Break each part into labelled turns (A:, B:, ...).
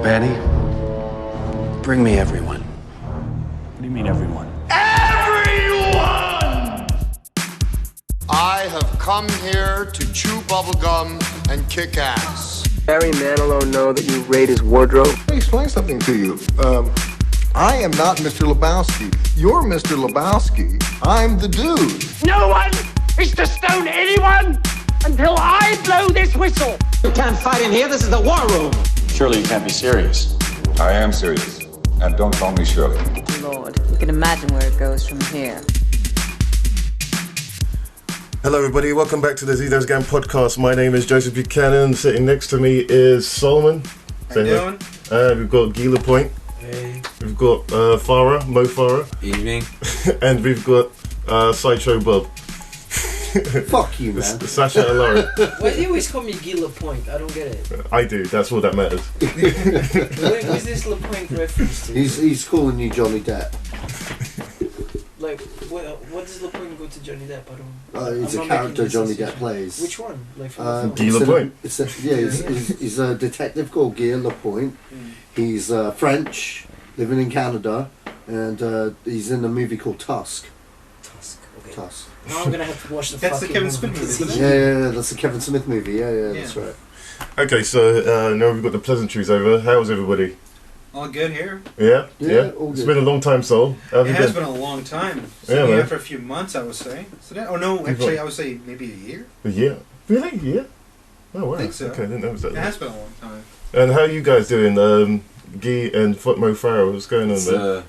A: Betty, bring me everyone.
B: What do you mean, everyone?
C: Everyone! I have come here to chew bubblegum and kick ass.
D: Barry Manilow know that you raid his wardrobe?
E: Let me explain something to you. I am not Mr. Lebowski. You're Mr. Lebowski. I'm the dude.
F: No one is to stone anyone until I blow this whistle.
G: You can't fight in here. This is the war room.
B: Surely you can't be serious.
H: I am serious. And don't call me Shirley.
I: Lord, you can imagine where it goes from here.
J: Hello everybody, welcome back to the Zedos Gang podcast. My name is Joseph Buchanan. Sitting next to me is Salmon.
K: How you doing?
J: We've got Guilherme Fonseca.
K: Hey.
J: We've got Mo Farah.
L: Evening.
J: And we've got Sideshow Bob.
E: Fuck you, man.
J: Sacha Allari.
K: Why do you always call me Guy Lapointe? I don't get it.
J: I do, that's all that matters.
K: Who's this Lapointe reference to?
E: He's calling you Johnny Depp.
K: Like, what does Lapointe go to Johnny Depp? I don't.
E: It's a character Johnny Depp plays.
K: Which one? Like from
J: Guy Lapointe.
E: He's a detective called Guy Lapointe. He's French, living in Canada, and he's in a movie called Tusk.
K: Okay.
E: Tusk.
K: Now I'm gonna have to watch the.
B: That's the Kevin Smith movie, isn't it?
E: Yeah, that's the Kevin Smith movie. Yeah, that's right.
J: Okay, so now we've got the pleasantries over. How's everybody?
B: All good here.
J: Yeah.
E: All
J: It's
E: good.
J: been a long time, Sol.
B: It has been a long time. So
J: Yeah, man.
B: after a few months, I would say. Actually, I would say maybe a year.
J: A year? Really? Yeah. Oh wow.
B: I think so.
J: Okay, I didn't know it was that
B: It
J: long.
B: has been a long time.
J: And how are you guys doing? Guy and Mo Farah, what's going on there?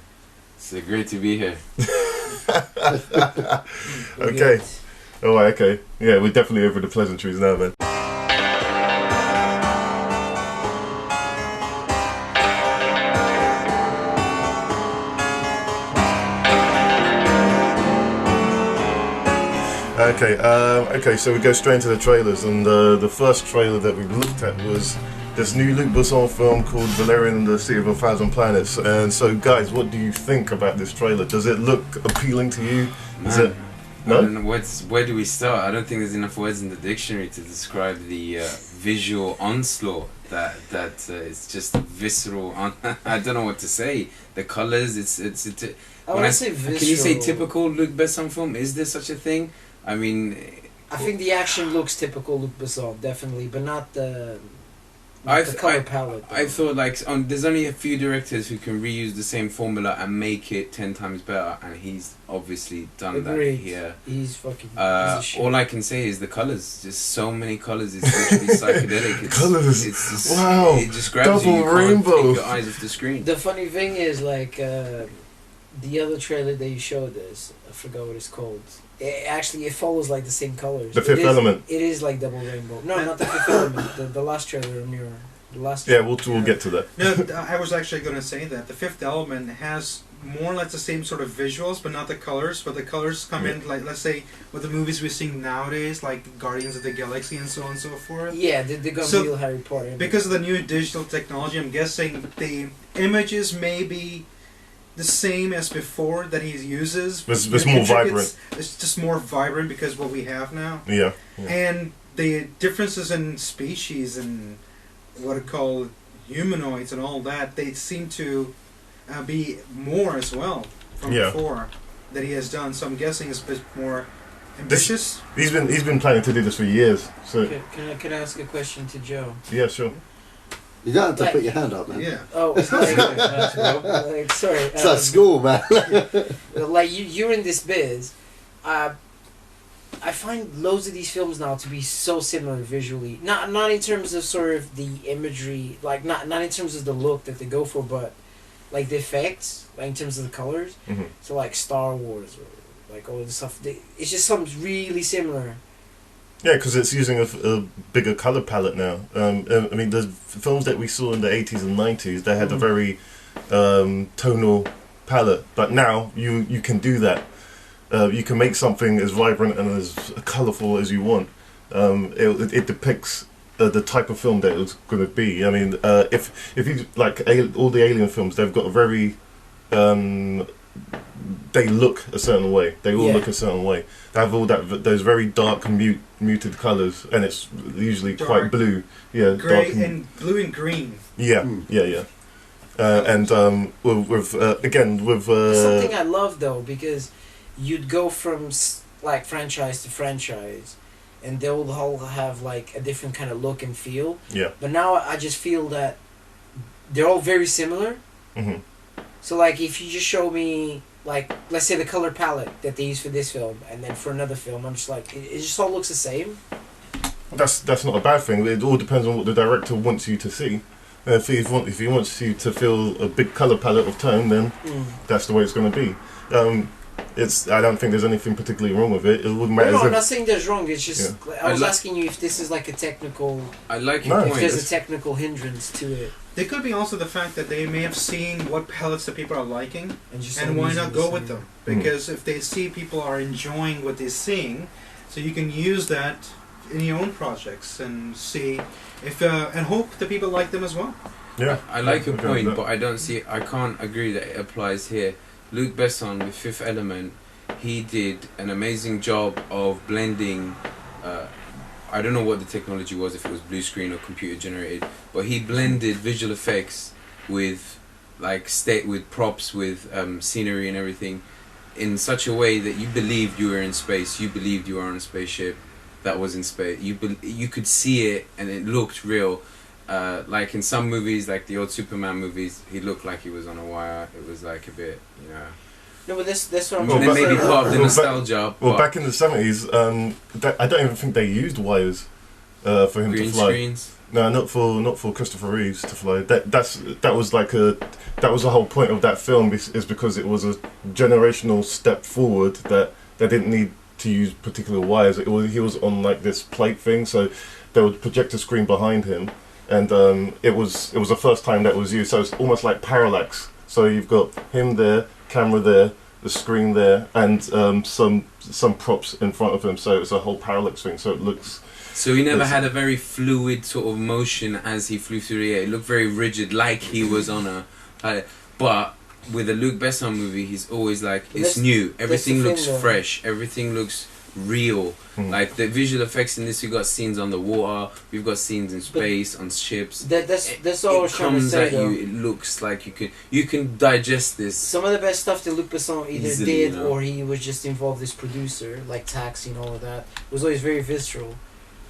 L: It's great to be here.
J: Okay. Alright, okay. Yeah, we're definitely over the pleasantries now, man. Okay, so we go straight into the trailers, and the first trailer that we looked at was this new Luc Besson film called Valerian and the Sea of a Thousand Planets. And so, guys, what do you think about this trailer? Does it look appealing to you? Is it? No?
L: I don't know where do we start? I don't think there's enough words in the dictionary to describe the visual onslaught that it's just visceral. I don't know what to say. The colors,
K: I say visceral.
L: Can you say typical Luc Besson film? Is there such a thing? I mean,
K: I think the action looks typical Luc Besson, definitely, but not the color palette.
L: I thought there's only a few directors who can reuse the same formula and make it 10 times better, and he's obviously done
K: Agreed.
L: that here.
K: He's fucking.
L: All I can say is the colors. Just so many colors. It's literally psychedelic.
J: Colors.
L: It's just,
J: wow.
L: It just grabs you. You
J: rainbow.
L: can't take your eyes off the screen.
K: The funny thing is, the other trailer that you showed us, I forgot what it's called. It follows like the same colors.
J: The Fifth Element.
K: It is like double rainbow. No, not the Fifth Element. The last trailer on your. The last.
J: Yeah, we'll get to that.
B: No, I was actually going to say that the Fifth Element has more or less the same sort of visuals, but not the colors. But the colors come in, like, let's say, with the movies we're seeing nowadays, like Guardians of the Galaxy and so on and so forth.
K: Yeah, they got real Harry Potter.
B: Because of the new digital technology, I'm guessing the images may be the same as before that he uses.
J: It's more vibrant.
B: It's just more vibrant because what we have now.
J: Yeah.
B: And the differences in species and what are called humanoids and all that, they seem to be more as well from before that he has done. So I'm guessing it's a bit more ambitious.
J: He's been planning to do this for years. So
K: Can I ask a question to Joe?
J: Yeah, sure.
E: You don't have to put your hand up, man.
B: Yeah.
K: Oh, it's sorry.
E: It's like school, man.
K: You're in this biz. I find loads of these films now to be so similar visually. Not in terms of sort of the imagery, like not in terms of the look that they go for, but like the effects, like in terms of the colors.
J: Mm-hmm.
K: So like Star Wars or like all this stuff. It's just something really similar.
J: Yeah, because it's using a bigger color palette now. I mean, the films that we saw in the 80s and 90s, they had a very tonal palette. But now you can do that. You can make something as vibrant and as colourful as you want. It depicts the type of film that it's going to be. I mean, if you like all the Alien films, they've got a very they look a certain way. They all
K: Yeah.
J: look a certain way. They have all those very dark and muted colours, and it's usually
B: Dark,
J: quite blue. Yeah,
B: Grey
J: dark
B: and blue and green.
J: yeah, yeah. And with again with
K: Something I love though, because you'd go from like franchise to franchise, and they'll all have like a different kind of look and feel.
J: Yeah.
K: But now I just feel that they're all very similar.
J: Mhm.
K: So like if you just show me like, let's say the color palette that they use for this film, and then for another film, I'm just like, it just all looks the same.
J: That's not a bad thing. It all depends on what the director wants you to see. If he wants you to feel a big color palette of tone, then that's the way it's going to be. I don't think there's anything particularly wrong with it. It wouldn't matter.
K: No, I'm not saying there's wrong. It's just
J: Yeah.
K: I was asking you if this is like a technical.
L: I like your
K: If
L: point.
K: there's a technical hindrance to it.
B: There could be also the fact that they may have seen what palettes that people are liking,
K: just
B: and why not go with
K: same.
B: them? Because if they see people are enjoying what they're seeing, so you can use that in your own projects and see if and hope that people like them as well.
J: Yeah,
L: I like your
J: Okay,
L: point,
J: yeah.
L: but I can't agree that it applies here. Luc Besson with Fifth Element, he did an amazing job of blending. I don't know what the technology was, if it was blue screen or computer generated, but he blended visual effects with with props, with scenery and everything, in such a way that you believed you were in space. You believed you were on a spaceship that was in space. You could see it and it looked real. Like in some movies, like the old Superman movies, he looked like he was on a wire. It was like a bit, you know.
K: No, but that's what I'm
L: Well,
K: trying to
L: maybe
K: say.
L: part of the nostalgia.
J: Well,
L: but
J: back in the 70s, I don't even think they used wires for him
L: green
J: to fly.
L: screens.
J: No, not for Christopher Reeves to fly. That was the whole point of that film, is because it was a generational step forward that they didn't need to use particular wires. He was on like this plate thing, so they would project a screen behind him, and it was the first time that was used. So it's almost like parallax. So you've got him there, camera there, the screen there, and some props in front of him. So it's a whole parallax thing. So it looks.
L: So he never had a very fluid sort of motion as he flew through the air. It looked very rigid, like he was on a. But with a Luc Besson movie, he's always like, it's new. Everything looks fresh. Everything looks real. Like the visual effects in this, we've got scenes on the water. We've got scenes in space, on ships.
K: That's all I was
L: It
K: trying to
L: comes
K: say,
L: at
K: though.
L: you. It looks like you can digest this.
K: Some of the best stuff that Luc Besson either
L: Easily,
K: did
L: you know.
K: or he was just involved as producer, like Taxi and all of that, was always very visceral.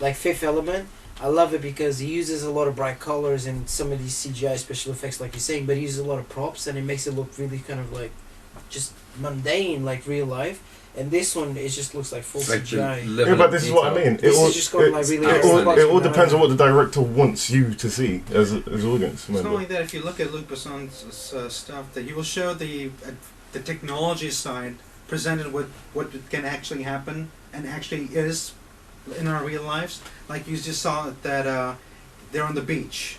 K: Like Fifth Element, I love it because he uses a lot of bright colors and some of these CGI special effects, like you're saying, but he uses a lot of props and it makes it look really kind of like just mundane, like real life. And this one, it just looks like full CGI.
J: Yeah, but this is what I mean.
K: This is just going like really.
J: It all depends on what the director wants you to see as audience.
B: It's not only that. If you look at Luc Besson's stuff, that you will show the technology side presented with what can actually happen and actually is in our real lives. Like you just saw that they're on the beach.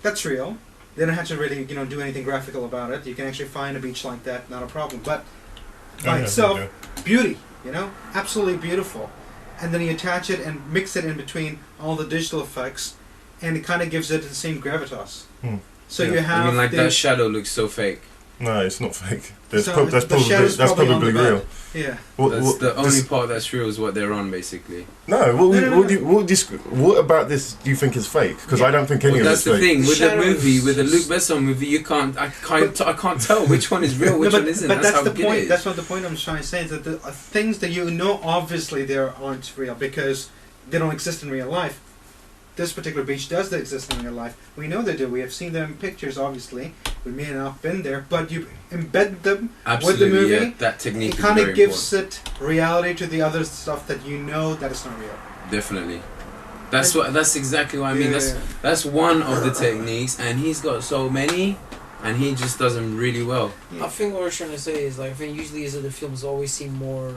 B: That's real. They don't have to really do anything graphical about it. You can actually find a beach like that, not a problem. But by itself, beauty, absolutely beautiful. And then you attach it and mix it in between all the digital effects, and it kind of gives it the same gravitas. So you have.
L: I mean, like that shadow looks so fake.
J: No, it's not fake.
B: So
J: That's
B: the shadow's
J: probably
B: on the bed.
J: real.
B: Yeah.
L: That's the only part that's real is what they're on, basically.
J: No, what about this do you think is fake? Because I don't think any of it's
L: fake. That's the thing with the movie, with the Luc Besson movie, I can't tell which one is real, which one isn't.
B: But that's
L: how
B: the
L: good
B: point.
L: it is.
B: That's what the point I'm trying to say is that the things that obviously they aren't real because they don't exist in real life. This particular beach does exist in real life. We know they do. We have seen them in pictures, obviously. We may not have been there, but you embed them with the movie.
L: Yeah, that technique
B: it kind of gives it reality to the other stuff that that it's not real.
L: Definitely. That's exactly what I mean. That's one of the techniques, and he's got so many, and he just does them really well.
K: I think what we're trying to say is like, I think usually his other films always seem more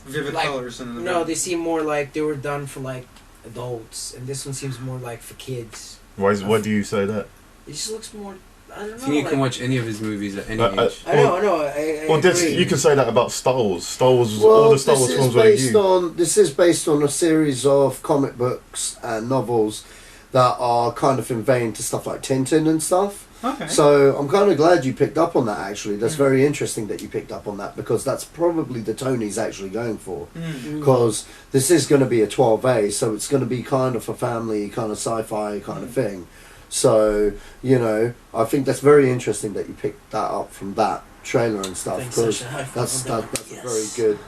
B: vivid colors. And
K: they seem more like they were done for like adults, and this one seems more like for kids.
J: Why do you say that?
K: It just looks more. I don't know.
L: I think you can watch any of his movies at any age.
K: I know.
J: You can say that about Star Wars. Star Wars, all the Star Wars films were
E: This is based on a series of comic books and novels that are kind of in vein to stuff like Tintin and stuff.
B: Okay.
E: So I'm kind of glad you picked up on that, actually. That's very interesting that you picked up on that, because that's probably the tone he's actually going for. Because this is going to be a 12A, so it's going to be kind of a family, kind of sci-fi kind of thing. So, you know, I think that's very interesting that you picked that up from that trailer and stuff, because that's a very good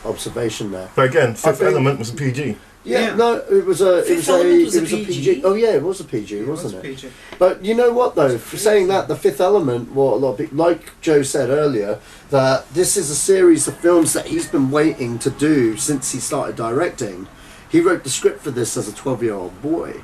E: observation there.
J: But again, Fifth Element was a PG.
E: Yeah, no, it was a PG. Oh yeah, it was a PG, wasn't it?
B: PG.
E: But you know what though, for saying that, The Fifth Element, what a lot of people, like Joe said earlier, that this is a series of films that he's been waiting to do since he started directing. He wrote the script for this as a 12-year-old boy,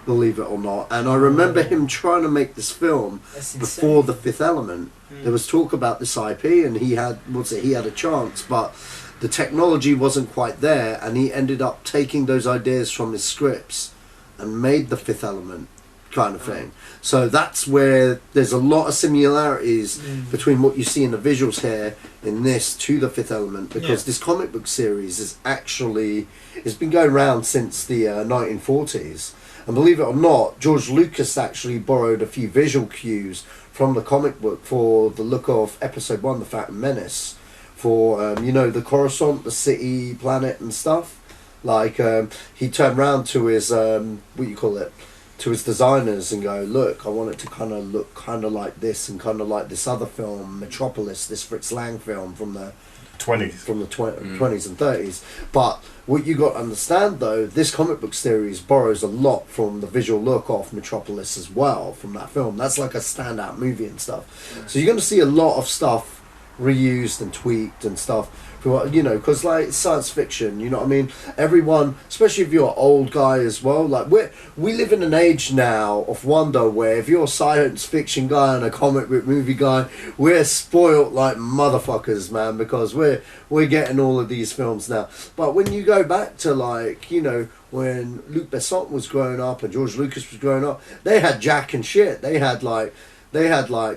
E: believe it or not, and I remember him trying to make this film before The Fifth Element. There was talk about this IP, and he had a chance, but the technology wasn't quite there, and he ended up taking those ideas from his scripts and made The Fifth Element kind of thing. So that's where there's a lot of similarities between what you see in the visuals here in this to The Fifth Element, because this comic book series is actually, it's been going around since the 1940s. And believe it or not, George Lucas actually borrowed a few visual cues from the comic book for the look of Episode 1, The Phantom Menace. For, you know, the Coruscant, the city, planet and stuff. Like, he turned round to his, to his designers and go, look, I want it to kind of look kind of like this and kind of like this other film, Metropolis, this Fritz Lang film from the
J: 20s.
E: From the 20s and 30s. But what you got to understand, though, this comic book series borrows a lot from the visual look of Metropolis as well, from that film. That's like a standout movie and stuff. So you're going to see a lot of stuff reused and tweaked and stuff, you know, because like science fiction, you know what I mean, everyone, especially if you're an old guy as well, like we live in an age now of wonder where if you're a science fiction guy and a comic book movie guy, we're spoilt like motherfuckers, man, because we're getting all of these films now. But when you go back to, like, you know, when Luc Besson was growing up and George Lucas was growing up, they had Jack and shit. They had like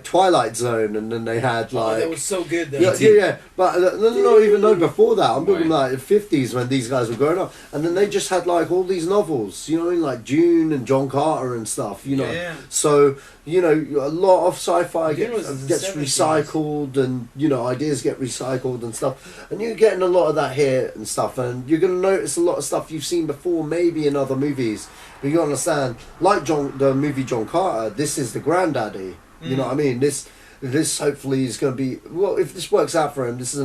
E: Twilight Zone, and then they had like...
K: that was so good though.
E: Yeah. But no, before that. I'm talking like the 50s when these guys were growing up. And then they just had like all these novels, you know what I mean? Like Dune and John Carter and stuff, you know. Yeah. So, you know, a lot of sci-fi gets recycled, and, you know, ideas get recycled and stuff. And you're getting a lot of that here and stuff. And you're going to notice a lot of stuff you've seen before, maybe in other movies. But you understand, like the movie John Carter, this is the granddaddy. You know what I mean? This hopefully is going to be, well, if this works out for him, this is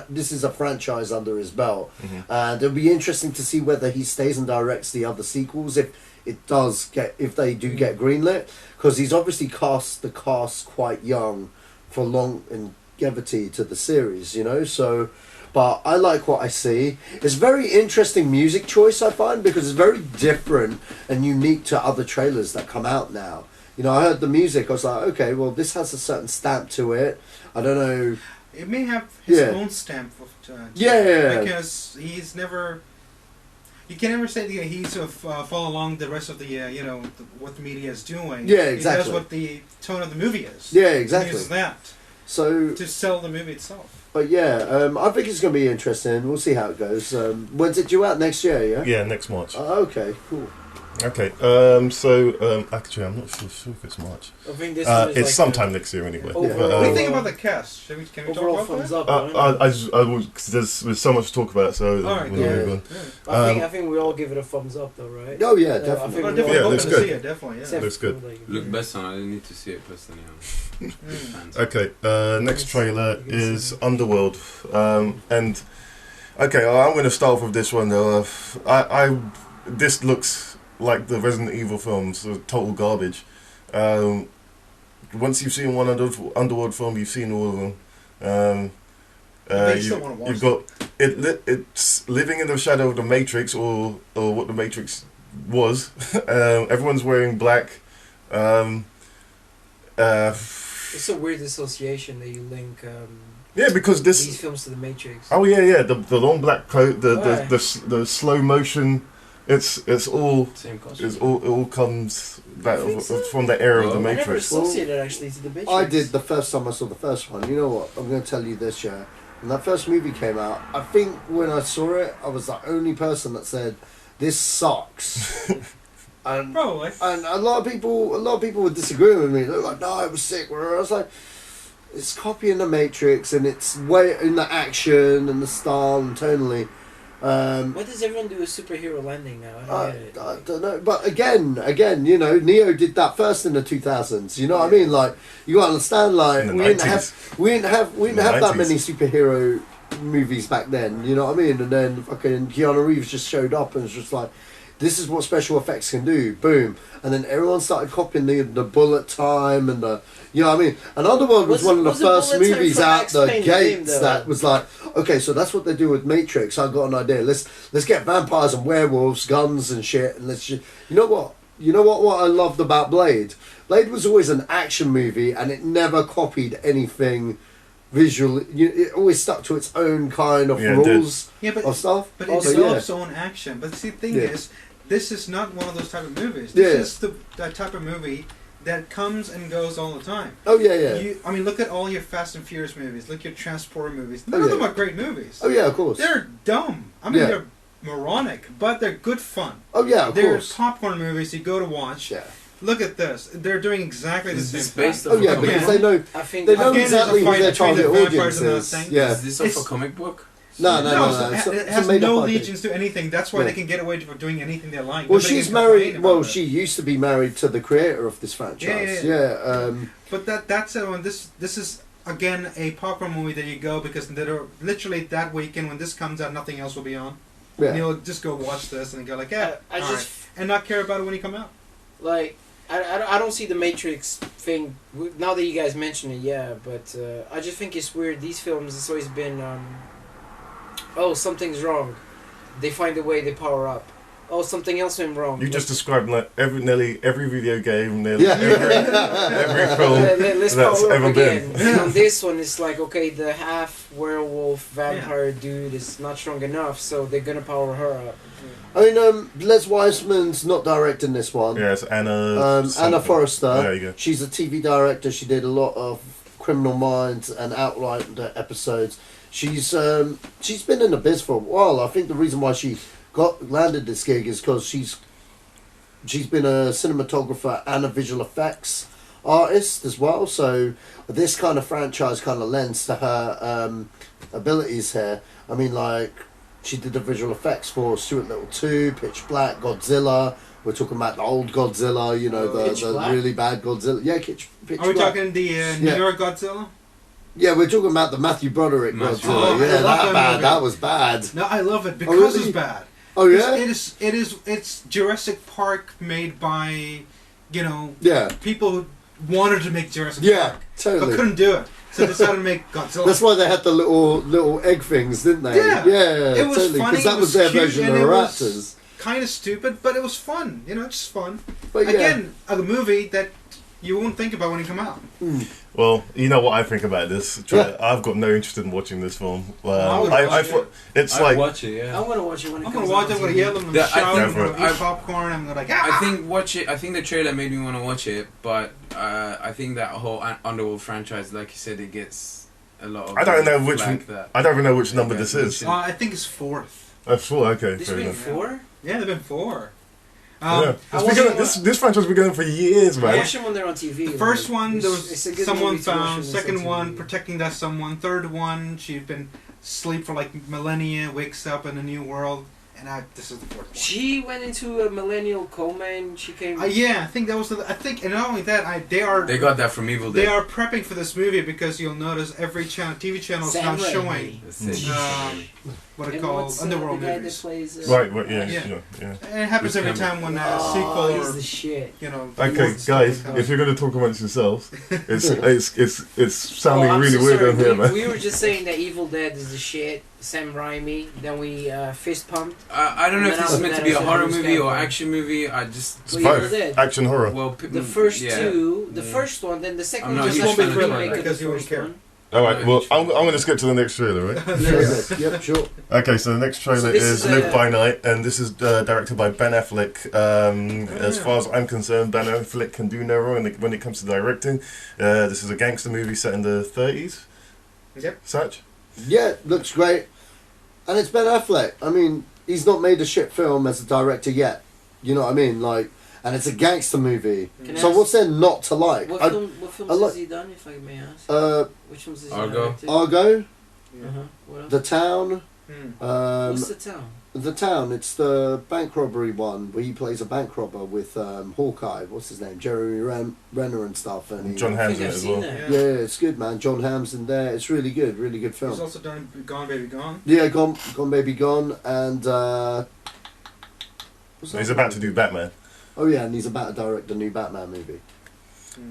E: this is a franchise under his belt, and it'll be interesting to see whether he stays and directs the other sequels if they do get greenlit, because he's obviously cast the cast quite young for longevity to the series, you know. So, but I like what I see. It's very interesting music choice, I find, because it's very different and unique to other trailers that come out now. You know, I heard the music, I was like, okay, well, this has a certain stamp to it. I don't know.
B: It may have his own stamp to it. Because he's never... You can never say that he's follow along the rest of the, you know, what the media is doing.
E: Yeah, exactly.
B: He does what the tone of the movie is.
E: Yeah, exactly.
B: He uses that
E: to
B: sell the movie itself.
E: But yeah, I think it's going to be interesting. We'll see how it goes. When's it due out? Next year, yeah?
J: Yeah, next March.
E: Okay, cool.
J: Okay, actually, I'm not sure if it's March.
K: I think this
J: it's
K: like
J: sometime next year anyway.
B: What do you think about the cast? Can we talk about that?
J: There's so much to talk about, so we'll move on.
K: I think we all give it a thumbs up, though, right?
E: Oh yeah, definitely.
J: Looks good.
B: Definitely.
J: Looks good.
L: Look best on. I didn't need to see it personally.
J: Okay, next trailer is Underworld, and okay, I'm going to start off with this one though. This looks like the Resident Evil films, total garbage. Once you've seen one Underworld film, you've seen all of them. You've got it's living in the shadow of the Matrix, or what the Matrix was. Everyone's wearing black.
K: It's a weird association that you link.
J: Yeah, because
K: these films to the Matrix.
J: Oh yeah. The long black coat, the slow motion. It all comes back from the era of the Matrix.
K: I never associated actually to the Matrix.
E: I did the first time I saw the first one. You know what? I'm going to tell you this, yeah. When that first movie came out, I think when I saw it, I was the only person that said, "This sucks." And,
B: Probably.
E: and a lot of people would disagree with me. They're like, no, it was sick. I was like, it's copying the Matrix, and it's way in the action and the style and tonally.
K: Why does everyone do a superhero landing now?
E: I don't know, but again, Neo did that first in the 2000s. You know what I mean? Like, you gotta understand, like we didn't have that many superhero movies back then. You know what I mean? And then fucking Keanu Reeves just showed up and was just like, this is what special effects can do. Boom. And then everyone started copying the bullet time and the, you know what I mean? And Underworld was one of the first movies out the gates that was like, okay, so that's what they do with Matrix. I got an idea. Let's get vampires and werewolves, guns and shit, and let's just, you know what? What I loved about Blade? Blade was always an action movie, and it never copied anything visually. It always stuck to its own kind of rules of stuff.
B: But it develops its own action. But see, the thing is, this is not one of those type of movies. This is that type of movie that comes and goes all the time.
E: Oh, yeah.
B: I mean, look at all your Fast and Furious movies. Look at your Transporter movies. None of them are great movies.
E: Oh, yeah, of course.
B: They're dumb. I mean, they're moronic, but they're good fun.
E: Oh, yeah, of course.
B: They're popcorn movies you go to watch.
E: Yeah.
B: Look at this. They're doing exactly the same thing.
E: Oh, yeah, because they know exactly who their target audience is. Yeah.
L: Is this off a comic book?
E: No.
B: It has no allegiance to anything. That's why they can get away with doing anything they like.
E: Well, she's married. Well, she used to be married to the creator of this franchise.
B: But that's it. When this is again a popcorn movie that you go because literally that weekend when this comes out, nothing else will be on. Yeah. And you'll just go watch this and go like, and not care about it when you come out.
K: Like, I don't see the Matrix thing now that you guys mention it. But I just think it's weird. These films, it's always been. Oh, something's wrong. They find a way, they power up. Oh, something else went wrong.
J: You just described like nearly every video game, every film
K: let's
J: that's
K: power
J: ever
K: up again.
J: been.
K: And on this one, it's like, okay, the half werewolf vampire dude is not strong enough, so they're gonna power her up.
E: I mean, Les Wiseman's not directing this one.
J: Yes, Anna
E: Forrester.
J: There you go.
E: She's a TV director. She did a lot of Criminal Minds and Outlander episodes. She's been in the biz for a while. I think the reason why she landed this gig is because she's been a cinematographer and a visual effects artist as well. So this kind of franchise kind of lends to her abilities here. I mean, like, she did the visual effects for Stuart Little 2, Pitch Black, Godzilla. We're talking about the old Godzilla, you know, the really bad Godzilla. Yeah, Pitch Black.
B: Are we talking the New York Godzilla?
E: Yeah, we're talking about the Matthew Broderick Godzilla. That was bad.
B: No, I love it because it's bad.
E: Oh yeah,
B: it's Jurassic Park made by, people who wanted to make Jurassic Park,
E: totally,
B: but couldn't do it, so they decided to make Godzilla.
E: That's why they had the little egg things, didn't they?
B: Yeah,
E: it was
B: totally,
E: funny. Because that was their version of the Raptors.
B: Kind of stupid, but it was fun. Just fun.
E: But
B: again, a movie that you won't think about when it come out.
J: Well, you know what I think about this. I've got no interest in watching this film. I thought it's like
L: watch it. Yeah,
K: I'm gonna watch it when it
B: I'm
K: comes
B: gonna watch
K: out.
B: it. I'm gonna yell. I'm gonna shout. I'm gonna eat popcorn. I'm gonna like.
L: I think watch it. I think the trailer made me want to watch it, but I think that whole Underworld franchise, like you said, it gets a lot of.
J: I don't know which. I don't even know which number this is.
B: I think it's 4th.
J: 4. Okay.
K: There's been 4.
B: Yeah, there've been 4.
J: This franchise has been going for years, man.
K: I watched them when they're on TV.
B: The first one, there was someone found. Second one, protecting that someone. Third one, she'd been asleep for like millennia, wakes up in a new world, and this is the 4th one.
K: She went into a millennial coma and she came.
B: Yeah, I think that was and not only that, they
L: got that from Evil Dead.
B: They are prepping for this movie because you'll notice every TV channel is now showing. What it calls Underworld movies.
J: Right, yeah.
B: And it happens every time when a sequel
K: or the shit.
J: Okay, guys, if you're going to talk amongst yourselves, it's sounding really weird on here, man.
K: We were just saying that Evil Dead is the shit. Sam Raimi. Then we fist pumped.
L: I don't know if this is meant to be a horror movie or action movie.
J: It's both action horror.
L: Well,
K: the first two, the first one, then the second one
B: just won't be thriller because you won't care.
J: Alright, well, I'm going to skip to the next trailer, right?
E: Yep, sure.
J: Okay, so the next trailer is Live by Night, and this is directed by Ben Affleck. As far as I'm concerned, Ben Affleck can do no wrong when it comes to directing. This is a gangster movie set in the 30s.
B: Yep.
J: Such?
E: Yeah, looks great. And it's Ben Affleck. I mean, he's not made a shit film as a director yet. You know what I mean? Like, and it's a gangster movie.
K: Can I
E: So
K: ask-
E: what's there not to like?
K: What films has he done, if I may ask? Which films has he directed?
E: Argo.
K: What else?
E: The Town.
K: What's The Town?
E: The Town. It's the bank robbery one where he plays a bank robber with Hawkeye. What's his name? Jeremy Renner and stuff. And
J: John Hamm's in it as well.
E: Yeah, it's good, man. John Hamm's in there. It's really good film.
B: He's also done Gone Baby Gone.
E: Yeah, Gone Baby Gone, and
J: he's about to do Batman.
E: Oh yeah, and he's about to direct a new Batman movie.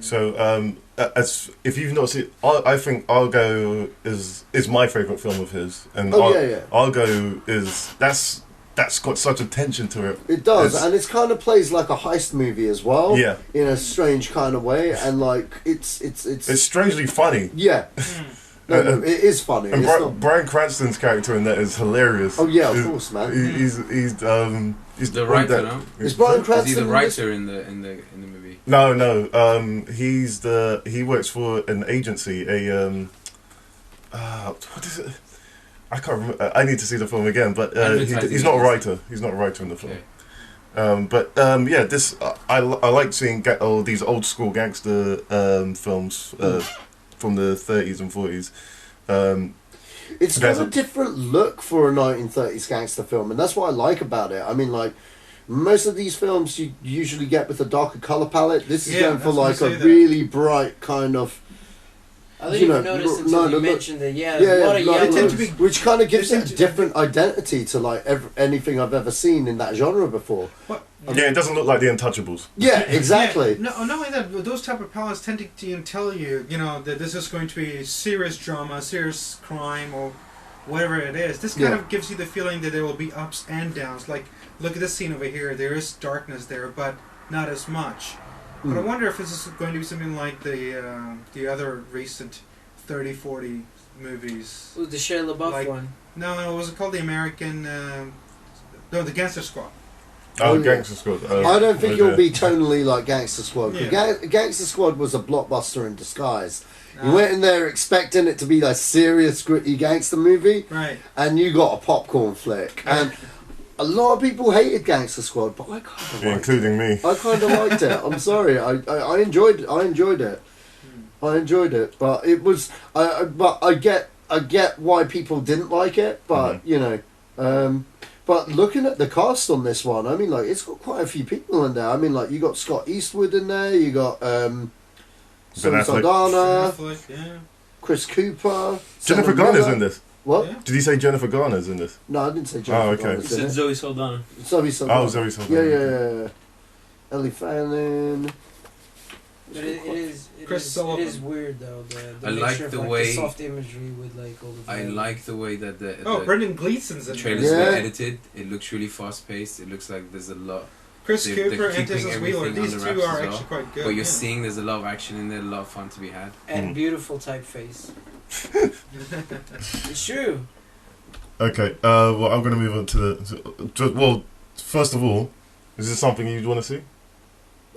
J: So, as if you've not seen, I think Argo is my favourite film of his, and Argo is that's got such a tension to it.
E: It does, and it kind of plays like a heist movie as well.
J: Yeah,
E: in a strange kind of way, and like it's
J: strangely funny.
E: Yeah. No, it is funny.
J: And
E: It's not...
J: Bryan Cranston's character in that is hilarious.
E: Oh yeah, of course, man.
J: He's
L: the writer, no?
E: Is Bryan Cranston?
L: Is he the writer in the movie?
J: No. He works for an agency. What is it? I can't remember. I need to see the film again. But he's not a writer. He's not a writer in the film. Okay. This I like seeing all these old school gangster films. From the 30s and 40s.
E: It's got a different look for a 1930s gangster film, and that's what I like about it. I mean, like, most of these films you usually get with a darker colour palette. This is going for like a really bright kind of...
K: I didn't even notice until you mentioned it. Yeah, a lot of yellow.
E: Which kind of gives it a different identity to like anything I've ever seen in that genre before.
J: It doesn't look like The Untouchables.
E: Yeah, exactly.
B: Yeah. No, not only that, those type of palettes tend to tell you, that this is going to be serious drama, serious crime, or whatever it is. This kind of gives you the feeling that there will be ups and downs. Like, look at this scene over here. There is darkness there, but not as much. But I wonder if this is going to be something like the other recent 30, 40 movies.
K: Ooh, the Shia LaBeouf one.
B: No, was it called the American... the Gangster Squad.
J: Gangster Squad.
E: I don't think it'll be tonally like Gangster Squad. Gangster Squad was a blockbuster in disguise. You went in there expecting it to be a serious, gritty gangster movie,
B: right?
E: And you got a popcorn flick. And a lot of people hated Gangster Squad, but I kind of
J: including me.
E: I kind of liked it. I'm sorry, I enjoyed it. I enjoyed it, but it was. But I get why people didn't like it, but But looking at the cast on this one, I mean, like, it's got quite a few people in there. I mean, like, you got Scott Eastwood in there, you got Zoe Saldana, Chris Cooper,
J: Jennifer Garner's in this.
E: What?
B: Yeah.
J: Did you say Jennifer Garner's in this?
E: No, I didn't say Jennifer Garner's
M: You said Zoe Saldana.
E: Zoe Saldana.
J: Oh, Zoe Saldana.
E: Yeah. Ellie Fanning.
K: But it is weird though. The
L: I like
K: of,
L: the
K: like,
L: way
K: the soft imagery with like all the.
L: I like the way that the
B: Brendan Gleeson's in
L: trailers were edited. It looks really fast paced. It looks like there's a lot.
B: Chris Cooper and
L: keeping
B: Texas Wheeler.
L: everything
B: These
L: under
B: two
L: wraps
B: are
L: as
B: actually quite good.
L: But you're seeing there's a lot of action in there, a lot of fun to be had.
K: And beautiful typeface. It's true.
J: Okay. Well, I'm going to move on to the. Well, first of all, is this something you'd want to see?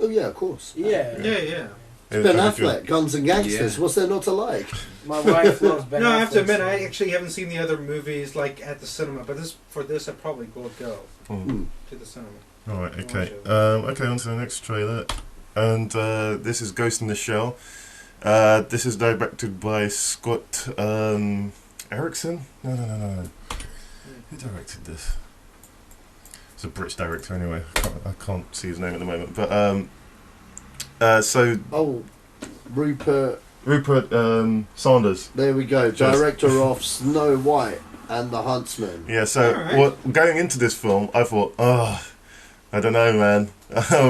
E: Oh yeah, of course.
K: Yeah.
E: It's Ben Affleck, Guns and Gangsters. What's there not to like?
K: My wife loves Ben Affleck.
B: No, I have to admit, I actually haven't seen the other movies like at the cinema, but for this, I probably will go to the cinema.
J: All right. Okay. Okay. On to the next trailer, and this is Ghost in the Shell. This is directed by Scott Erickson. No. Who directed this? It's a British director anyway. I can't see his name at the moment. But Rupert Sanders.
E: There we go. Director of Snow White and the Huntsman.
J: Yeah. So going into this film, I thought, I don't know, man.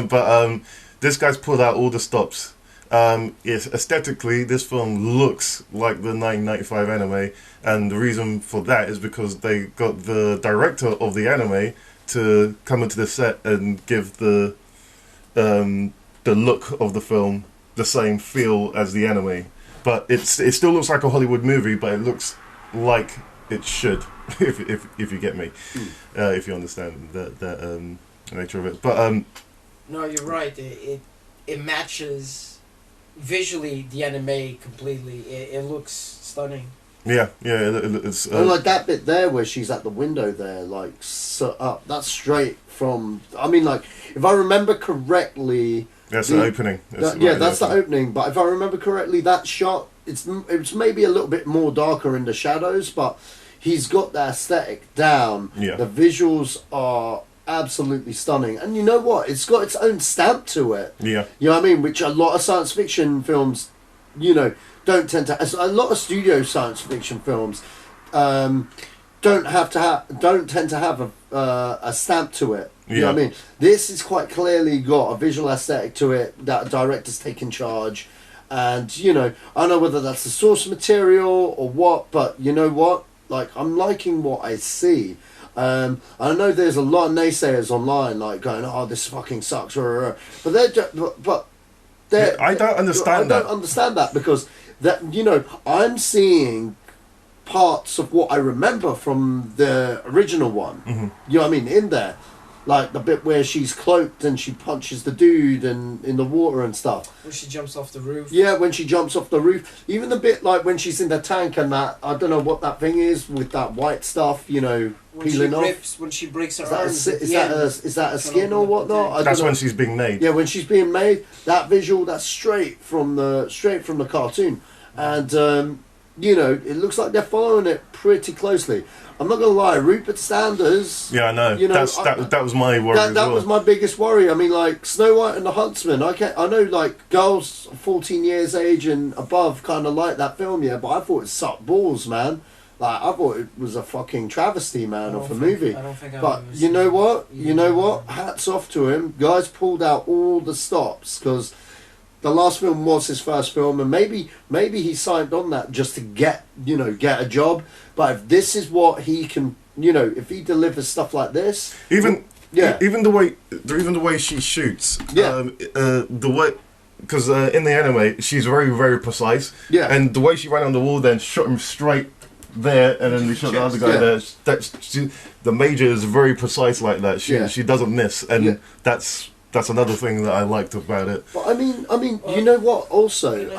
J: But this guy's pulled out all the stops. Yes, aesthetically, this film looks like the 1995 anime, and the reason for that is because they got the director of the anime to come into the set and give the look of the film the same feel as the anime. But it still looks like a Hollywood movie, but it looks like it should, if you get me, if you understand the nature of it. But
K: no, you're right. It matches visually the anime completely. It looks stunning.
J: Yeah, it's
E: and like that bit there where she's at the window there, like up. That's straight from. I mean, like if I remember correctly,
J: that's the opening.
E: That's the opening. But if I remember correctly, that shot it's maybe a little bit more darker in the shadows, but he's got the aesthetic down.
J: Yeah.
E: The visuals are absolutely stunning, and you know what? It's got its own stamp to it.
J: Yeah.
E: You know what I mean? Which a lot of science fiction films, you know, don't tend to. A lot of studio science fiction films don't tend to have a stamp to it. You know what I mean? This has quite clearly got a visual aesthetic to it that a director's taken charge. And, you know, I don't know whether that's the source material or what, but you know what? Like, I'm liking what I see. I know there's a lot of naysayers online, like, going, oh, this fucking sucks. But
J: I don't understand that.
E: I don't understand that because, that you know, I'm seeing parts of what I remember from the original one.
J: Mm-hmm.
E: You know what I mean? In there. Like the bit where she's cloaked and she punches the dude and in the water and stuff.
K: When she jumps off the roof.
E: Yeah, when she jumps off the roof. Even the bit like when she's in the tank and that, I don't know what that thing is with that white stuff, you know, peeling off.
K: When she breaks her
E: arms.
K: Is
E: that a skin or whatnot?
J: That's when she's being made.
E: Yeah, when she's being made. That visual, that's straight from the cartoon. And, you know, it looks like they're following it pretty closely. I'm not gonna lie, Rupert Sanders.
J: Yeah, I know.
E: You know,
J: that was my worry.
E: That was my biggest worry. I mean, like Snow White and the Huntsman. I know, like girls 14 years age and above kind of like that film, yeah. But I thought it sucked balls, man. Like I thought it was a fucking travesty, man, of a movie.
K: I don't think
E: but you know what? You know what? Hats off to him. Guys pulled out all the stops because the last film was his first film, and maybe he signed on that just to get a job. But if this is what he can, you know, if he delivers stuff like this,
J: even the way she shoots, the way, because in the anime she's very, very precise, and the way she ran on the wall, then shot him straight there, and then they shot the other guy there. The Major is very precise like that. She doesn't miss, and that's another thing that I liked about it.
E: But I mean, you know what? Also,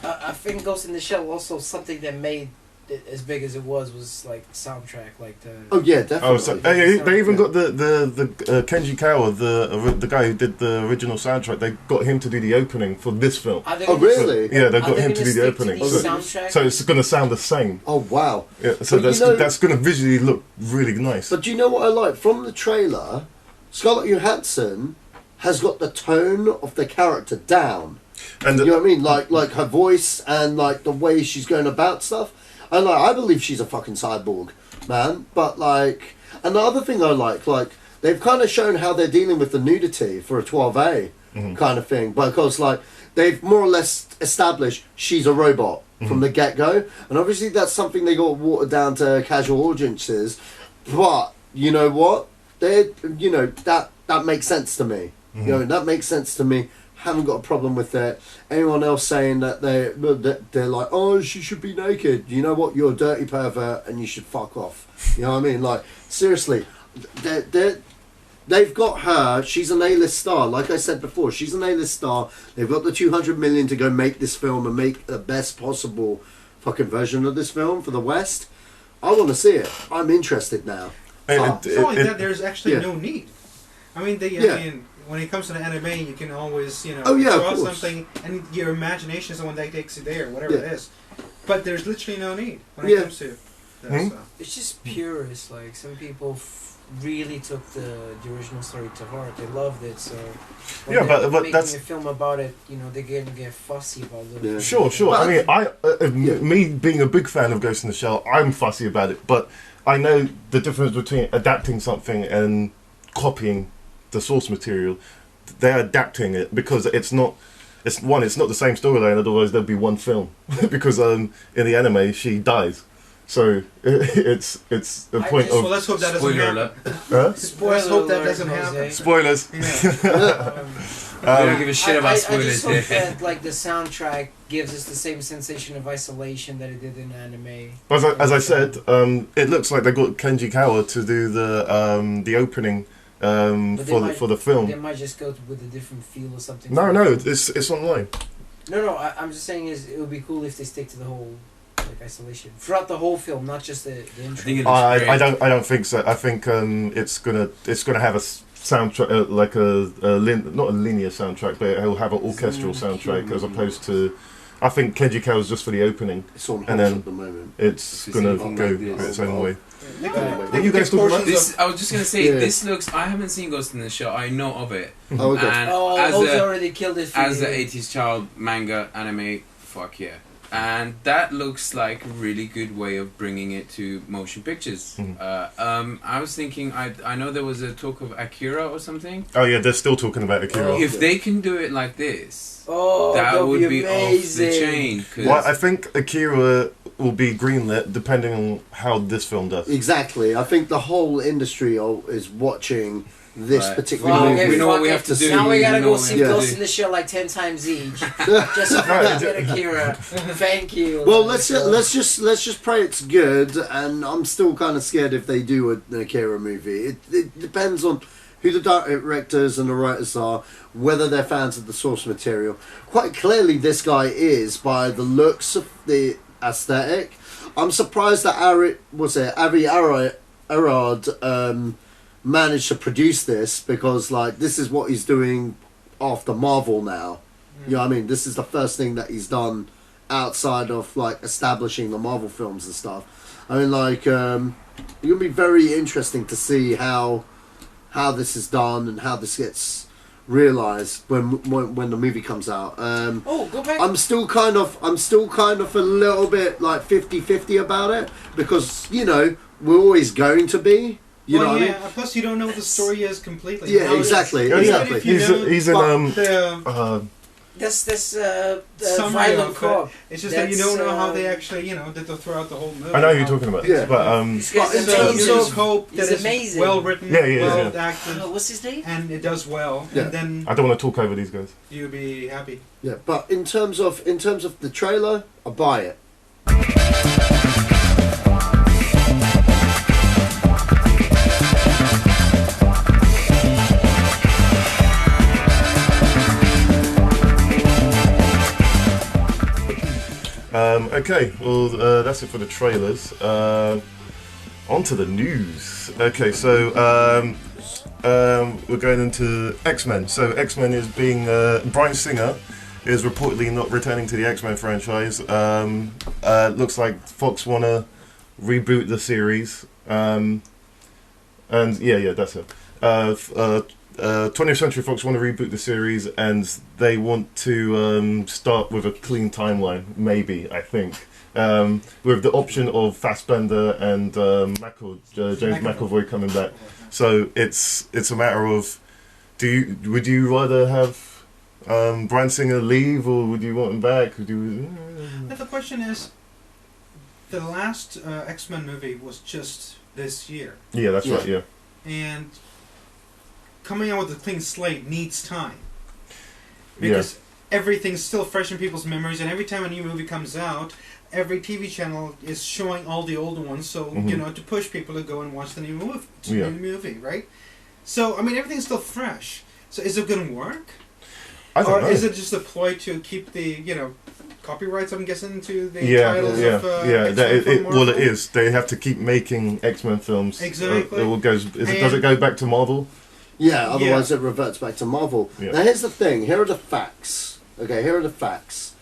K: I think Ghost in the Shell also something that made it as big as it was like soundtrack, like the.
E: Oh yeah, definitely.
J: Oh, so, they even got the Kenji Kawa, the guy who did the original soundtrack. They got him to do the opening for this film.
E: Oh really?
J: So, yeah, they got him to do the opening. So it's going to sound the same.
E: Oh wow.
J: Yeah, so that's going to visually look really nice.
E: But do you know what I like from the trailer? Scarlett Johansson has got the tone of the character down. And you know what I mean? Like her voice and like the way she's going about stuff. And like I believe she's a fucking cyborg, man. But like, and the other thing I like they've kind of shown how they're dealing with the nudity for a 12A kind of thing, because like they've more or less established she's a robot from the get-go, and obviously that's something they got watered down to casual audiences. But you know what? That makes sense to me. You know, that makes sense to me. Haven't got a problem with that. Anyone else saying that they're like, oh, she should be naked. You know what? You're a dirty pervert and you should fuck off. You know what I mean? Like, seriously, they've got her. She's an A-list star. Like I said before, she's an A-list star. They've got the $200 million to go make this film and make the best possible fucking version of this film for the West. I want to see it. I'm interested now.
B: There's actually no need. I mean, when it comes to the anime, you can always, draw something, and your imagination is the one that takes you there, whatever it is. But there's literally no need when it comes to that stuff.
K: It's just purist. Like, some people really took the original story to heart. They loved it, so when they're making a film about it, they're going to get fussy about it.
J: Sure. But I mean, me being a big fan of Ghost in the Shell, I'm fussy about it, but I know the difference between adapting something and copying the source material. They're adapting it because it's not the same storyline, otherwise there'd be one film. Because in the anime she dies, so it's a point of.
B: Well, let's hope that doesn't happen.
K: Let's hope that doesn't happen.
J: Spoilers.
K: We don't give a shit about spoilers. I just hope that like the soundtrack gives us the same sensation of isolation that it did in anime.
J: As I said, it looks like they got Kenji Kawa to do the opening. For the film,
K: they might just go with a different feel or something.
J: No, it's online.
K: No, I'm just saying it would be cool if they stick to the whole like isolation throughout the whole film, not just the intro.
J: I don't think so. I think it's gonna have a soundtrack like not a linear soundtrack, but it'll have an orchestral soundtrack as opposed to. I think Kenji Ko's just for the opening,
E: it's on
J: and then
E: at the moment.
J: it's gonna go its own way.
B: What
J: you guys talking about?
L: This, I was just gonna say, this looks. I haven't seen Ghost in the Shell. I know of it.
E: Oh, okay.
L: And
K: already killed it.
L: As the 80s child, manga, anime, fuck yeah. And that looks like a really good way of bringing it to motion pictures. I was thinking, I know there was a talk of Akira or something.
J: Oh yeah, they're still talking about Akira.
L: If they can do it like this,
K: that
L: would be
K: amazing.
L: off the chain.
J: Well, I think Akira will be greenlit depending on how this film does.
E: Exactly. I think the whole industry is watching this particular
K: well,
E: movie.
L: We know what we have to do.
K: Now we gotta go see Ghost in the Shell like 10 times each, just so we can get Akira. Thank you.
E: Well, let's just pray it's good. And I'm still kind of scared if they do an Akira movie. It depends on who the directors and the writers are, whether they're fans of the source material. Quite clearly, this guy is by the looks of the aesthetic. I'm surprised that Avi Arad managed to produce this, because like this is what he's doing after Marvel now. You know what I mean? This is the first thing that he's done outside of like establishing the Marvel films and stuff. I mean, like it's gonna be very interesting to see how this is done and how this gets realized when the movie comes out.
K: Go back.
E: I'm still kind of a little bit like 50-50 about it, because we're always going to be. You know what I mean?
B: Plus, you don't know what the story is completely.
E: Yeah, exactly.
J: He's in
K: This
B: violent
K: crop.
B: It's just that you don't know how they actually, did throughout the whole movie.
J: I know who you're talking about.
E: Yeah.
J: But
B: you just hope that it's
K: amazing.
B: well written, well acted.
K: What's his name?
B: And it does well.
E: Yeah.
B: And then
J: I don't want to talk over these guys.
B: You'll be happy.
E: Yeah, but in terms of the trailer, I buy it.
J: Okay, well, that's it for the trailers. On to the news. Okay, so we're going into X-Men. So X-Men is being... Bryan Singer is reportedly not returning to the X-Men franchise. Looks like Fox want to reboot the series. And yeah, that's it. 20th Century Fox want to reboot the series, and they want to start with a clean timeline, maybe, I think. With the option of Fassbender and James McAvoy coming back. So it's a matter of, would you rather have Bryan Singer leave, or would you want him back?
B: The question is, the last X-Men movie was just this year.
J: Yeah, that's right, yeah.
B: And coming out with a clean slate needs time, because everything's still fresh in people's memories, and every time a new movie comes out, every TV channel is showing all the older ones, so to push people to go and watch the new movie, right? So I mean, everything's still fresh. So is it going to work?
J: I don't know.
B: Is it just a ploy to keep the copyrights? I'm guessing to the titles of
J: well, it is. They have to keep making X-Men films.
B: Exactly.
J: Does it go back to Marvel?
E: Yeah, otherwise it reverts back to Marvel. Yeah. Now here's the thing, here are the facts. Okay, here are the facts.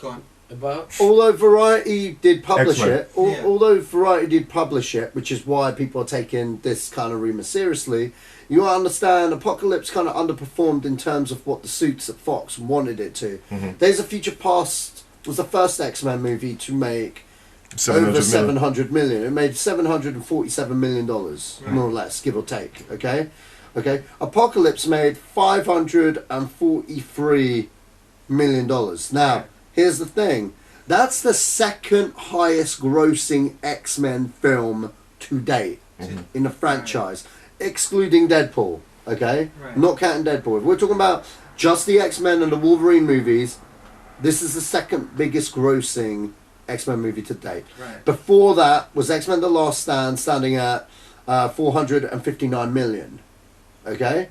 B: Go on.
K: About?
E: Although Variety did publish
J: X-Men.
E: it, although Variety did publish it, which is why people are taking this kind of rumour seriously, you understand Apocalypse kind of underperformed in terms of what the suits at Fox wanted it to. Days of Future Past was the first X-Men movie to make over 700 million. It made $747 million, more or less, give or take. Okay, Apocalypse made $543 million. Now, here's the thing. That's the second highest grossing X-Men film to date in the franchise, excluding Deadpool, okay?
B: Right.
E: Not counting Deadpool. If we're talking about just the X-Men and the Wolverine movies, this is the second biggest grossing X-Men movie to date.
B: Right.
E: Before that was X-Men The Last Stand, standing at 459 million. Okay?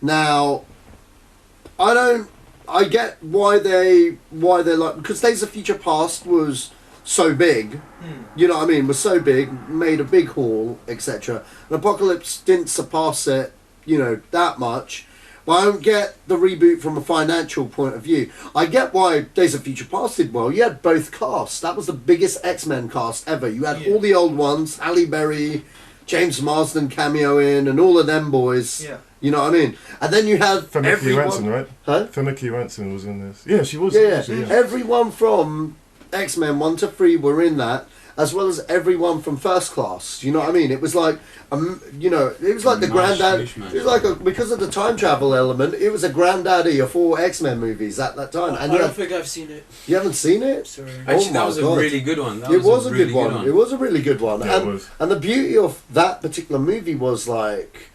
E: Now, I I get why they're like, because Days of Future Past was so big, you know what I mean, was so big, made a big haul, etc. And Apocalypse didn't surpass it, you know, that much. But I don't get the reboot from a financial point of view. I get why Days of Future Past did well. You had both casts. That was the biggest X-Men cast ever. You had all the old ones, Halle Berry, James Marsden cameo in, and all of them boys. Yeah. You know what I mean? And then you had
J: Famke Janssen, right?
E: Huh?
J: Famke Janssen was in this. Yeah, she was.
E: Yeah,
J: yeah.
E: Everyone from X-Men 1 to 3 were in that, as well as everyone from First Class. You know what I mean? It was like, you know, it was like the granddad. It was like because of the time travel element, it was a granddaddy of all X-Men movies at that time. And
K: I don't think I've seen it.
E: You haven't seen it?
K: Sorry.
L: Actually, that was a really good one.
E: It was a good one. It was a really good one.
J: Yeah,
E: and the beauty of that particular movie was like,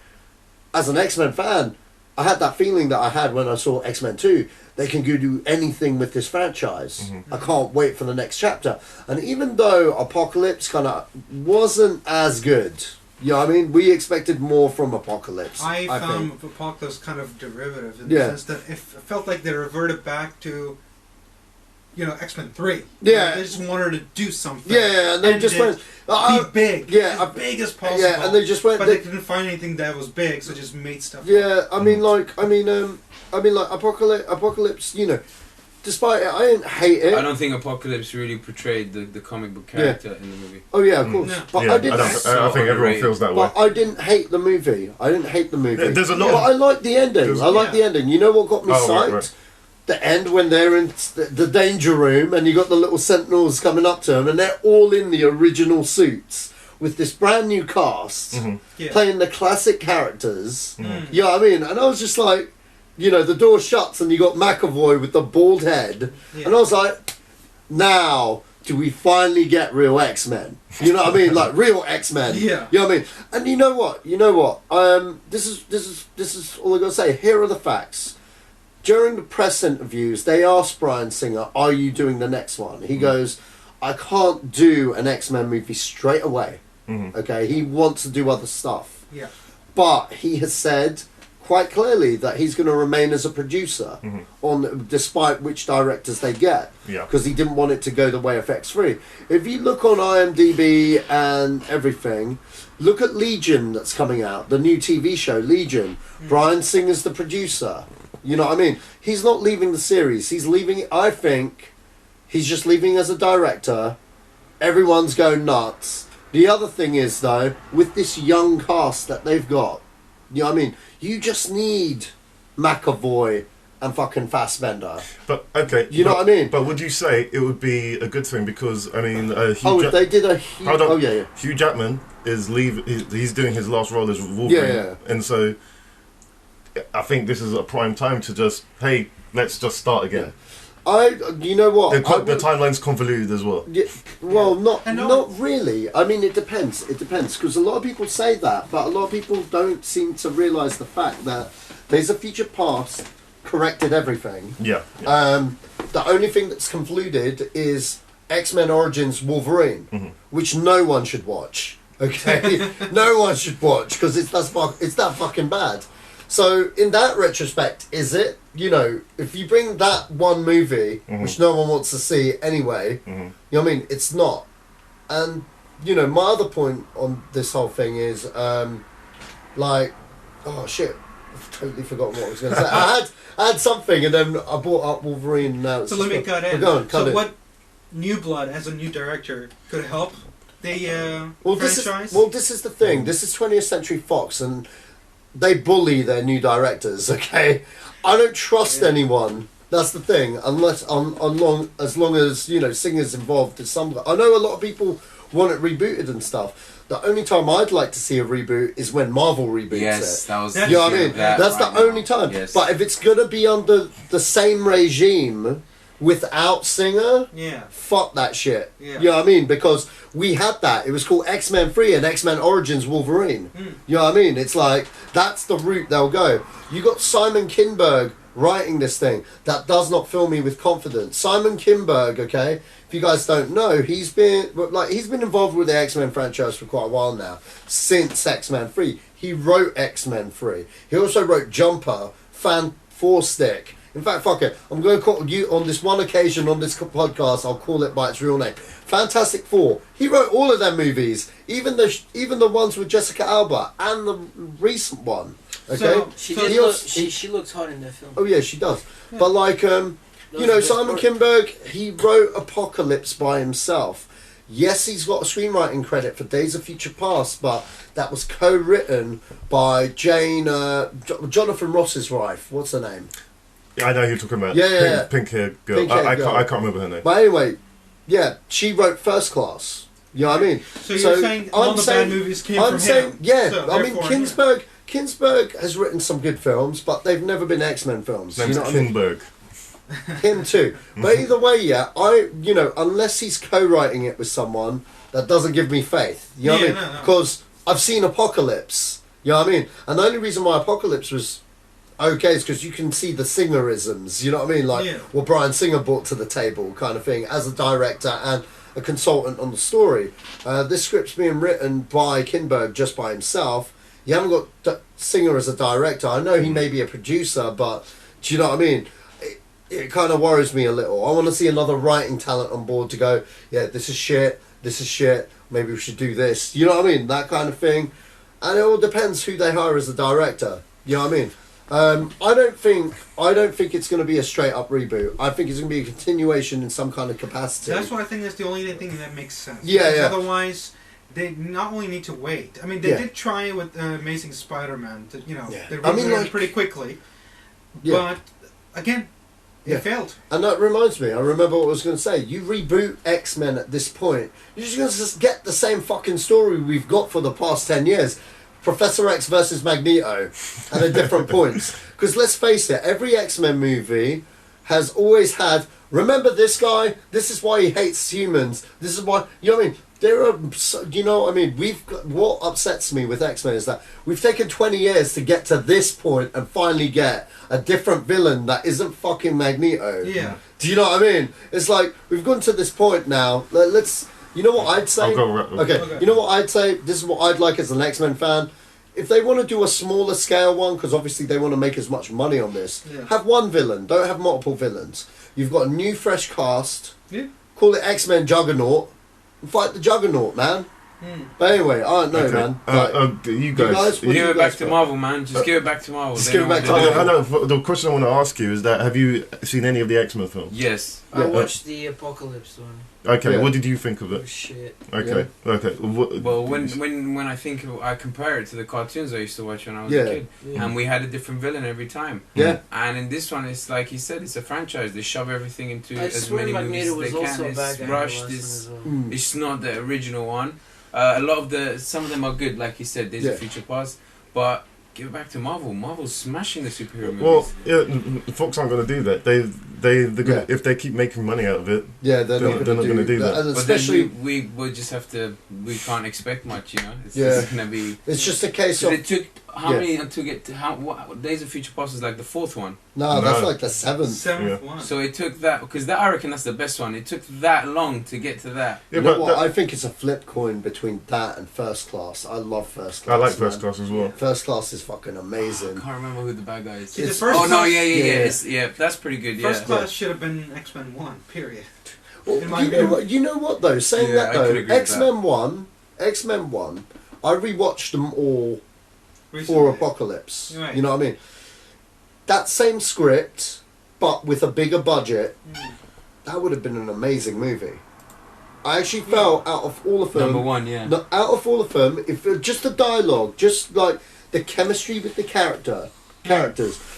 E: as an X-Men fan, I had that feeling that I had when I saw X-Men 2. They can go do anything with this franchise. I can't wait for the next chapter. And even though Apocalypse kind of wasn't as good, you know what I mean? We expected more from Apocalypse.
B: I found
E: think.
B: Apocalypse kind of derivative in the sense that it felt like they reverted back to, you know, X-Men 3.
E: Yeah.
B: They just wanted to do something.
E: Yeah, and they just went...
B: be big.
E: Yeah.
B: As big as possible.
E: Yeah, and they just went...
B: But they didn't find anything that was big, so just made stuff
E: Yeah,
B: up.
E: I mean, like Apocalypse, you know, despite it, I didn't hate it.
L: I don't think Apocalypse really portrayed the comic book character in the movie.
E: Oh yeah, of course.
B: No.
E: But
J: Yeah,
E: I didn't.
J: I think everyone feels that way.
E: But I didn't hate the movie.
J: Yeah, there's a lot.
E: But I like the ending. I like the ending. You know what got me psyched?
J: Right.
E: The end when they're in the danger room and you got the little sentinels coming up to them and they're all in the original suits with this brand new cast playing the classic characters. You know what I mean? And I was just like, you know, the door shuts and you got McAvoy with the bald head. And I was like, now do we finally get real X-Men? You know what I mean? Like real X-Men.
B: Yeah.
E: You know what I mean? And you know what? This is all I gotta say. Here are the facts. During the press interviews, they asked Bryan Singer, "Are you doing the next one?" He goes, "I can't do an X-Men movie straight away." Okay, he wants to do other stuff.
B: Yeah.
E: But he has said quite clearly that he's going to remain as a producer despite which directors they get.
J: Yeah.
E: Because he didn't want it to go the way of X3. If you look on IMDb and everything, look at Legion that's coming out, the new TV show Legion. Bryan Singer's the producer. You know what I mean? He's not leaving the series. He's leaving, I think, he's just leaving as a director. Everyone's going nuts. The other thing is, though, with this young cast that they've got, you know what I mean? You just need McAvoy and fucking Fassbender.
J: But, okay.
E: You know what I mean?
J: But would you say it would be a good thing? Because, I mean...
E: if they did a...
J: Hugh Jackman is he's doing his last role as Wolverine.
E: Yeah.
J: And so... I think this is a prime time to just, hey, let's just start again.
E: You know what?
J: The timeline's convoluted as well.
E: Yeah, well, not really. I mean, it depends. It depends because a lot of people say that, but a lot of people don't seem to realise the fact that Days of Future Past corrected everything.
J: Yeah.
E: The only thing that's convoluted is X-Men Origins Wolverine, which no one should watch. Okay, no one should watch because it's that fucking bad. So in that retrospect, is it? You know, if you bring that one movie, which no one wants to see anyway, you know what I mean? It's not. And, you know, my other point on this whole thing is, like, oh shit, I've totally forgotten what I was going to say. I had something and then I brought up Wolverine and now it's...
B: So let me cut in.
E: Cut in.
B: What New Blood as a new director could help the franchise?
E: This is the thing. This is 20th Century Fox and... they bully their new directors, okay? I don't trust anyone. That's the thing. Unless, as long as, you know, Singer's involved in some... I know a lot of people want it rebooted and stuff. The only time I'd like to see a reboot is when Marvel reboots it.
L: Yes, that was...
E: You know what I mean? That's the only time.
L: Yes.
E: But if it's going to be under the same regime... without Singer, fuck that shit. You know what I mean? Because we had that. It was called X-Men 3 and X-Men Origins Wolverine. You know what I mean? It's like, that's the route they'll go. You got Simon Kinberg writing this thing. That does not fill me with confidence. Simon Kinberg, okay? If you guys don't know, he's been involved with the X-Men franchise for quite a while now. Since X-Men 3. He wrote X-Men 3. He also wrote Jumper, Fan 4 Stick. In fact, fuck it. I'm going to call you on this one occasion on this podcast. I'll call it by its real name. Fantastic Four. He wrote all of them movies, even the ones with Jessica Alba and the recent one. Okay,
K: she looks hot in that film.
E: Oh yeah, she does. Yeah. But like, Simon Kinberg, he wrote Apocalypse by himself. Yes, he's got a screenwriting credit for Days of Future Past, but that was co-written by Jonathan Ross's wife. What's her name?
J: Yeah, I know who you're talking about. Pink hair girl. I can't remember her name.
E: But anyway, yeah, she wrote First Class. You know what I mean?
B: So you're saying all the bad movies came from him?
E: Yeah,
B: so
E: I mean, Kinberg has written some good films, but they've never been X-Men films.
J: Name's Kinberg.
E: Him too. But either way, yeah, unless he's co-writing it with someone, that doesn't give me faith. You know what I mean? Because I've seen Apocalypse. You know what I mean? And the only reason why Apocalypse was okay is because you can see the Singerisms. You know what I mean? Like what Bryan Singer brought to the table, kind of thing, as a director and a consultant on the story. This script's being written by Kinberg just by himself. You haven't got Singer as a director. I know he may be a producer, but do you know what I mean? It kind of worries me a little. I want to see another writing talent on board to go, yeah, this is shit, maybe we should do this. You know what I mean? That kind of thing. And it all depends who they hire as a director. You know what I mean? I don't think it's going to be a straight up reboot. I think it's going to be a continuation in some kind of capacity.
B: That's why I think that's the only thing that makes sense.
E: Yeah, yeah.
B: Otherwise, they not only need to wait. I mean, they did try with Amazing Spider-Man. They it pretty quickly. Yeah. But again, it failed. And that reminds me, I remember what I was going to say. You reboot X-Men at this point, you're just going to just get the same fucking story we've got for the past 10 years. Professor X versus Magneto at different points. Because let's face it, every X-Men movie has always had, remember this guy? This is why he hates humans. This is why, you know what I mean? What upsets me with X-Men is that we've taken 20 years to get to this point and finally get a different villain that isn't fucking Magneto. Yeah. Do you know what I mean? It's like, we've gone to this point now. Let's, you know what I'd say? Okay. You know what I'd say? This is what I'd like as an X-Men fan. If they want to do a smaller scale one, because obviously they want to make as much money on this, have one villain. Don't have multiple villains. You've got a new, fresh cast. Yeah. Call it X-Men Juggernaut. Fight the Juggernaut, man. But anyway, I don't know, man.
J: You guys
L: give it back to Marvel, man. Just give it back to Marvel.
E: Just give it back to Marvel.
J: I know. The question I want to ask you is that have you seen any of the X-Men films?
L: Yes.
K: I watched the Apocalypse one.
J: Okay, what did you think of it?
K: Oh shit.
J: Okay, okay.
L: Well, when I compare it to the cartoons I used to watch when I was a kid, and we had a different villain every time.
E: Yeah.
L: And in this one, it's like he said, it's a franchise. They shove everything into as many movies as they can. It's rushed. It's not the original one. A lot of some of them are good, like you said. There's a Future Past, but give it back to Marvel. Marvel's smashing the superhero movies.
J: Well, yeah, Fox aren't going to do that. They're gonna, if they keep making money out of it,
E: they're not going to do that.
J: And
E: especially,
L: but then we just have to. We can't expect much, you know. It's going to be.
E: It's just a case of.
L: It took how many to get to what Days of Future Past is like the fourth one.
E: No, that's like the seventh
B: one.
L: So it took that because I reckon that's the best one. It took that long to get to that.
E: Yeah, but I think it's a flip coin between that and First Class. I love First Class.
J: I like First Class as well.
E: First Class is fucking amazing.
L: I can't remember who the bad guy is.
B: Yeah,
L: that's pretty good.
B: First Class should have been X-Men 1. Period.
E: Well, you know what though? Saying that though, X-Men 1, I rewatched them all for Apocalypse.
B: Right.
E: You know what I mean? That same script, but with a bigger budget, that would have been an amazing movie. I actually felt out of all of them,
L: number one, yeah.
E: Out of all of them, if just the dialogue, just like the chemistry with the characters.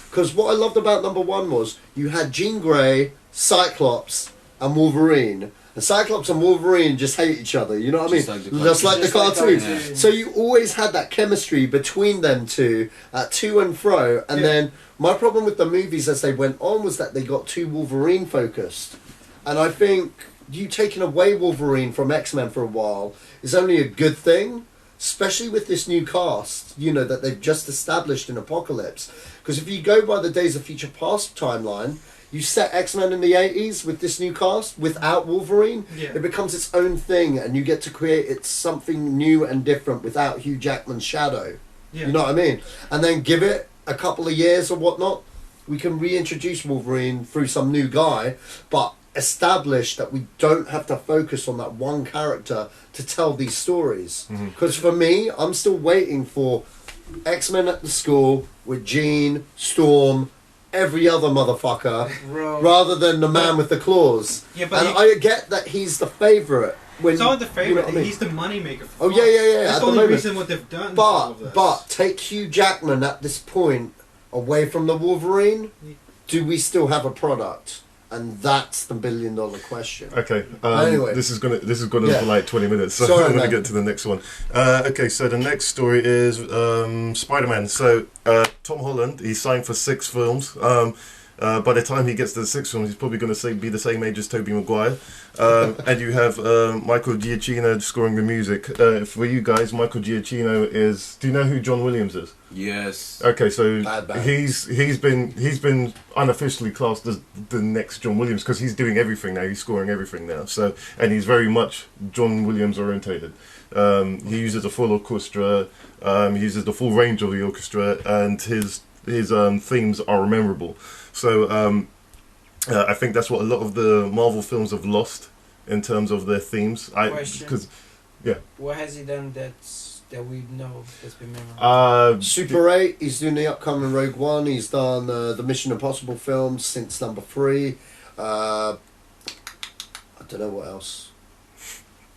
E: Because what I loved about number one was you had Jean Grey, Cyclops, and Wolverine. And Cyclops and Wolverine just hate each other, you know what I mean? Just like the cartoons.
L: Yeah.
E: So you always had that chemistry between them two, to and fro. And then my problem with the movies as they went on was that they got too Wolverine focused. And I think you taking away Wolverine from X-Men for a while is only a good thing, especially with this new cast, you know, that they've just established in Apocalypse. Because if you go by the Days of Future Past timeline, you set X-Men in the 80s with this new cast without Wolverine, it becomes its own thing and you get to create something new and different without Hugh Jackman's shadow. You know what I mean? And then give it a couple of years or whatnot, we can reintroduce Wolverine through some new guy, but establish that we don't have to focus on that one character to tell these stories. Because for me, I'm still waiting for X-Men at the school with Jean, Storm, every other motherfucker, rather than the man with the claws.
B: Yeah, but
E: I get that he's the favourite.
B: It's not the favourite. You know he's the moneymaker.
E: Oh yeah.
B: That's the only reason what they've done.
E: But take Hugh Jackman at this point away from the Wolverine. Do we still have a product? And that's the $1 billion question.
J: Okay.
E: Anyway,
J: this is gonna for like 20 minutes, so
E: Sorry,
J: I'm gonna
E: man.
J: get to the next one. Okay, so the next story is Spider-Man. So Tom Holland, he signed for 6 films. By the time he gets to the 6th film, he's probably going to be the same age as Tobey Maguire. And you have Michael Giacchino scoring the music. For you guys, Michael Giacchino is. Do you know who John Williams is?
L: Yes.
J: Okay, so
E: Bad.
J: he's been unofficially classed as the next John Williams because he's doing everything now. He's scoring everything now. So and he's very much John Williams orientated. He uses a full orchestra. He uses the full range of the orchestra, and his themes are memorable. So I think that's what a lot of the Marvel films have lost in terms of their themes.
K: What has he done that we know that's been memorable?
E: Super 8. He's doing the upcoming Rogue One. He's done the Mission Impossible films since number 3. I don't know what else.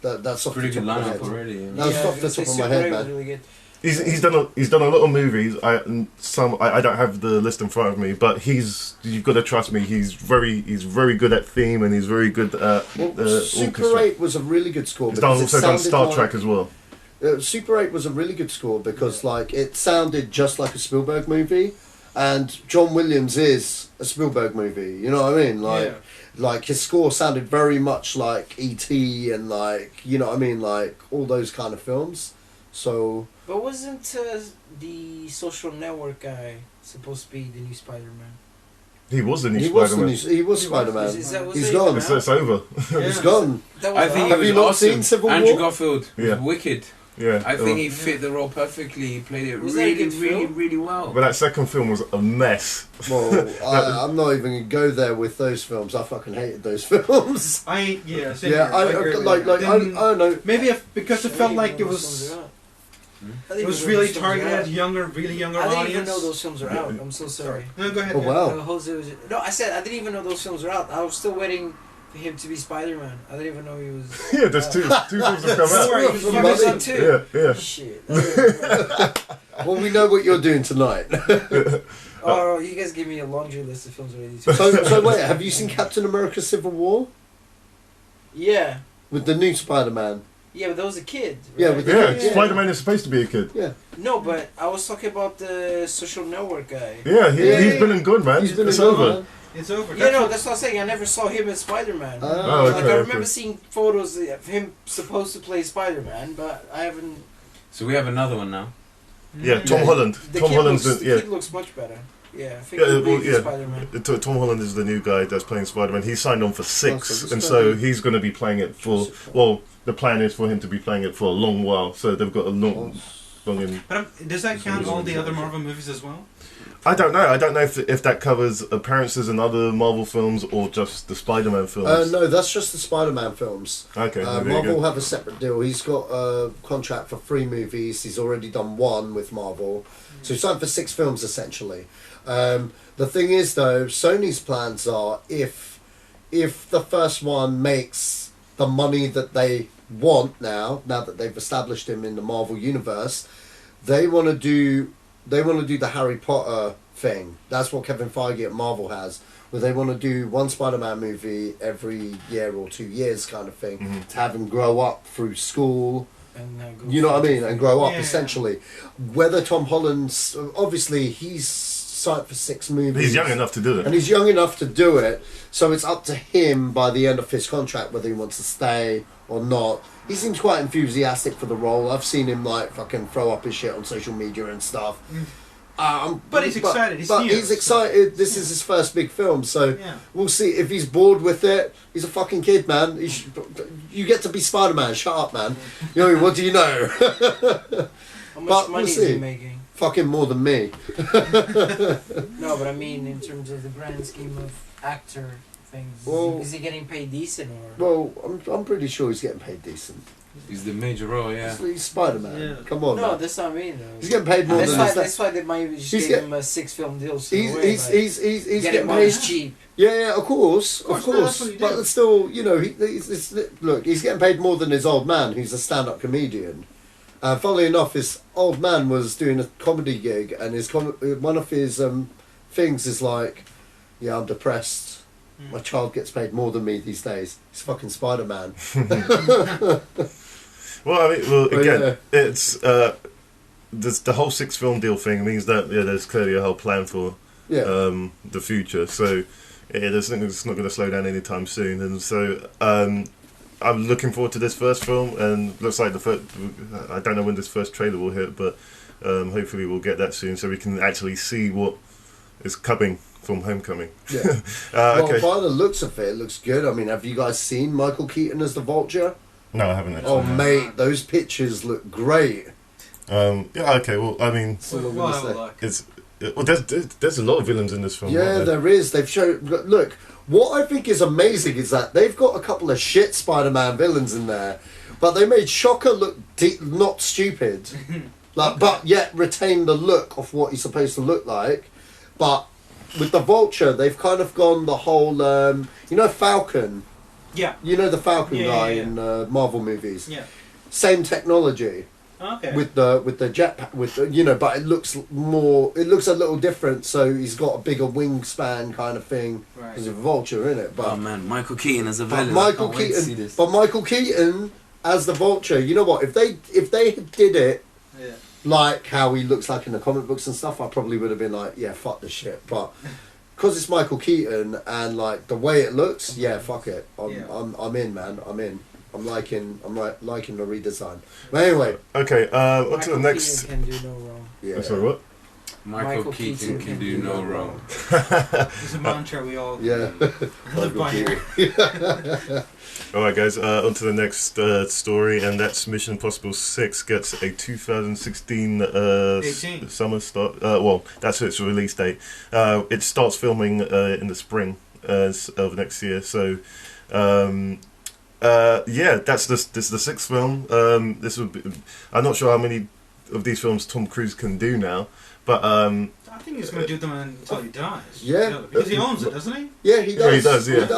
E: That's off
L: Pretty
E: the
L: good
E: top of my
L: lineup
E: head.
L: already.
E: That's off the top of my head, man.
K: Really good.
J: He's done a lot of movies. I don't have the list in front of me, but you've got to trust me. He's very good at theme, and he's very good at
E: Super
J: orchestra.
E: 8 was a really good score.
J: He's also done Star Trek as well.
E: Super 8 was a really good score because it sounded just like a Spielberg movie, and John Williams is a Spielberg movie. You know what I mean? Like his score sounded very much like E.T. and you know what I mean, like all those kind of films. So.
K: But wasn't the Social Network guy supposed to be the new Spider-Man?
J: He was the new Spider-Man.
E: He was Spider-Man.
K: He's
E: gone.
J: It's over.
E: He's gone.
L: I think
E: Have
L: he
E: you
L: was
E: not
L: awesome.
E: seen Civil War?
L: Andrew Garfield,
J: Yeah.
L: wicked.
J: Yeah,
L: I think he fit the role perfectly. He played it
K: Was that a
L: really,
K: good
L: really,
K: film?
L: really well.
J: But that second film was a mess.
E: Well, I'm not even gonna go there with those films. I fucking hated those films.
B: Same
E: I
B: here.
E: don't know.
B: Maybe because it felt like it was really targeted at really younger
K: I
B: audience.
K: didn't even know those films are out. I'm so sorry.
B: No, go ahead.
E: Oh wow.
K: Jose was, no, I said I didn't even know those films were out. I was still waiting for him to be Spider-Man. I didn't even know he was.
J: Yeah, there's two films that come
K: Don't worry,
J: out.
K: he was on too.
J: Yeah.
K: Shit.
E: Well, we know what you're doing tonight.
K: Oh, you guys gave me a laundry list of films already.
E: So wait, have you seen Captain America: Civil War
K: Yeah.
E: with the new Spider-Man?
K: Yeah, but that was a kid. Right?
E: Yeah, with the
J: Yeah,
E: kid,
J: Spider-Man is supposed to be a kid.
E: Yeah.
K: No, but I was talking about the Social Network guy.
J: Yeah, he's been in good, man.
E: He's been
J: it's
E: in
J: over.
E: good, man.
B: It's over.
K: Yeah, no, that's what I'm saying. I never saw him as Spider-Man.
E: Oh,
K: Like
J: okay,
K: I remember
J: okay.
K: seeing photos of him supposed to play Spider-Man, but I haven't.
L: So we have another one now.
J: Yeah, Tom Holland.
K: The
J: Tom
K: kid
J: Holland's
K: looks,
J: the,
K: the kid looks much better. Yeah, I think
J: Yeah,
K: he'll be
J: well,
K: the
J: yeah.
K: Spider-Man.
J: Tom Holland is the new guy that's playing Spider-Man. He signed on for 6,
E: so
J: and so he's going to be playing it for. Well, the plan is for him to be playing it for a long while. So they've got a long.
B: But does that count all the other Marvel movies as well?
J: I don't know. I don't know if that covers appearances in other Marvel films or just the Spider-Man films.
E: No, that's just the Spider-Man films.
J: Okay, there you
E: Marvel
J: go.
E: have a separate deal. He's got a contract for 3 movies. He's already done 1 with Marvel. So he's signed for 6 films, essentially. The thing is, though, Sony's plans are if the first one makes the money that they want now that they've established him in the Marvel universe, they want to do the Harry Potter thing. That's what Kevin Feige at Marvel has, where they want to do 1 Spider-Man movie every year or 2 years kind of thing, to have him grow up through school.
K: And,
E: you know what I mean? And grow up,
B: Yeah.
E: essentially. Whether Tom Holland's... Obviously, he's signed for 6 movies.
J: He's young enough to do it.
E: And he's young enough to do it, so it's up to him by the end of his contract whether he wants to stay or not. He seems quite enthusiastic for the role. I've seen him fucking throw up his shit on social media and stuff.
B: But he's excited.
E: He's excited. This is his first big film, so we'll see if he's bored with it. He's a fucking kid, man. You get to be Spider-Man. Shut up, man. You know, what do you know?
K: How much money is he making?
E: Fucking more than me.
K: No, but I mean, in terms of the grand scheme of actor things, is he getting paid decent or?
E: Well, I'm pretty sure he's getting paid decent.
L: He's the major role, yeah.
E: He's Spider-Man. Yeah. Come on.
K: No,
E: man.
K: that's not me though.
E: He's getting paid more than
K: that's why they might just give him a 6-film deal.
E: He's
K: getting paid cheap.
E: Yeah, of course.
B: No,
E: but still, you know, look, he's getting paid more than his old man, who's a stand-up comedian. Funnily enough, his old man was doing a comedy gig, and one of his things is like, yeah, I'm depressed. My child gets paid more than me these days. He's fucking Spider-Man.
J: Well, again, it's the whole 6-film deal thing means that there's clearly a whole plan for the future. So it's not going to slow down anytime soon, and so I'm looking forward to this first film. And looks like I don't know when this first trailer will hit, but hopefully we'll get that soon, so we can actually see what is coming from Homecoming.
E: Yeah. Well, by the looks of it, it looks good. I mean, have you guys seen Michael Keaton as the Vulture?
J: No, I haven't actually.
E: Oh, mate, those pictures look great.
J: Yeah, okay, well, I mean, there's a lot of villains in this film.
E: Yeah, there is. They've shown... Look, what I think is amazing is that they've got a couple of shit Spider-Man villains in there, but they made Shocker look not stupid, but yet retain the look of what he's supposed to look like. But with the Vulture, they've kind of gone the whole... Falcon...
B: Yeah.
E: You know the Falcon guy in Marvel movies.
B: Yeah.
E: Same technology.
B: Okay.
E: With the jetpack, but it looks a little different. So he's got a bigger wingspan kind of thing.
B: Right.
E: There's a Vulture in it. But
L: oh man, Michael Keaton as a villain.
E: Michael Keaton as the Vulture. You know what? If they did it like how he looks like in the comic books and stuff, I probably would have been like, yeah, fuck this shit. But because it's Michael Keaton and like the way it looks, yeah, fuck it. I'm in, man. I'm in. I'm liking the redesign. But anyway,
J: okay. On to the next.
K: Keaton can do no wrong.
E: Yeah.
J: Sorry, what?
L: Michael Keaton can do no wrong.
B: It's a mantra we all live by.
J: Alright guys, on to the next story, and that's Mission Impossible 6 gets a 2016 summer start. Well, that's its release date. It starts filming in the spring of next year, so this is the 6th film. This would be, I'm not sure how many of these films Tom Cruise can do now, but
B: I think he's going to do them until he dies.
E: Yeah,
B: because he owns it, doesn't he?
E: Yeah, he does.
J: Yeah, he does. Yeah,
E: he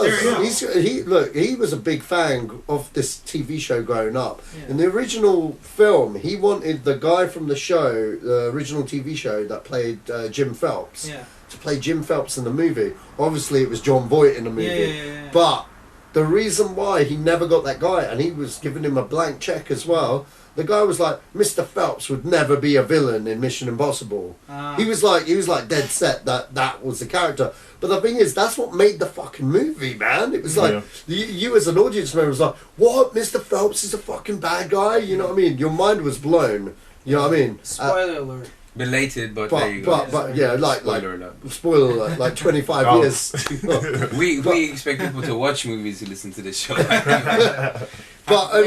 E: does. He was a big fan of this TV show growing up. Yeah. In the original film, he wanted the guy from the show, the original TV show that played Jim Phelps, to play Jim Phelps in the movie. Obviously, it was John Voight in the movie, but the reason why he never got that guy, and he was giving him a blank check as well. The guy was like, Mr. Phelps would never be a villain in Mission Impossible. He was like dead set that was the character. But the thing is, that's what made the fucking movie, man. It was like, you as an audience member was like, what? Mr. Phelps is a fucking bad guy? You know what I mean? Your mind was blown. You know what I mean?
K: Spoiler alert.
L: Belated, but there you go.
E: But yeah, spoiler alert, like 25 years.
L: We expect people to watch movies to listen to this show.
E: But I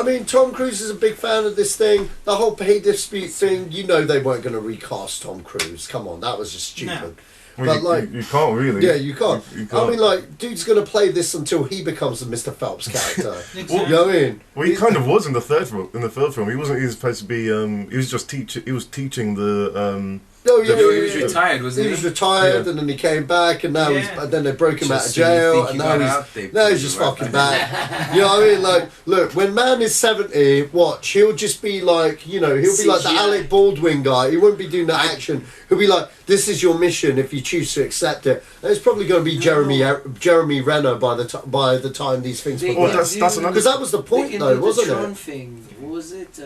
E: mean, Tom Cruise is a big fan of this thing. The whole pay dispute thing, you know, they weren't going to recast Tom Cruise. Come on, that was just stupid.
J: No. Well, but you can't really.
E: Yeah, you can't. I mean, like, dude's going to play this until he becomes the Mr. Phelps character.
B: Exactly.
E: You know what I mean?
J: Well, he kind of was in the third film. In the third film, he was supposed to be. He was just teaching. He was teaching the.
L: He was retired, wasn't he?
E: He was retired, and then he came back, and now and then they broke him out of jail, and now he's just fucking back. You know what I mean? Like, look, when man is 70, watch, he'll just be like, you know, he'll be like the Alec Baldwin guy. He won't be doing that action. He'll be like, this is your mission if you choose to accept it. And it's probably going to be Jeremy Renner by the time these things.
J: That's another.
E: Because that was the point, though, wasn't it?
K: Tron thing. What was it?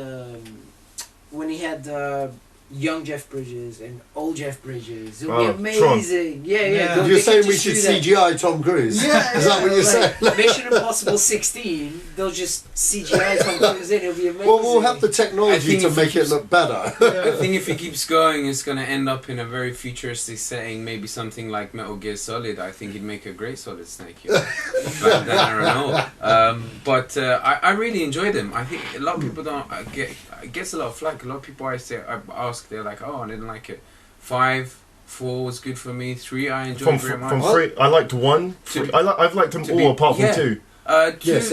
K: When he had. Young Jeff Bridges and old Jeff Bridges. It would be amazing. Yeah.
E: You're saying we should CGI Tom Cruise? Yeah. Is that what you're saying?
K: Mission Impossible 16, they'll just CGI Tom Cruise in. It'll be amazing.
E: Well, we'll have the technology to make it look better.
L: I think if he keeps going, it's going to end up in a very futuristic setting, maybe something like Metal Gear Solid. I think he'd make a great Solid Snake. But I really enjoyed him. I think a lot of people don't it gets a lot of flack. A lot of people I ask, they're like, oh, I didn't like it. 5, 4 was good for me. 3, I enjoyed very much.
J: From 3, I liked 1. I've liked them all apart from 2.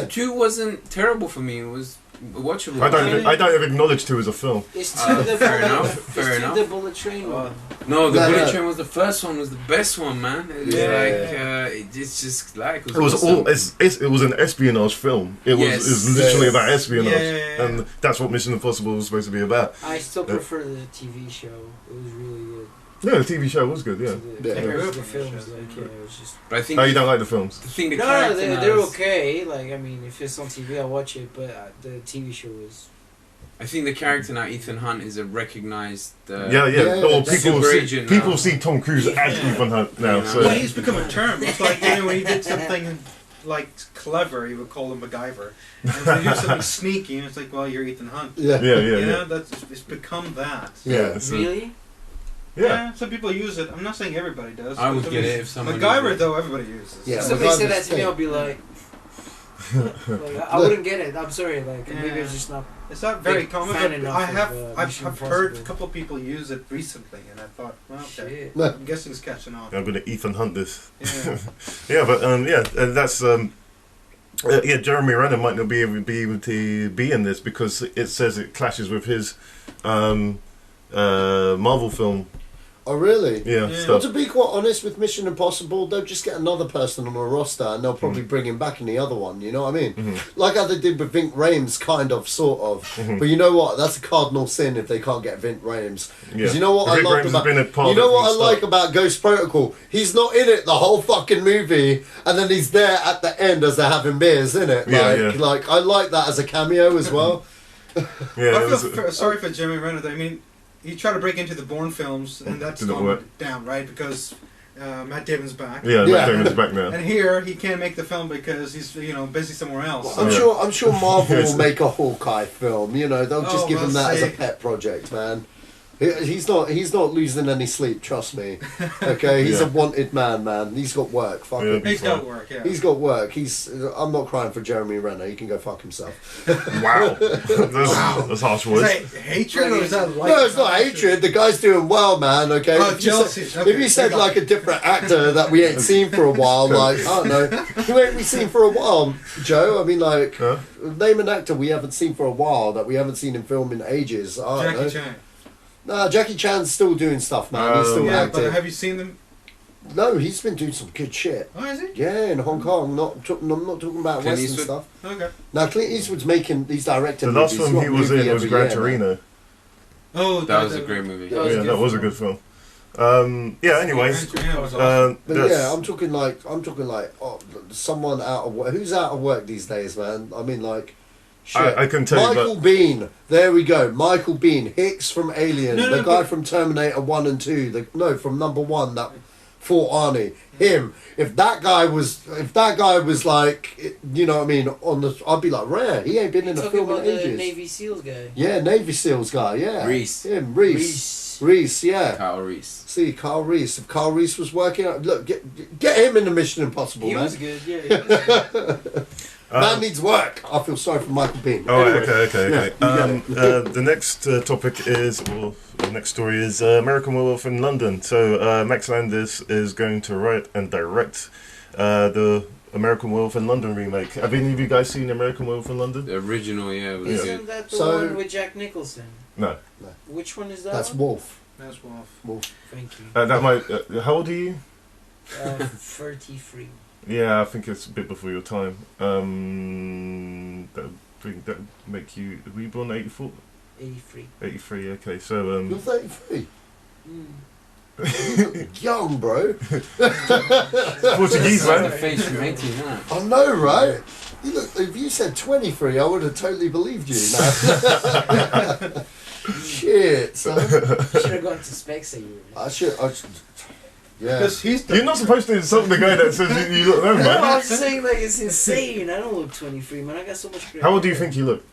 L: 2 wasn't terrible for me. It was watchable.
J: I don't even acknowledge 2 as a film.
K: It's 2 the
L: fair enough. Fair enough.
K: The Bullet Train one.
L: No, the Bullet Train was the first one. Was the best one, man. It was it's just like it was awesome.
J: It was an espionage film. It was literally about espionage, and that's what Mission Impossible was supposed to be about.
K: I still prefer the TV show. It was really good.
J: Yeah, the TV show was good. Yeah.
K: Compared to the films, like it was just.
L: But I think
J: you don't like the films.
L: The thing
K: no, they're okay. Like I mean, if it's on TV, I'll watch it. But the TV show is.
L: I think the character now, Ethan Hunt, is a recognized.
J: People see Tom Cruise as Ethan Hunt now. So.
B: Well, he's become a term. It's like when he did something like clever, he would call him MacGyver. And when he did something sneaky, and it's like, well, you're Ethan Hunt.
J: Yeah.
B: It's become that.
J: Yeah.
K: Really?
B: Yeah, some people use it. I'm not saying everybody does.
L: I would get it if someone.
B: MacGyver, though, everybody uses.
K: Yeah, if somebody said that to me, I'll be like, I wouldn't get it. I'm sorry. Like maybe it's just not.
B: It's not very common. But I've heard a couple of people use it recently, and I thought, well, okay, I'm guessing it's catching on.
J: I'm gonna Ethan Hunt this.
B: Yeah,
J: that's Jeremy Renner might not be able to be in this because it says it clashes with his Marvel film.
E: Oh really?
J: Yeah.
E: Well, to be quite honest, with Mission Impossible, they'll just get another person on a roster, and they'll probably bring him back in the other one. You know what I mean?
J: Mm-hmm.
E: Like how they did with Ving Rhames, kind of, sort of.
J: Mm-hmm.
E: But you know what? That's a cardinal sin if they can't get Ving Rhames. Because you know what
J: Ving
E: I loved
J: Rhames
E: about
J: has been a part
E: you know
J: of
E: what I
J: his
E: like about Ghost Protocol? He's not in it the whole fucking movie, and then he's there at the end as they're having beers, isn't it? Like I like that as a cameo as well.
B: I feel sorry for Jeremy Renner. I mean. He tried to break into the Bourne films, and that's gone down, right? Because Matt Damon's back.
J: Yeah, Matt Damon's back now.
B: And here he can't make the film because he's busy somewhere else.
E: Well, I'm sure Marvel will make a Hawkeye film. You know, they'll just give him that as a pet project, man. He's not losing any sleep, trust me. Okay, he's a wanted man. He's got work. Fuck him.
B: He's got work. Yeah.
E: He's got work. I'm not crying for Jeremy Renner. He can go fuck himself.
J: Wow, that's harsh words.
B: Is that hatred or is that like?
E: No, it's not hatred. The guy's doing well, man. Okay.
B: Jealousy.
E: If you said like a different actor that we ain't seen for a while, like I don't know, who ain't we seen for a while, Joe? I mean, like name an actor we haven't seen for a while that we haven't seen in film in ages. I don't know.
B: Jackie Chan.
E: No, Jackie Chan's still doing stuff, man. He's still acting.
B: But have you seen them?
E: No, he's been doing some good shit.
B: Oh, is he?
E: Yeah, in Hong Kong. I'm not talking about
L: Clint
E: Western
L: Eastwood?
E: stuff.
B: Okay.
E: Now, Clint Eastwood's he's directing
J: The last
E: movies.
J: film he was in was Gran Torino.
B: Oh,
L: that was a great movie.
J: That was a good film. Anyways,
E: but yeah, I'm talking like someone out of work. Who's out of work these days, man? I mean, like. Shit.
J: I can tell
E: Michael Biehn. There we go. Michael Biehn. Hicks from Alien. The guy from Terminator 1 and 2. From number 1 that fought Arnie. Him. If that guy was like, you know what I mean, I'd be like, rare. He ain't been in a film in ages.
K: The Navy SEALs guy.
E: Yeah, Navy SEALs guy. Yeah.
L: Reese.
E: Him. Reese. Yeah.
L: Carl Reese.
E: See, Carl Reese. If Carl Reese was working out, look, get him in the Mission Impossible.
K: He
E: man.
K: was good. Yeah. He was good.
E: Man needs work. I feel sorry for Michael Biehn.
J: Oh, anyway. Okay. The next topic is, the next story is American Werewolf in London. So Max Landis is going to write and direct the American Werewolf in London remake. Have any of you guys seen American Werewolf in London?
L: The original, yeah. Was
K: Isn't
L: good.
K: that the one with Jack Nicholson?
J: No.
K: Which one is that?
E: That's
K: one?
E: Wolf.
B: That's Wolf.
K: Thank you.
J: That might. How old are you?
K: 33.
J: Yeah, I think it's a bit before your time. That make you. Were you born 84?
K: 83.
J: 83. Okay, so
E: You're 33. Young, bro.
J: Portuguese, man.
L: Face from 18, isn't it?
E: I know, right? You look. If you said 23, I would have totally believed you. Shit, son.
K: You should have gone to specs that you were.
E: I should. Yeah.
B: Because
J: you're not supposed to insult the guy that says you look young, man.
K: No, I'm saying like it's insane. I don't look 23, man. I got so much.
J: How old do you think you look?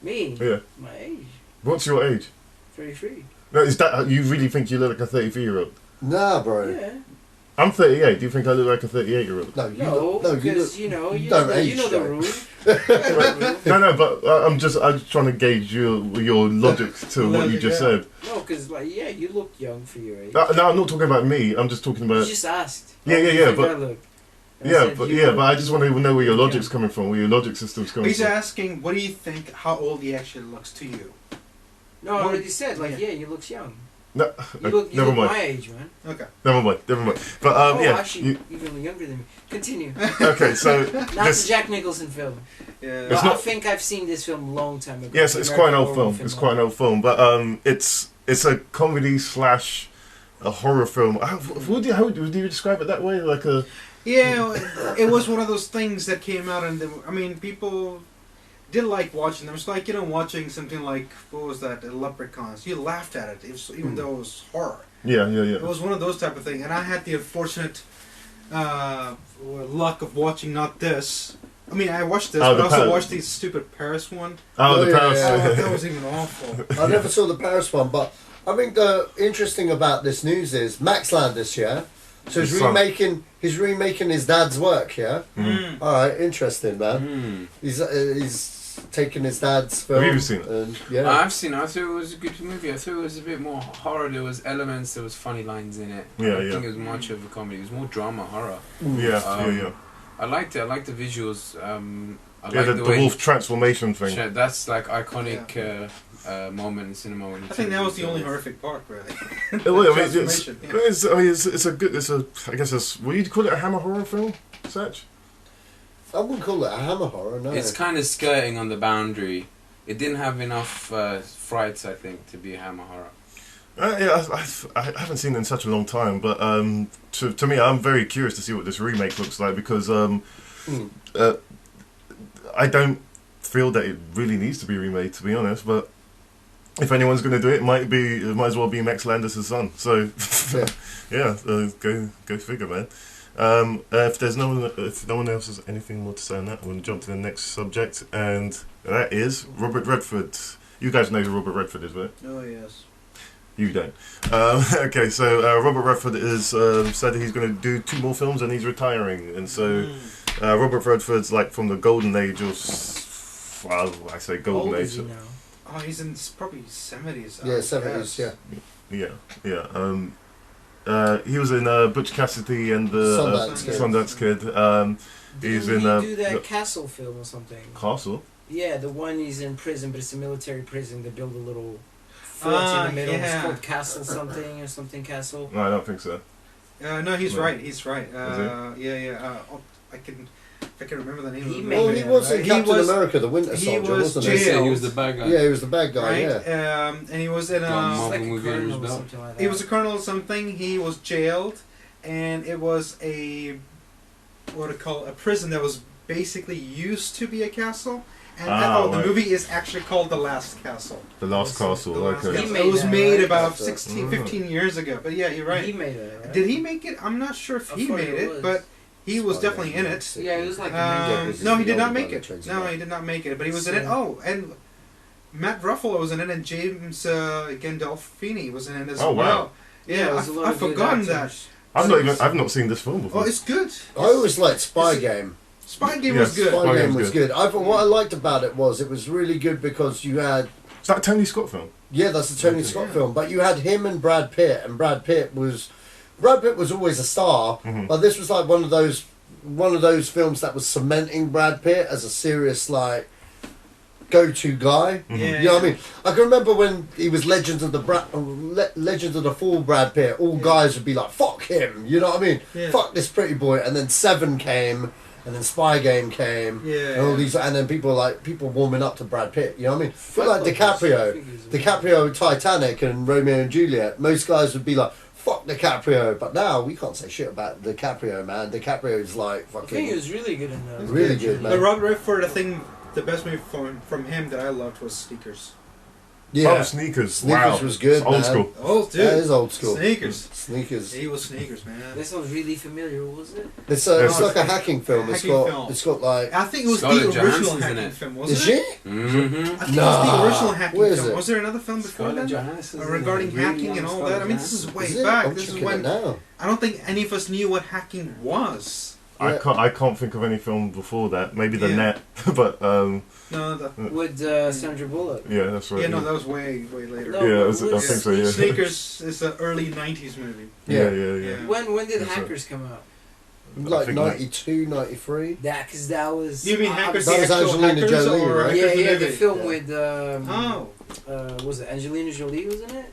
K: Me?
J: Yeah.
K: My age.
J: What's your age?
K: 33.
J: No, is that you really think you look like a 33-year-old?
E: Nah, bro.
K: Yeah.
J: I'm 38. Do you think I look like a 38-year-old?
E: No, you
K: No,
E: look, no,
K: because
E: you
K: know the rule.
J: No, but I'm just trying to gauge your logic to what you just said.
K: No, because you look young for your age.
J: No, I'm not talking about me. I'm just talking about.
K: You just asked.
J: Yeah,
K: but
J: but I just want to know where your logic's coming from, where your logic system's coming
B: He's
J: from.
B: asking, what do you think? How old he actually looks to you?
K: No, I already said you look young.
J: No,
K: you look
J: never mind.
K: my age, man.
B: Okay.
J: Never mind. But
K: actually, even younger than me. Continue.
J: Okay, so
K: not the Jack Nicholson film.
B: Yeah.
K: But I think I've seen this film a long time ago.
J: Yes, it's quite an old film. It's quite an old film, but it's a comedy / a horror film. How would you describe it that way? Like a.
B: Yeah, it was one of those things that came out, and people did like watching them. It's like watching something like what was that? Leprechauns. You laughed at it, even though it was horror.
J: Yeah.
B: It was one of those type of things, and I had the unfortunate luck of watching not this. I mean, I watched this, but I also watched the stupid Paris one.
J: Oh, the Paris.
B: That was even awful.
E: I never saw the Paris one, but I think the interesting about this news is Max Landis, yeah. So he's remaking his dad's work, yeah.
J: Mm.
E: All right, interesting, man. He's taking his dad's film.
J: Have you seen it?
E: Yeah,
L: I've seen it. I thought it was a good movie. I thought it was a bit more horror. There was elements. There was funny lines in it. I don't think it was much of a comedy. It was more drama, horror.
J: Yeah.
L: I liked it. I liked the visuals. I
J: the wolf transformation thing.
L: That's like iconic moment in cinema.
B: I think that was the only horrific part, really.
J: It's a good. I guess it's. Would you call it a hammer horror film, Satch?
E: I wouldn't call it a hammer horror. No,
L: it's kind of skirting on the boundary. It didn't have enough frights, I think, to be a hammer horror.
J: I haven't seen it in such a long time, but to me, I'm very curious to see what this remake looks like because I don't feel that it really needs to be remade, to be honest. But if anyone's going to do it, it might as well be Max Landis' son. So go figure, man. If no one else has anything more to say on that, I'm going to jump to the next subject, and that is Robert Redford. You guys know who Robert Redford is, right?
B: Oh yes.
J: You don't. Okay, so Robert Redford is said that he's going to do 2 more films and he's retiring, and so Robert Redford's like from the golden age of, I say golden age.
B: Is he now? Oh, he's in probably 70s.
E: Yeah, 70s.
J: Yeah. He was in Butch Cassidy and the Sundance Kid. He's
K: Didn't
J: in.
K: he do that Castle film or something?
J: Castle.
K: Yeah, the one he's in prison, but it's a military prison. They build a little fort in the middle.
B: Yeah.
K: It's called Castle something or something Castle.
J: No, I don't think so.
B: No, he's right. He's right. I can remember the name of the movie.
E: He was in Captain America: The Winter Soldier, wasn't he?
L: He was the bad guy.
E: Yeah, he was the bad guy.
B: Right?
E: Yeah.
B: And he was in he was a colonel or something. He was jailed, and it was a prison that was basically used to be a castle. And the movie is actually called The Last Castle.
J: The Last Castle, okay.
B: It was made about 15 years ago. But yeah, you're right.
K: He made it, right?
B: Did he make it? I'm not sure if he made it, but he was definitely in it.
K: Yeah, it was like
B: no, he did not make it. No, he did not make it, but he was in it. Oh, and Matt Ruffalo was in it, and James Gandolfini was in it as well. Wow. Yeah, I've forgotten that.
J: I've not seen this film before.
B: Oh, it's good.
E: I always liked Spy Game.
B: Spy Game was good.
E: Spy Game was good. I thought what I liked about it was really good because you had.
J: Is that a Tony Scott film?
E: Yeah, that's a Tony Scott film. But you had him and Brad Pitt, and Brad Pitt was always a star. Mm-hmm. But this was like one of those films that was cementing Brad Pitt as a serious go-to guy. Mm-hmm. Yeah, you know what I mean? I can remember when he was Legends of the Fall Brad Pitt. All guys would be like, "Fuck him," you know what I mean? Yeah. Fuck this pretty boy. And then Seven came. And then Spy Game came, and all these, and then people warming up to Brad Pitt. You know what I mean? But like DiCaprio, Titanic, and Romeo and Juliet. Most guys would be like, "Fuck DiCaprio," but now we can't say shit about DiCaprio, man. DiCaprio is like fucking.
K: I think he was really good in that.
E: Really good, man.
B: But Robert Redford, I think the best movie from him that I loved was Sneakers.
E: Yeah.
J: Oh, Sneakers.
E: Sneakers was good,
J: It's old
E: man.
J: school.
B: Oh, dude.
E: That is old school.
B: Sneakers. He was Sneakers, man.
K: This was really familiar, was it?
E: It's
J: Yes.
E: like a hacking film. It's got like.
B: I think it was
L: Scarlett
B: the original
L: Johansson's in
B: hacking
L: it.
B: film, wasn't
E: Is
B: it?
E: she?
L: Mm-hmm.
B: I think it was the original hacking
E: Where is
B: film.
E: it?
B: Was there another film before
L: Scarlett
B: that?
L: Johansson's in
B: Regarding
L: it. Really
B: hacking
L: young
B: and all
L: Scarlett
B: that. I mean, this is
L: Johansson.
B: way
E: Is it?
B: back.
E: I'm
B: This is
E: checking
B: when
E: it now.
B: I don't think any of us knew what hacking was.
J: I can't think of any film before that. Maybe The
B: Yeah.
J: Net, but
B: No, that,
K: With Sandra Bullock.
J: yeah, that's right.
B: yeah, no, that was way later.
K: No,
J: yeah,
K: but
J: I think so. Yeah.
B: Sneakers is an early '90s movie.
J: Yeah.
K: When did
J: That's
K: Hackers come out?
E: Like
J: think
E: 92, 93.
K: That, because that was.
B: You mean Hackers?
E: That
B: The
E: was
B: actual
E: Angelina
B: Hackers
E: Jolie,
B: or
E: right?
B: Hackers
K: Yeah, the
B: movie?
K: film
E: Yeah.
K: with.
B: Oh,
K: Was it Angelina Jolie was in it?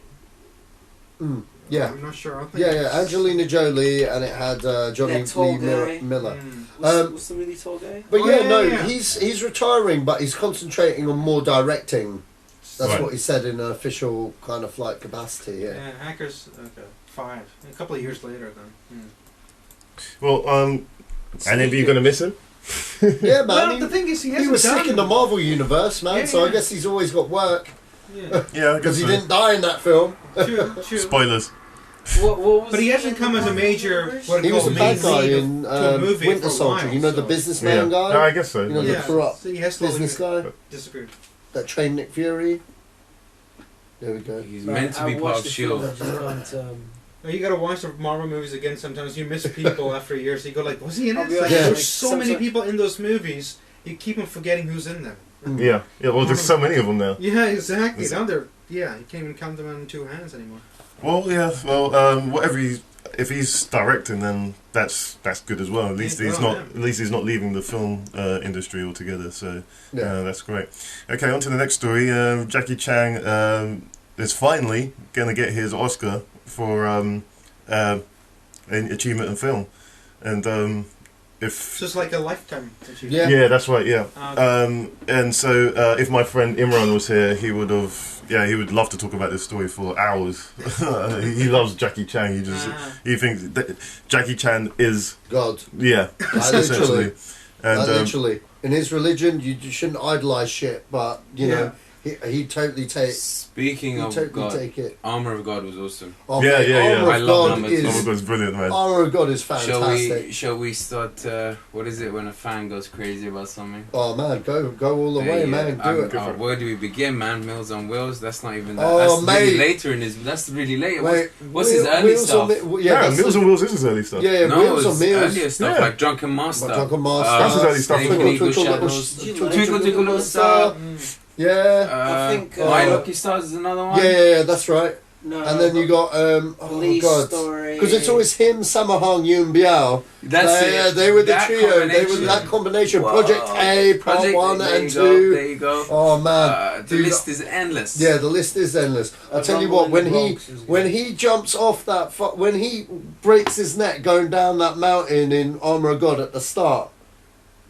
E: Yeah.
B: I'm not sure. I think
E: Yeah, Angelina Jolie, and it had Johnny
K: That tall
E: Lee
K: guy.
E: Miller.
K: What's the really tall guy?
E: But
B: Oh,
E: yeah,
B: yeah,
E: no,
B: yeah.
E: he's retiring, but he's concentrating on more directing. That's
J: Right.
E: what he said in an official kind of like capacity. Yeah.
B: Yeah, Hackers. Okay, 5. A couple of years later, then.
J: Well, any of you gonna miss him?
E: Yeah, man.
B: Well, the thing is, he hasn't
E: was
B: done
E: sick in the Marvel universe, man.
B: Yeah,
E: so I
B: yeah.
E: guess he's always got work
B: Yeah,
J: Yeah,
E: because he didn't die in that film.
B: true.
J: Spoilers.
K: What was
B: But he
K: the
B: hasn't come as a major. What
E: He was the
B: main
E: bad guy
B: lead
E: in
B: to a movie
E: Winter
B: for a
E: Soldier.
B: while,
E: You know the
B: so-
E: businessman
J: Yeah,
E: guy.
J: no, I guess so.
E: You know
J: yeah.
E: the corrupt
B: so he has slowly
E: business guy
B: disappeared.
E: that trained Nick Fury. There we go.
L: He's meant to be part of
K: Shield.
L: S.H.I.E.L.D.
B: You gotta watch the Marvel movies again. Sometimes you miss people after years. So you go like, was he in it?
K: I'll be
B: Like,
K: honest,
B: there's
K: like,
B: so many people in those movies. You keep on forgetting who's in them.
J: Yeah. Well, there's so many of them now.
B: Yeah, exactly. Now they're you can't even count them on 2 hands anymore.
J: Well, yeah. Well, whatever if he's directing, then that's good as well. At least
B: Yeah,
J: he's
B: well,
J: not. At least he's not leaving the film industry altogether. So that's great. Okay, on to the next story. Jackie Chan is finally gonna get his Oscar for an achievement in film, and if
B: So it's like a lifetime achievement.
E: Yeah.
J: yeah, that's right. Yeah,
B: Okay.
J: and so if my friend Imran was here, he would have. Yeah, he would love to talk about this story for hours. He loves Jackie Chan. He thinks that Jackie Chan is
E: God.
J: yeah, essentially. And
E: Literally, in his religion, you shouldn't idolize shit, but you know, he totally takes.
L: Speaking
E: He
L: of
E: totally
L: God,
E: take it.
L: Armor of God was awesome.
E: Oh,
J: Yeah,
E: mate,
J: yeah, yeah.
E: Armor
L: I
E: of
L: love
E: God
L: number
E: is.
L: two.
J: oh, that's brilliant, man.
E: Armor of God is fantastic.
L: Shall we start? What is it when a fan goes crazy about something?
E: Oh man, go all the way, man. Do it.
L: Where do we begin, man? Mills on Wheels. That's not even that.
E: Oh,
L: that's
E: mate.
L: really later in his. That's really late.
E: Wait,
L: What's his early
E: Wheels
L: stuff?
E: yeah, that's
J: Meals on Wheels is his early stuff.
E: Yeah,
L: No,
E: Wheels on
L: it's
E: Meals.
L: earlier stuff
J: Yeah.
L: like Drunken Master.
E: Drunken Master.
J: That's his early stuff.
L: Snake and
E: Twinkle,
L: Eagle
E: twinkle,
L: Shadows.
E: little
L: Twinkle, Twinkle, Little Star.
E: Yeah.
K: I think,
L: My Lucky Stars is another one.
E: Yeah, that's right.
K: No,
E: And then you got
K: Police
E: God,
K: Story.
E: because it's always him, Samahang, Yoon Biao.
L: That's
E: Yeah,
L: it.
E: they were the
L: That
E: trio. They were
L: combination.
E: that combination.
L: Whoa.
E: Project A, Part
L: Project
E: 1
L: there
E: and
L: you go,
E: 2.
L: There you go.
E: Oh man,
L: The
E: Dude,
L: list is endless.
E: Yeah, the list is endless. I'll tell you what, when he jumps off that, when he breaks his neck going down that mountain in Armor of God at the start,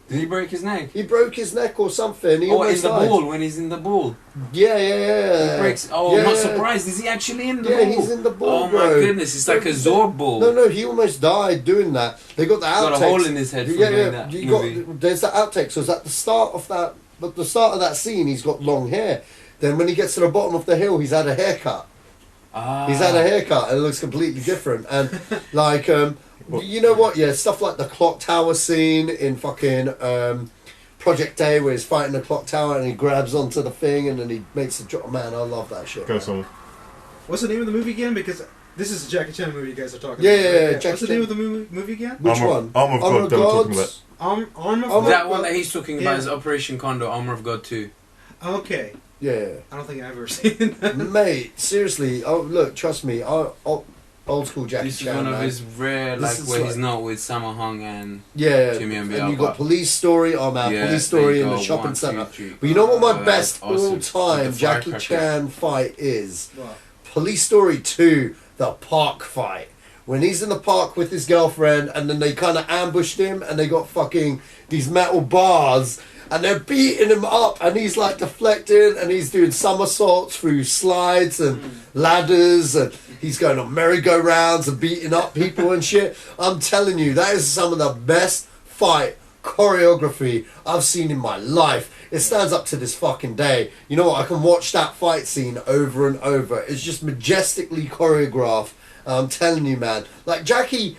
L: Did he break his neck?
E: he broke his neck or something. He
L: Oh, in
E: almost
L: the
E: died.
L: ball, when he's in the ball.
E: Yeah.
L: He breaks. Oh,
E: yeah.
L: I'm not surprised. Is he actually in the
E: Yeah,
L: ball?
E: he's in the ball,
L: Oh, my
E: bro.
L: goodness. It's like a Zorb ball.
E: No, he almost died doing that. They got the outtakes.
L: Got a hole in his head from doing that
E: You
L: movie.
E: got, there's the outtakes. So it's at the start of that. But the start of that scene, he's got long hair. Then when he gets to the bottom of the hill, he's had a haircut. He's had a haircut and it looks completely different. And like, you know what? Yeah, stuff like the clock tower scene in fucking Project A, where he's fighting the clock tower and he grabs onto the thing and then he makes a drop. Man, I love that shit.
J: Go on.
B: What's the name of the movie again? Because this is a Jackie Chan movie you guys are talking
E: Yeah,
B: about.
E: yeah,
B: right?
E: yeah, Jackie
B: What's the
E: Chan.
B: name of the movie again?
E: Which one?
J: Armor of God, they were talking about.
B: Armor of God?
L: That one that he's talking about
B: Yeah.
L: is Operation Condor, Armor of God 2.
B: Okay.
E: Yeah.
B: I don't think I've ever seen that.
E: Mate, seriously. Oh, look, trust me. Old school Jackie
L: This is
E: Chan.
L: one of
E: man.
L: his rare,
E: This
L: like,
E: is
L: where
E: like-
L: he's not with Sammo Hung and
E: Yeah,
L: Jimmy and
E: and you got Police Story. Oh man,
L: Yeah,
E: Police
L: there
E: Story
L: you
E: in the
L: go,
E: shopping
L: 1, 2,
E: centre.
L: 3.
E: But you know what my
L: Oh,
E: best
L: that's awesome.
E: all-time
L: With the
E: Jackie
L: firecracker.
E: Chan fight is?
B: What?
E: Police Story 2, the park fight. When he's in the park with his girlfriend and then they kind of ambushed him and they got fucking these metal bars and they're beating him up and he's like deflecting and he's doing somersaults through slides and ladders and he's going on merry-go-rounds and beating up people and shit. I'm telling you, that is some of the best fight choreography I've seen in my life. It stands up to this fucking day. You know what? I can watch that fight scene over and over. It's just majestically choreographed. I'm telling you, man. Like Jackie,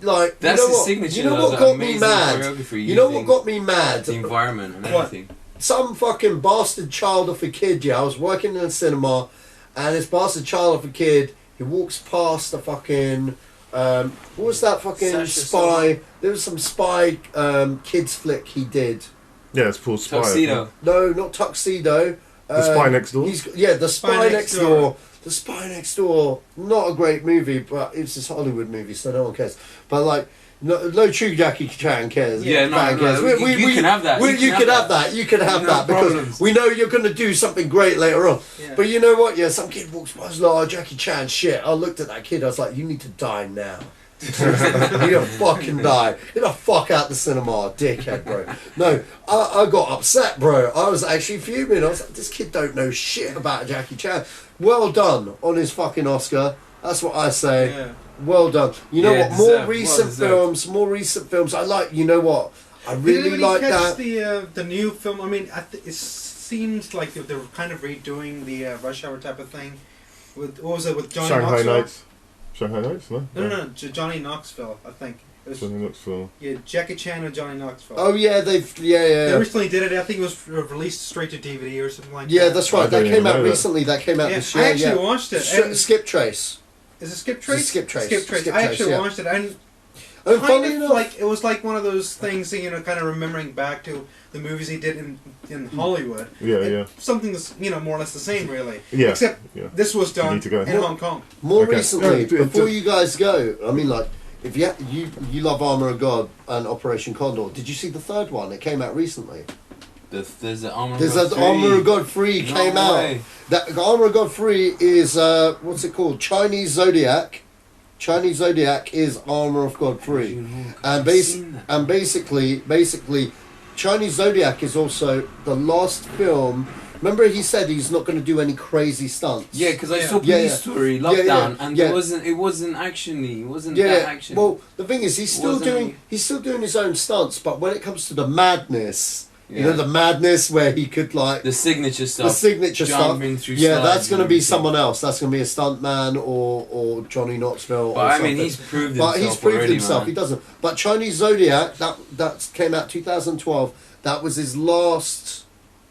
E: like
L: that's
E: you know
L: his
E: what?
L: signature.
E: You know what got me mad? You know what got me mad?
L: The environment and everything.
E: Some fucking bastard child of a kid. Yeah, I was working in a cinema, and this bastard child of a kid, he walks past the fucking. What was that fucking
K: Sacha
E: spy?
K: Allari.
E: There was some spy kids flick he did.
J: Yeah, it's called Spy.
L: Tuxedo.
E: No, not Tuxedo.
J: The Spy Next Door.
E: The Spy Next Door. The Spy Next Door. Not a great movie, but it's this Hollywood movie, so no one cares. But like, no true Jackie Chan cares.
L: Yeah, no,
E: cares.
L: You can have that.
E: You can have that. You can have that because we know you're going to do something great later on.
B: Yeah.
E: But you know what? Yeah, some kid walks by, I was like, oh, Jackie Chan, shit. I looked at that kid, I was like, you need to die now. You need to fucking die. Get the fuck out the cinema, dickhead, bro. No, I got upset, bro. I was actually fuming. I was like, this kid don't know shit about Jackie Chan. Well done on his fucking Oscar. That's what I say.
B: Yeah.
E: Well done. You know what? More recent
L: well
E: films. I like. You know what? I really like that.
B: The new film. I mean, it seems like they're kind of redoing the Rush Hour type of thing. With what was it with Johnny
J: Shanghai
B: Knoxville?
J: Nights. Shanghai Nights, no?
B: No, Johnny Knoxville. I think. It was,
J: Johnny Knoxville.
B: Yeah, Jackie Chan and Johnny Knoxville.
E: Oh yeah, They
B: recently did it. I think it was released straight to DVD or something like that.
E: Yeah, that's right. That came out recently. That came out this year.
B: I actually watched it.
E: Skip Trace.
B: Is it Skip Trace?
E: Skip Trace.
B: Skip Trace. I actually watched it, and
E: funny enough,
B: like it was like one of those things, kind of remembering back to the movies he did in Hollywood.
J: Yeah.
B: Something that's more or less the same, really.
J: Yeah.
B: Except this was done in Hong Kong.
E: More recently, before you guys go, I mean, like, if you love Armour of God and Operation Condor, did you see the third one? It came out recently.
L: There's an Armour
E: of God 3 came out. That Armour of God 3 is what's it called? Chinese Zodiac. Chinese Zodiac is Armour of God 3, and basically, Chinese Zodiac is also the last film. Remember, he said he's not going to do any crazy stunts.
L: Yeah, because I saw Police Story, Lockdown, and it wasn't actiony. It wasn't that action.
E: Well, the thing is, he's still doing his own stunts, but when it comes to the madness. You know, the madness where he could like
L: the signature stuff.
E: That's going to be someone else. That's going to be a stuntman or Johnny Knoxville.
L: But I mean, he's proved himself.
E: But he's proved
L: already,
E: himself.
L: Man.
E: He doesn't. But Chinese Zodiac, that came out 2012. That was his last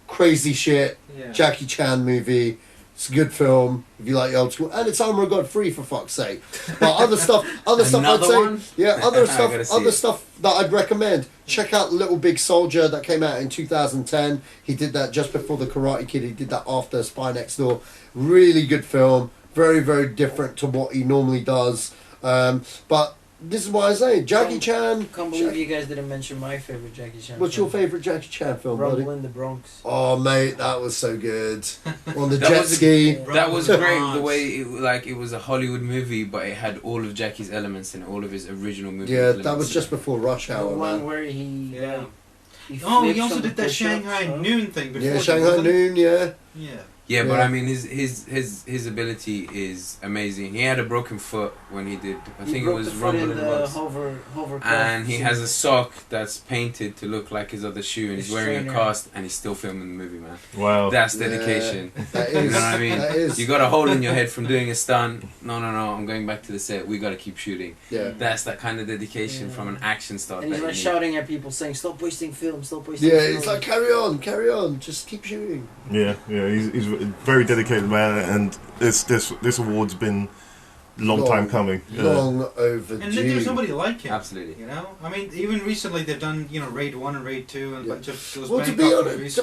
E: crazy shit Jackie Chan movie. It's a good film if you like the old school, and it's Armour of God 3 for fuck's sake. But other stuff I'd say, other stuff that I'd recommend. Check out Little Big Soldier that came out in 2010. He did that just before The Karate Kid. He did that after Spy Next Door. Really good film. Very, very different to what he normally does. But this is what I say. Jackie Chan.
K: Can't believe you guys didn't mention my favorite Jackie Chan.
E: What's your favorite Jackie Chan film,
K: Rumble
E: buddy?
K: in the Bronx.
E: Oh, mate, that was so good. On the jet ski.
L: That was great. The way it was a Hollywood movie, but it had all of Jackie's elements and all of his original movie.
E: Yeah,
L: elements.
E: that was just before Rush Hour,
K: The one
E: man.
K: where he.
B: He also did that Shanghai Noon thing before.
E: Yeah, Shanghai Noon. Yeah.
L: Yeah, but I mean, his ability is amazing. He had a broken foot when he did. I think it was Rumble in the Bronx. And he has a sock that's painted to look like his other shoe, and he's wearing a cast, and he's still filming the movie, man.
J: Wow,
L: that's dedication.
E: That is,
L: you know what I mean?
E: That is.
L: You got a hole in your head from doing a stunt. No, I'm going back to the set. We got to keep shooting.
E: Yeah,
L: that's that kind of dedication from an action star.
K: And he's like shouting at people, saying, "Stop wasting film! Stop wasting."
E: Yeah,
K: film.
E: it's like carry on, just keep shooting.
J: Yeah, he's a very dedicated man, and this award's been long time coming.
E: Long overdue.
B: And there's nobody like him.
L: Absolutely.
B: You know, I mean, even recently they've done Raid 1 and Raid 2 and a bunch of those
E: to be
B: Bangkok
E: honest,
B: movies.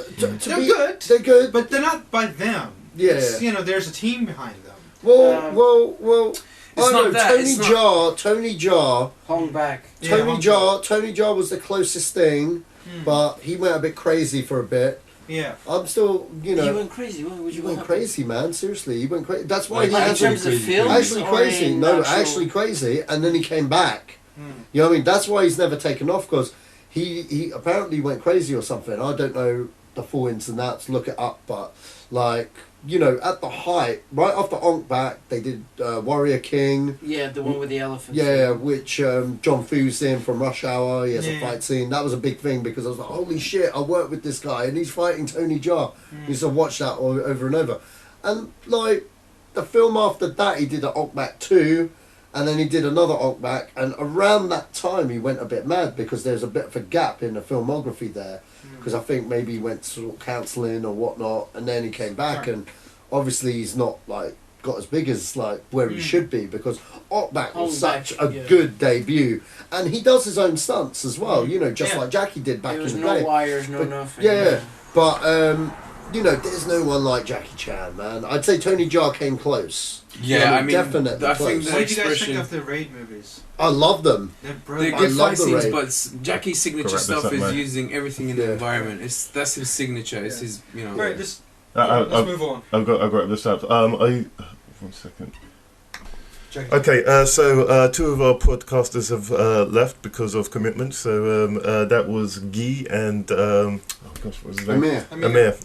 B: They're good.
E: They're good,
B: but they're not by them.
E: Yeah,
B: it's, there's a team behind them.
E: Well.
L: It's not that.
E: Tony Jaa.
K: Hung back.
E: Tony Jaa was the closest thing, but he went a bit crazy for a bit.
B: Yeah,
E: I'm still,
K: He went crazy.
E: He went crazy, man. Seriously, he went crazy. That's why
K: he had
E: actually crazy, and then he came back. You know what I mean? That's why he's never taken off, because he apparently went crazy or something. I don't know the full ins and outs. Look it up, but like you know, at the height, right after Onk Back, they did Warrior King.
K: Yeah, the one with the elephants.
E: Yeah, which John Fu's in from Rush Hour. He has a fight scene. That was a big thing because I was like, holy shit, I work with this guy and he's fighting Tony Jaa. You used to watch that over and over. And, like, the film after that, he did an Onk Back 2, and then he did another Onk Back, and around that time he went a bit mad because there's a bit of a gap in the filmography there. Because I think maybe he went to sort of counselling or whatnot, and then he came back, and obviously he's not like got as big as like where he should be because Ockback was such a good debut, and he does his own stunts as well. You know, just like Jackie did back in the day.
K: There was no wires, no nothing.
E: Yeah, but you know, there's no one like Jackie Chan, man. I'd say Tony Jaa came close.
L: Yeah, I mean,
E: definitely.
L: I think
B: what did you guys think of the Raid movies?
E: I love them.
L: They're good fight scenes, but Jackie's signature stuff is using everything in the environment. That's his signature. It's his, you know.
B: Right, just let's move on.
J: I've got this up. 1 second. Okay, so two of our podcasters have left because of commitment. So that was Guy and oh gosh, what was his name? Amir.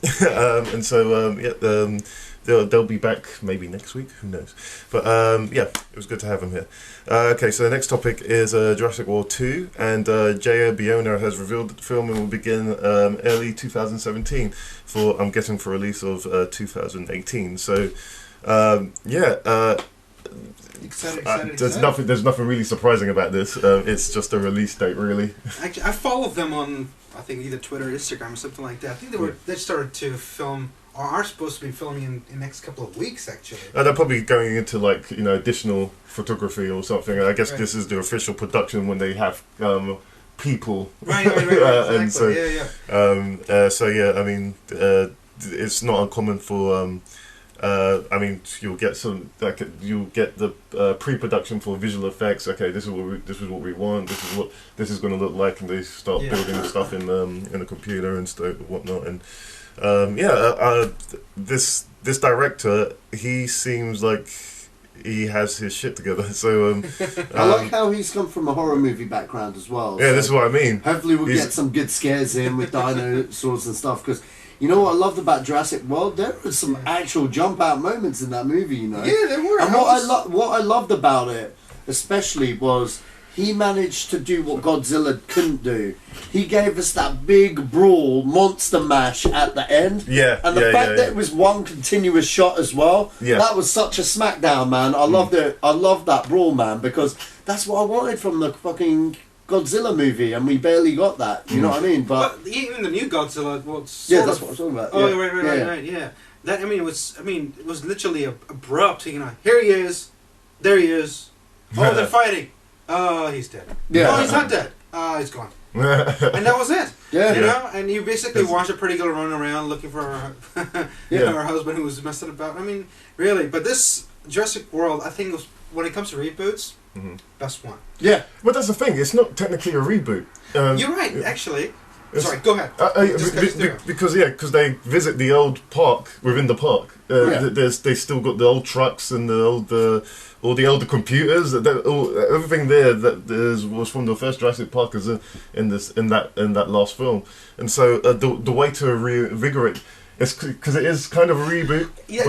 J: And so they'll be back maybe next week. Who knows? But yeah, it was good to have them here. Okay, so the next topic is Jurassic World 2, and J.A. Biona has revealed that the film will begin early 2017 for, I'm guessing, for release of 2018. So yeah.
B: Excited.
J: There's nothing really surprising about this. It's just a release date, really.
B: Actually, I followed them on, I think, either Twitter or Instagram or something like that. I think they started to film, or are supposed to be filming in the next couple of weeks, actually.
J: They're probably going into like additional photography or something. I guess this is the official production when they have people.
B: Right. Exactly.
J: And so,
B: yeah.
J: So yeah, I mean, it's not uncommon for. I mean, you'll get you'll get the pre-production for visual effects. Okay, this is what we want. This is going to look like, and they start building stuff in the computer and stuff whatnot. And this director, he seems like he has his shit together. So
E: I like how he's come from a horror movie background as well.
J: Yeah,
E: so
J: this is what I mean.
E: Hopefully, we'll get some good scares in with dinosaurs and stuff because. You know what I loved about Jurassic World? There were some actual jump out moments in that movie, you know.
B: Yeah, there were.
E: And what I loved about it, especially, was he managed to do what Godzilla couldn't do. He gave us that big brawl, monster mash at the end.
J: Yeah.
E: And the fact that it was one continuous shot as well.
J: Yeah.
E: That was such a smackdown, man. I loved it. I loved that brawl, man, because that's what I wanted from the fucking Godzilla movie, and we barely got that. You know what I mean? But
B: even the new Godzilla,
E: that's what I'm talking about.
B: Oh, right. Yeah. That it was literally abrupt. You know, here he is, there he is. Oh, they're fighting. Oh, he's dead.
E: Yeah.
B: Oh, he's not dead. He's gone. And that was it.
E: Yeah.
B: You know, and you basically watch a pretty girl running around looking for her, her husband who was messing about. I mean, really. But this Jurassic World, I think, when it comes to reboots, best one.
J: Yeah, but that's the thing. It's not technically a reboot.
B: You're right, actually. Sorry, go ahead.
J: Because they visit the old park within the park. They still got the old trucks and all the older computers. Everything there was from the first Jurassic Park is in that last film. And so the way to reinvigorate. It's because it is kind of a reboot.
B: Yeah,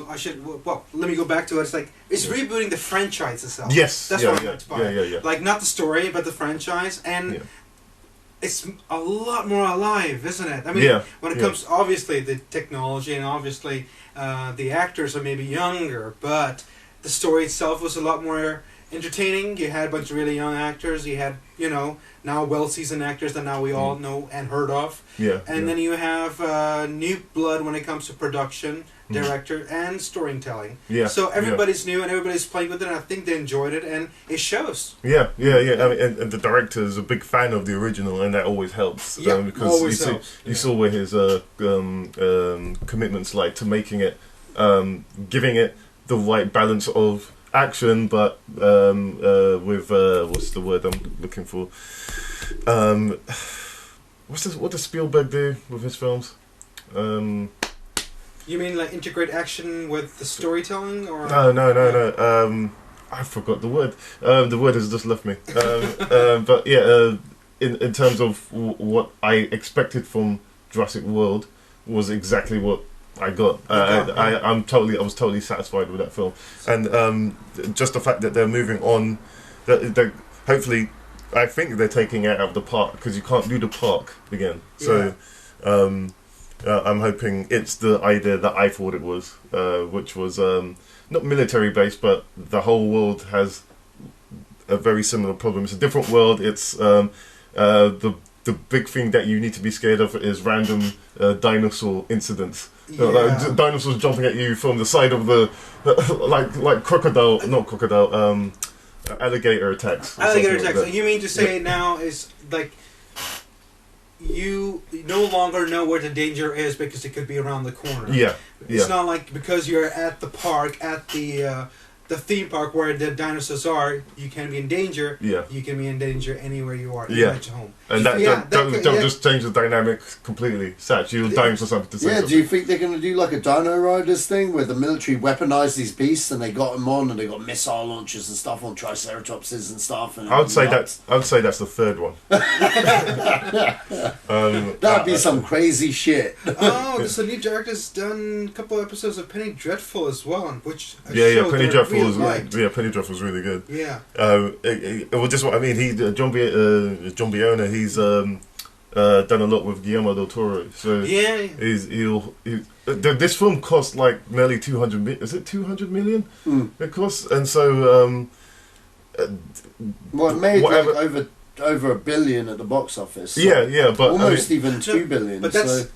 B: I should. Well, let me go back to it. It's like it's rebooting the franchise itself.
J: Yes,
B: that's what I meant by
J: it. Yeah.
B: Like not the story, but the franchise, and it's a lot more alive, isn't it? I mean, when it comes, obviously the technology and obviously the actors are maybe younger, but the story itself was a lot more entertaining. You had a bunch of really young actors. You had, now well-seasoned actors that now we all know and heard of.
J: Yeah.
B: And then you have new blood when it comes to production, director, and storytelling.
J: Yeah.
B: So everybody's new and everybody's playing with it, and I think they enjoyed it, and it shows.
J: Yeah. I mean, and the director is a big fan of the original, and that always helps.
B: Yeah,
J: because
B: always helps.
J: You saw where his commitments like to making it, giving it the right balance of action, but with what's the word I'm looking for? What does Spielberg do with his films?
B: You mean like integrate action with the storytelling, or
J: no. I forgot the word. The word has just left me. But yeah, in terms of what I expected from Jurassic World was exactly what I got. I was totally satisfied with that film, and just the fact that they're moving on, that they're hopefully, I think they're taking it out of the park because you can't do the park again. So, I'm hoping it's the idea that I thought it was, which was not military based, but the whole world has a very similar problem. It's a different world. It's the big thing that you need to be scared of is random dinosaur incidents. Like dinosaurs jumping at you from the side of the alligator attacks.
B: Alligator attacks. Like you mean to say now is like you no longer know where the danger is because it could be around the corner.
J: Yeah.
B: It's not like because you're at the park, at the theme park where the dinosaurs are, you can be in danger.
J: Yeah.
B: You can be in danger anywhere you are.
J: Yeah.
B: At home.
J: And don't just change the dynamic completely. Satch, you're dying for something to say.
E: Yeah, do you think they're going to do like a Dino Riders thing where the military weaponise these beasts and they got them on and they got missile launchers and stuff on Triceratopses and stuff? And
J: I would say that's the third one.
E: That'd be some crazy shit.
B: Oh, so new director's done a couple episodes of Penny Dreadful as well, which
J: Penny Dreadful
B: really
J: was
B: liked.
J: Penny Dreadful was really good.
B: Yeah.
J: It was just what I mean. John Buchanan, he's done a lot with Guillermo del Toro. So this film cost like nearly 200 million. Is it 200 million? It costs, and so
E: it made like over $1 billion at the box office. So
J: but
E: almost even $2 billion.
B: But that's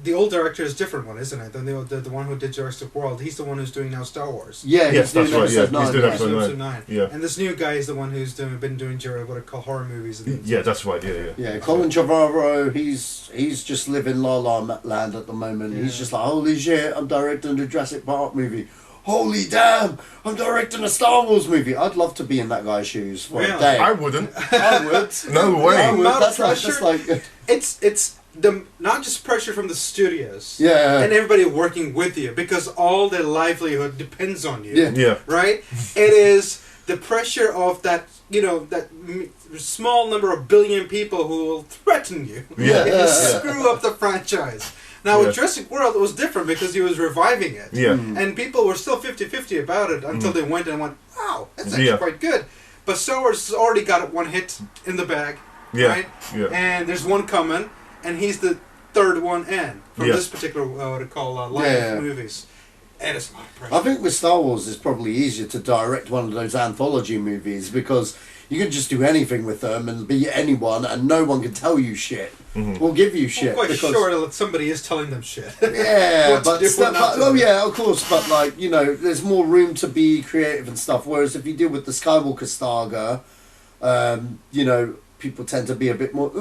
B: the old director is a different one, isn't it? The one who did Jurassic World. He's the one who's doing now Star Wars.
E: Yeah,
J: yes, that's right. Yeah, he's doing
B: episode 9.
J: Yeah,
B: and this new guy is the one who's been doing what I call horror movies.
J: Yeah, that's right. Yeah.
E: Colin Trevorrow, he's just living La La Land at the moment. Yeah. He's just like, holy shit, I'm directing the Jurassic Park movie. Holy damn, I'm directing a Star Wars movie. I'd love to be in that guy's shoes for a day.
J: I wouldn't.
E: I would.
J: No way.
E: I would. That's like
B: it's the not just pressure from the studios,
E: and
B: everybody working with you because all their livelihood depends on you.
J: Yeah.
B: Right. It is the pressure of that small number of billion people who will threaten you. Screw up the franchise. Now with Jurassic World it was different because he was reviving it.
J: Yeah.
B: And people were still 50-50 about it until they went, wow, that's actually quite good. But Star Wars has already got one hit in the bag. Right?
J: Yeah.
B: And there's one coming. And he's the third one in from this particular line of movies. And it's a lot of pressure.
E: I think with Star Wars it's probably easier to direct one of those anthology movies because you can just do anything with them and be anyone and no one can tell you shit. Or give you shit.
B: I'm quite sure that somebody is telling them shit.
E: Yeah, of course, but like, there's more room to be creative and stuff. Whereas if you deal with the Skywalker saga, people tend to be a bit more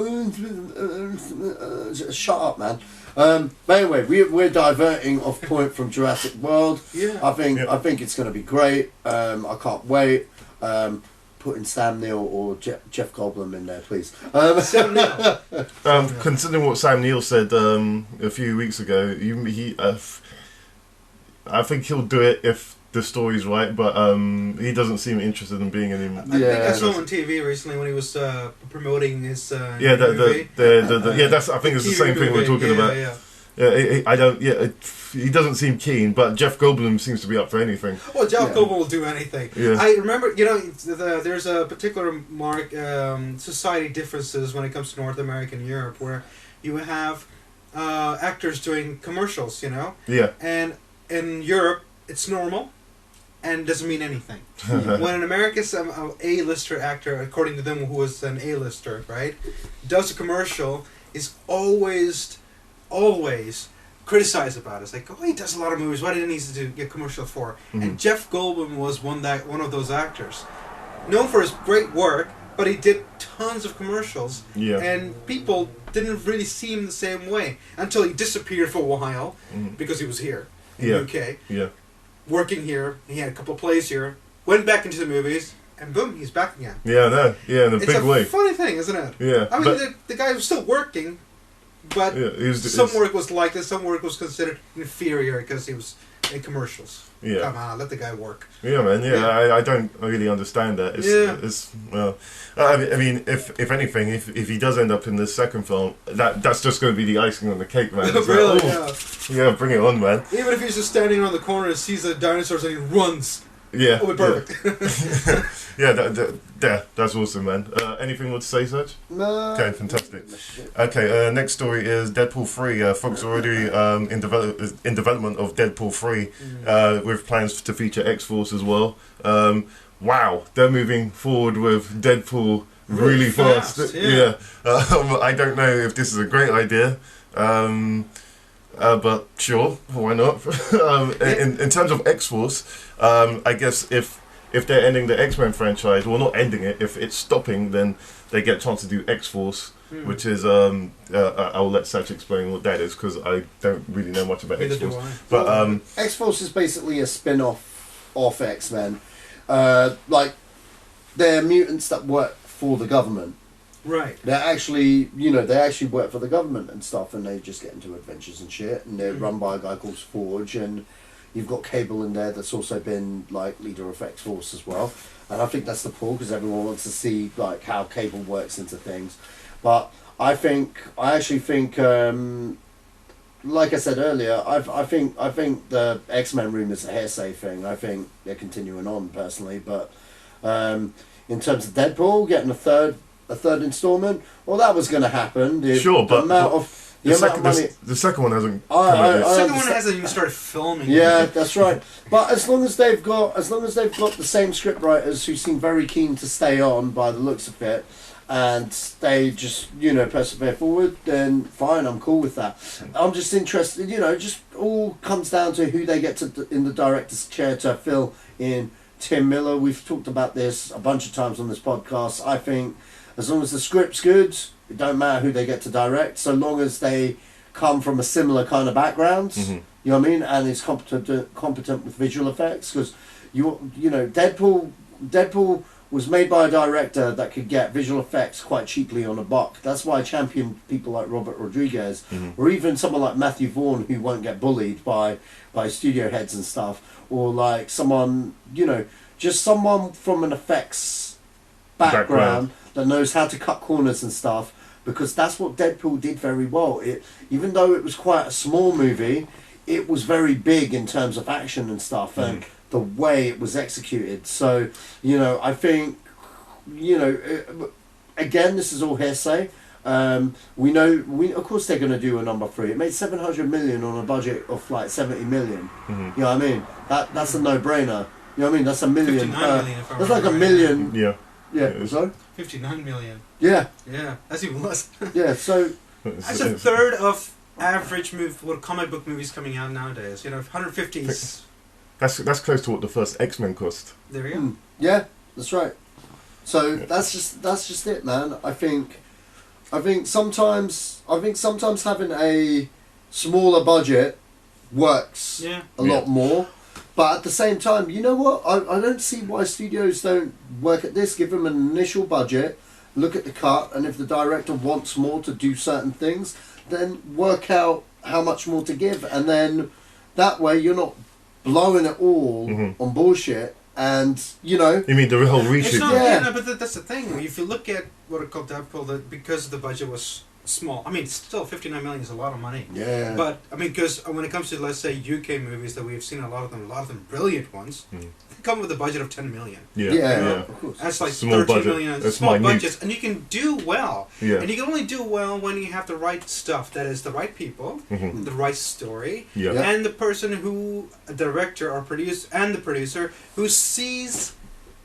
E: shut up, man. But anyway, we're diverting off point from Jurassic World.
B: Yeah.
E: I think it's going to be great. I can't wait. Putting Sam Neill or Jeff Goldblum in there, please.
B: Sam Neill.
J: Considering what Sam Neill said a few weeks ago, I think he'll do it if the story's right, but he doesn't seem interested in being any.
B: I think I saw him on TV recently when he was promoting his movie.
J: That's. I think it's the same thing we're talking about. He doesn't seem keen, but Jeff Goldblum seems to be up for anything.
B: Well, Jeff Goldblum will do anything.
J: Yeah.
B: I remember, there's a particular society differences when it comes to North America and Europe, where you have actors doing commercials,
J: Yeah.
B: And in Europe, it's normal and doesn't mean anything. When in America, some A-lister actor, according to them, who is an A-lister, right, does a commercial, is always criticized about it. It's like, he does a lot of movies. Why didn't he do a commercial for? And Jeff Goldblum was one of those actors, known for his great work, but he did tons of commercials.
J: Yeah.
B: And people didn't really see him the same way until he disappeared for a while because he was here in the UK.
J: Yeah.
B: Working here, he had a couple of plays here, went back into the movies, and boom, he's back again.
J: Yeah, no, in a big way.
B: It's a funny thing, isn't it?
J: Yeah.
B: I mean, the guy was still working, but some work was like this, some work was considered inferior because he was in commercials.
J: Yeah.
B: Come on, let the guy work.
J: Yeah, man. Yeah, I don't really understand that. It's well, I mean, if anything, if he does end up in the second film, that's just going to be the icing on the cake, man. It's
B: Really?
J: Yeah, bring it on, man.
B: Even if he's just standing around the corner and sees the dinosaurs and he runs.
J: Yeah.
B: Oh, perfect.
J: Yeah, that's awesome, man. Anything more to say, Serge?
E: No.
J: Okay, fantastic. Okay, next story is Deadpool 3. Fox already in development of Deadpool 3 with plans to feature X-Force as well. Wow, they're moving forward with Deadpool really fast. Yeah. I don't know if this is a great idea. But sure, why not? In terms of X-Force, I guess if they're ending the X-Men franchise, well, not ending it, if it's stopping, then they get a chance to do X-Force, which is, I'll let Sacha explain what that is, because I don't really know much about X-Force. But
E: X-Force is basically a spin-off of X-Men. Like, they're mutants that work for the government.
B: Right.
E: They're actually, they actually work for the government and stuff, and they just get into adventures and shit, and they're run by a guy called Forge, and you've got Cable in there that's also been, like, leader of X-Force as well. And I think that's the pull, because everyone wants to see, like, how Cable works into things. But I actually think, like I said earlier, I think the X-Men room is a hearsay thing. I think they're continuing on, personally. But in terms of Deadpool, getting a third installment, well, that was going to happen. The
J: second one hasn't.
B: The second one hasn't even started filming.
E: Yeah, that's right. But as long as they've got the same script writers who seem very keen to stay on by the looks of it, and they just persevere forward, then fine, I'm cool with that. I'm just interested. Just all comes down to who they get to in the director's chair to fill in. Tim Miller. We've talked about this a bunch of times on this podcast. I think as long as the script's good, it don't matter who they get to direct, so long as they come from a similar kind of background, you know what I mean, and is competent with visual effects, because Deadpool was made by a director that could get visual effects quite cheaply on a buck. That's why I champion people like Robert Rodriguez, or even someone like Matthew Vaughn, who won't get bullied by studio heads and stuff, or like someone, just someone from an effects background that knows how to cut corners and stuff, because that's what Deadpool did very well. Even though it was quite a small movie, it was very big in terms of action and stuff, and the way it was executed. So, I think, again, this is all hearsay. Of course they're going to do a number 3. It made 700 million on a budget of like 70 million. You know what I mean? That's a no-brainer. You know what I mean? That's a million.
B: 59 million.
E: That's like a million.
J: Yeah.
E: Yeah. So
B: 59 million.
E: Yeah.
B: Yeah, that's even less.
E: Yeah. So
B: that's a third of average comic book movies coming out nowadays. 150 is.
J: That's close to what the first X-Men cost.
B: There you go.
E: Yeah, that's right. So that's just it, man. I think sometimes having a smaller budget works a lot more. But at the same time, you know what? I don't see why studios don't work at this. Give them an initial budget, look at the cut, and if the director wants more to do certain things, then work out how much more to give. And then that way you're not blowing it all on bullshit. And,
J: You mean the whole reshoot?
B: But that's the thing. If you look at what it called Deadpool, because the budget was small. I mean, still 59 million is a lot of money.
E: Yeah.
B: But I mean, because when it comes to, let's say, UK movies that we've seen a lot of them brilliant ones, they come with a budget of 10 million.
E: Yeah. Of course.
B: That's like
J: small
B: 13
J: budget.
B: million.
J: That's
B: small
J: minute.
B: budgets, and you can do well.
J: Yeah.
B: And you can only do well when you have the right stuff. That is the right people, the right story, and the person who, a director or the producer who sees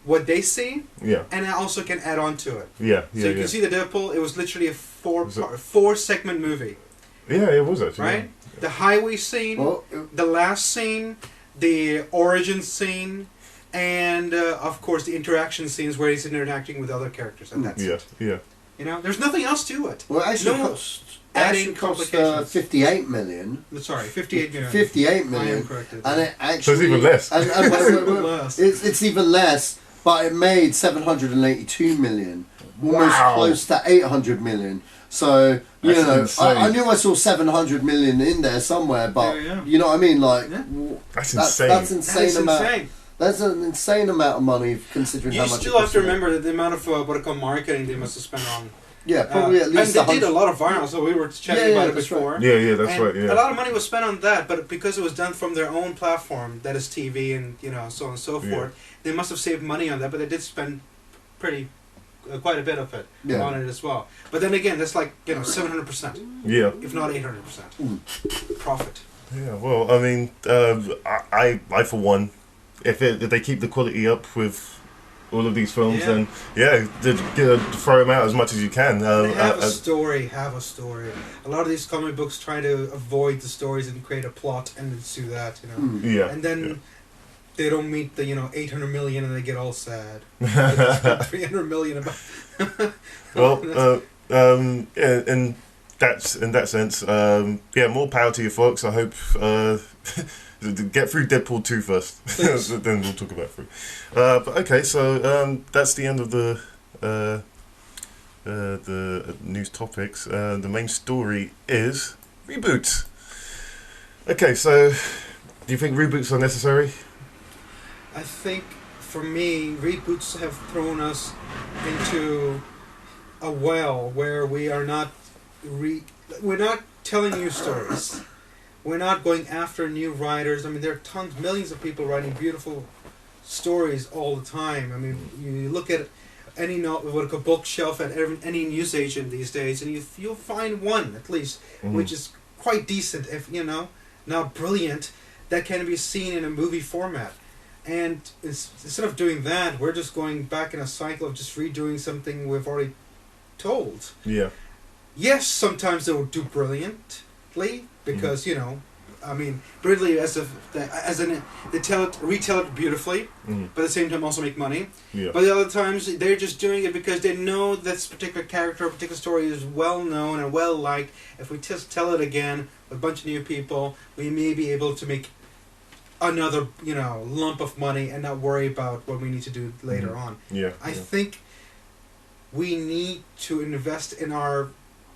B: what they see, and also can add on to it. So you can see the Deadpool. It was literally a 4-segment movie.
J: Yeah, it was actually.
B: Right, the highway scene, the last scene, the origin scene, and of course the interaction scenes where he's interacting with other characters, and that's it.
J: Yeah.
B: There's nothing else to it.
E: Well, it actually cost 58 million.
B: Sorry, 58 million.
E: 58 million.
B: I am corrected.
E: And it actually,
J: so it's even less.
E: It's even less, but it made 782 million. Almost close to 800 million. So you
J: That's
E: know,
J: insane.
E: I knew I saw 700 million in there somewhere, but you know what I mean. Like
J: That's insane.
E: That's insane amount.
B: Insane.
E: That's an insane amount of money considering how
B: You
E: much.
B: still have to remember the amount of what I call marketing they must have spent on.
E: Yeah, probably at least.
B: And they did a lot of viral, so we were chatting about it before.
E: Right.
J: Yeah, that's
B: and
J: right. Yeah,
B: a lot of money was spent on that, but because it was done from their own platform, that is TV and so on and so forth, they must have saved money on that. But they did spend quite a bit of it on it as well. But then again, that's like 700%.
J: Yeah,
B: if not 800% profit.
J: Yeah, well, I mean, I for one, if they keep the quality up with all of these films, then throw them out as much as you can.
B: Have a story. A lot of these comic books try to avoid the stories and create a plot and do that,
J: Yeah.
B: And then they don't meet the 800 million and they get all sad. They spent 300 million about.
J: Well, in that sense, more power to you folks. I hope get through Deadpool 2 first, then we'll talk about 3. But okay, so that's the end of the news topics. The main story is reboots. Okay, so do you think reboots are necessary?
B: I think, for me, reboots have thrown us into a well where we are not we're not telling new stories. We're not going after new writers. I mean, there are millions of people writing beautiful stories all the time. I mean, you look at any bookshelf at any newsagent these days, and you'll find one at least, which is quite decent, if not brilliant, that can be seen in a movie format. And instead of doing that, we're just going back in a cycle of just redoing something we've already told.
J: Yeah.
B: Yes, sometimes they'll do brilliantly because I mean, brilliantly they retell it beautifully, but at the same time also make money.
J: Yeah.
B: But the other times they're just doing it because they know this particular character or particular story is well known and well liked. If we just tell it again with a bunch of new people, we may be able to make another lump of money and not worry about what we need to do later on. I think we need to invest in our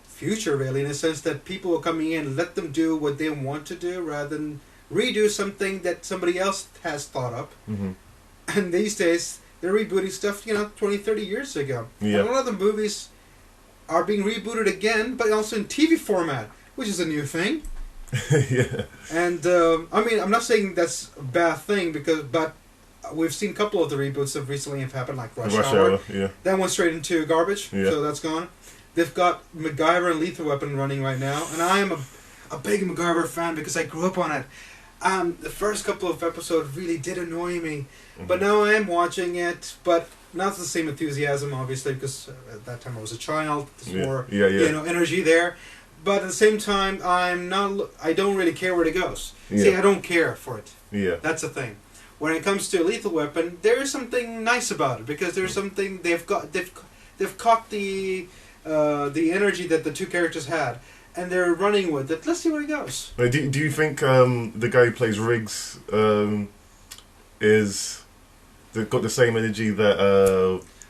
B: future, really, in the sense that people are coming in, let them do what they want to do rather than redo something that somebody else has thought up. And these days they're rebooting stuff 20, 30 years ago. And a lot of the movies are being rebooted again, but also in TV format, which is a new thing. And I mean, I'm not saying that's a bad thing but we've seen a couple of the reboots that recently have happened, like Rush Hour. That went straight into garbage, so that's gone. They've got MacGyver and Lethal Weapon running right now, and I am a big MacGyver fan because I grew up on it. The first couple of episodes really did annoy me, but now I am watching it, but not the same enthusiasm, obviously, because at that time I was a child. There's more, energy there. But at the same time, I don't really care where it goes. See, I don't care for it. That's the thing. When it comes to Lethal Weapon, there is something nice about it because there's something they've caught the energy that the two characters had, and they're running with it. Let's see where it goes.
J: Do you think the guy who plays Riggs is got the same energy that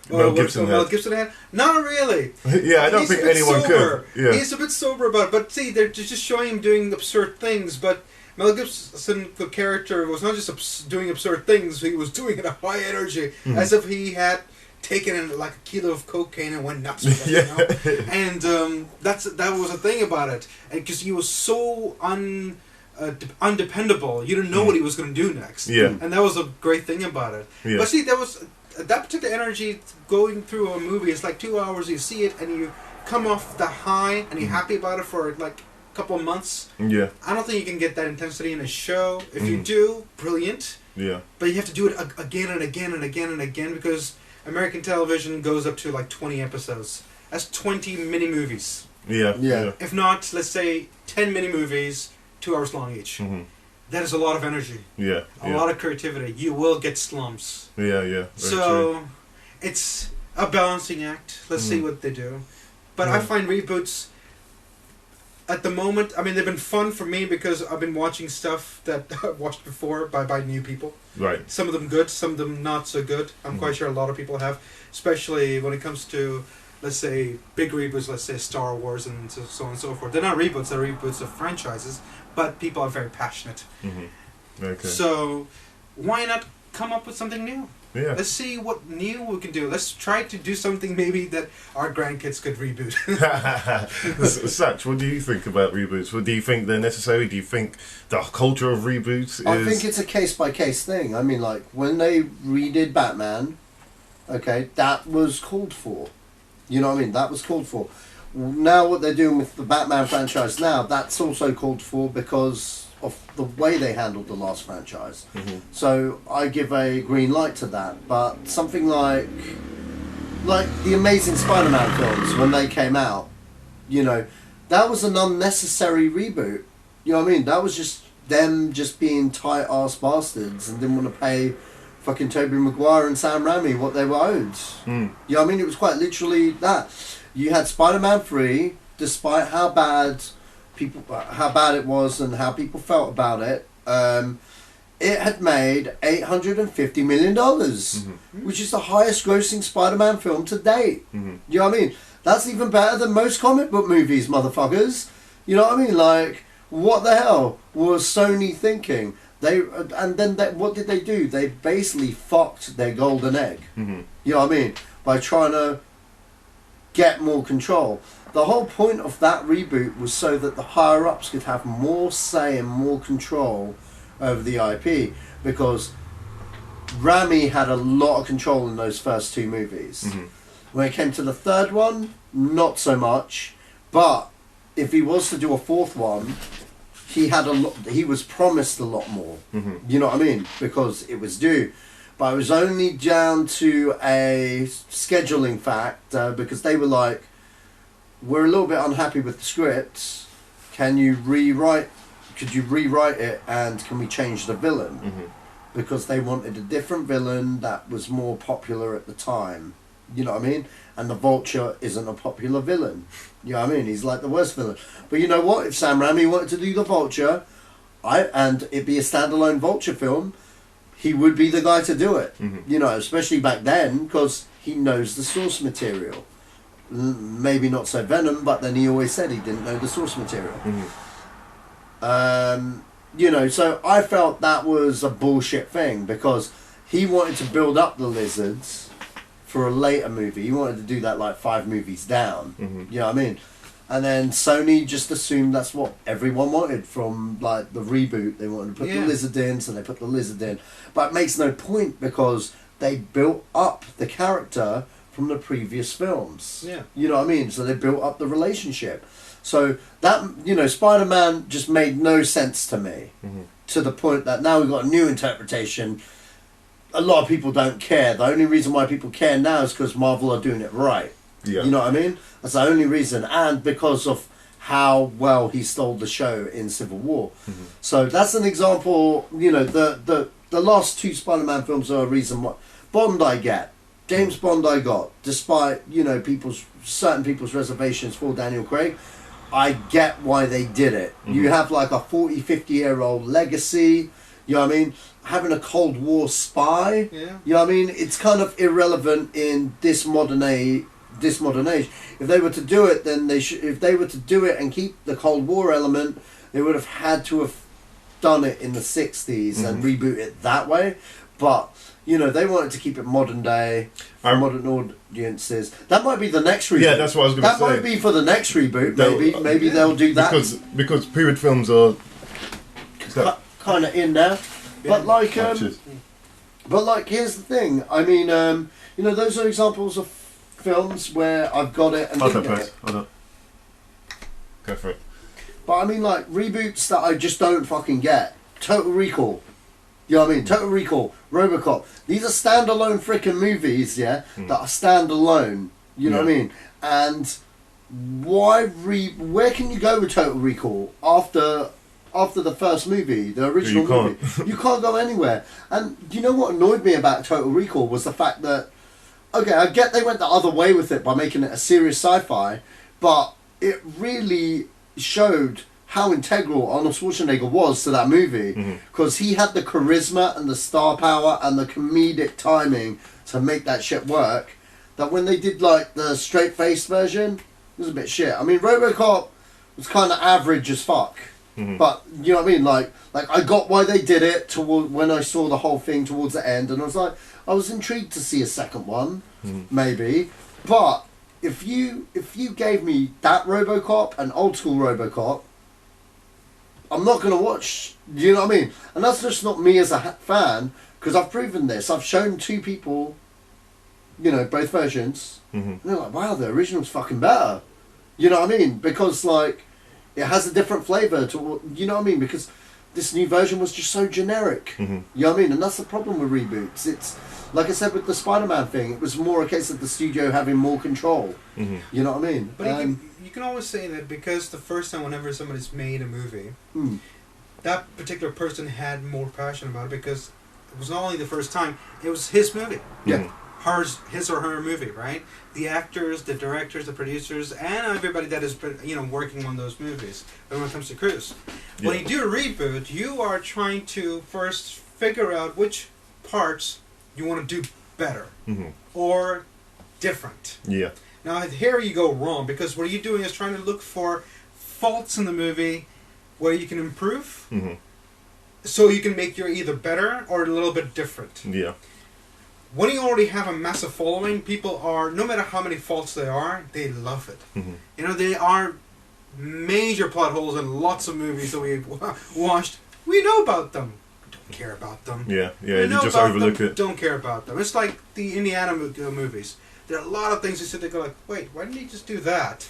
J: Mel Gibson had? Not really. I don't think anyone could.
B: He's a bit sober about it, but see, they're just showing him doing absurd things, but Mel Gibson, the character, was not just doing absurd things, he was doing it at high energy, as if he had taken in like a kilo of cocaine and went nuts with it, And that was the thing about it, because he was so undependable. You didn't know what he was going to do next. And that was a great thing about it. But see, there was that particular energy going through a movie. It's like 2 hours. You see it and you come off the high and you're happy about it for like a couple of months. I don't think you can get that intensity in a show. If you do, brilliant. But you have to do it again and again and again and again because American television goes up to like 20 episodes. That's 20 mini movies. If not, let's say 10 mini movies, 2 hours long each. That is a lot of energy. A lot of creativity. You will get slumps. So it's a balancing act. Let's see what they do. But I find reboots at the moment, I mean, they've been fun for me because I've been watching stuff that I've watched before by new people. Some of them good, some of them not so good. I'm quite sure a lot of people have, especially when it comes to let's say, big reboots, let's say Star Wars and so on and so forth. They're not reboots, they're reboots of franchises, but people are very passionate.
J: Okay.
B: So, why not come up with something new?
J: Yeah.
B: Let's see what new we can do. Let's try to do something maybe that our grandkids could reboot.
J: Sach, what do you think about reboots? What do you think they're necessary? Do you think the culture of reboots is...
E: I think it's a case-by-case thing. I mean, like, when they redid Batman, okay, that was called for. You know what I mean? That was called for. Now what they're doing with the Batman franchise now, that's also called for because of the way they handled the last franchise. So I give a green light to that. But something like the Amazing Spider-Man films, when they came out, you know, that was an unnecessary reboot. You know what I mean? That was just them just being tight-ass bastards and didn't want to pay fucking Tobey Maguire and Sam Raimi what they were owed. You know what I mean? It was quite literally that. You had Spider-Man 3, despite how bad it was and how people felt about it, it had made $850 million, which is the highest grossing Spider-Man film to date. You know what I mean? That's even better than most comic book movies, motherfuckers. You know what I mean? Like, what the hell was Sony thinking? What did they do? They basically fucked their golden egg. You know what I mean? By trying to get more control. The whole point of that reboot was so that the higher-ups could have more say and more control over the IP, because Raimi had a lot of control in those first two movies. When it came to the third one, not so much, but if he was to do a fourth one, he was promised a lot more. You know what I mean? Because it was due. But it was only down to a scheduling fact, because they were like, we're a little bit unhappy with the script. Could you rewrite it, and can we change the villain? Because they wanted a different villain that was more popular at the time. You know what I mean? And the Vulture isn't a popular villain. You know what I mean? He's like the worst villain. But you know what? If Sam Raimi wanted to do the Vulture, and it'd be a standalone Vulture film, he would be the guy to do it. You know, especially back then, because he knows the source material. Maybe not so Venom, but then he always said he didn't know the source material. You know, so I felt that was a bullshit thing, because he wanted to build up the lizards for a later movie. He wanted to do that like 5 movies down. You know what I mean? And then Sony just assumed that's what everyone wanted from like the reboot. They wanted to put the lizard in, so they put the lizard in. But it makes no point, because they built up the character from the previous films. You know what I mean? So they built up the relationship. So that, you know, Spider-Man just made no sense to me, to the point that now we've got a new interpretation. A lot of people don't care. The only reason why people care now is because Marvel are doing it right. You know what I mean? That's the only reason. And because of how well he stole the show in Civil War. So that's an example. You know, the last 2 Spider-Man films are a reason why. Bond I get. James Bond I got, despite, you know, certain people's reservations for Daniel Craig. I get why they did it. You have like a 40, 50-year-old legacy, you know what I mean? Having a Cold War spy, you know what I mean? It's kind of irrelevant in this modern age. If they were to do it, then if they were to do it and keep the Cold War element, they would have had to have done it in the 60s and reboot it that way. But you know, they wanted to keep it modern day, for modern audiences. That might be the next reboot.
J: Yeah, that's what I was going to say.
E: That might be for the next reboot. Maybe they'll do that
J: because period films are
E: kind of in there. But like, here's the thing. I mean, you know, those are examples of films where I've got it and didn't get it.
J: Hold on. Go for it.
E: But I mean, like reboots that I just don't fucking get. Total Recall. You know what I mean? Total Recall, RoboCop. These are standalone freaking movies, that are standalone. You know what I mean? And where can you go with Total Recall after the first movie, the original movie? You can't go anywhere. And you know what annoyed me about Total Recall was the fact that, okay, I get they went the other way with it by making it a serious sci-fi, but it really showed how integral Arnold Schwarzenegger was to that movie, because he had the charisma and the star power and the comedic timing to make that shit work. that when they did like the straight face version, it was a bit shit. I mean, RoboCop was kind of average as fuck. But you know what I mean, like I got why they did it toward when I saw the whole thing towards the end, and I was intrigued to see a second one, maybe. But if you gave me that RoboCop and old school RoboCop, I'm not gonna watch. You know what I mean? And that's just not me as a fan, because I've proven this. I've shown two people, you know, both versions, and they're like, wow, the original's fucking better. You know what I mean? Because like. It has a different flavour to, you know what I mean? Because this new version was just so generic. You know what I mean? And that's the problem with reboots. It's, like I said with the Spider-Man thing, it was more a case of the studio having more control. You know what I mean?
B: But you can always say that because the first time whenever somebody's made a movie, that particular person had more passion about it because it was not only the first time, it was his movie.
E: Yeah.
B: His or her movie, right? The actors, the directors, the producers, and everybody that is, you know, working on those movies. But when it comes to Cruise, when you do a reboot, you are trying to first figure out which parts you want to do better or different.
J: Yeah.
B: Now here you go wrong because what you're doing is trying to look for faults in the movie where you can improve, so you can make your either better or a little bit different.
J: Yeah.
B: When you already have a massive following, people are, no matter how many faults they are, they love it. You know, they are major plot holes in lots of movies that we've watched. We know about them. We don't care about them.
J: Yeah,
B: we
J: you just overlook it.
B: Don't care about them. It's like the Indiana movies. There are a lot of things you sit there and go like, wait, why didn't he just do that?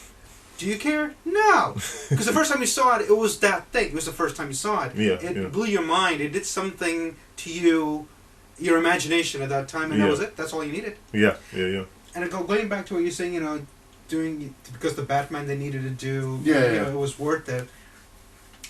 B: Do you care? No. Because the first time you saw it, it was that thing. It was the first time you saw it. It blew your mind. It did something to you, your imagination at that time, and that was it. That's all you needed.
J: Yeah.
B: And going back to what you're saying, you know, doing because the Batman they needed to do, you know, it was worth it.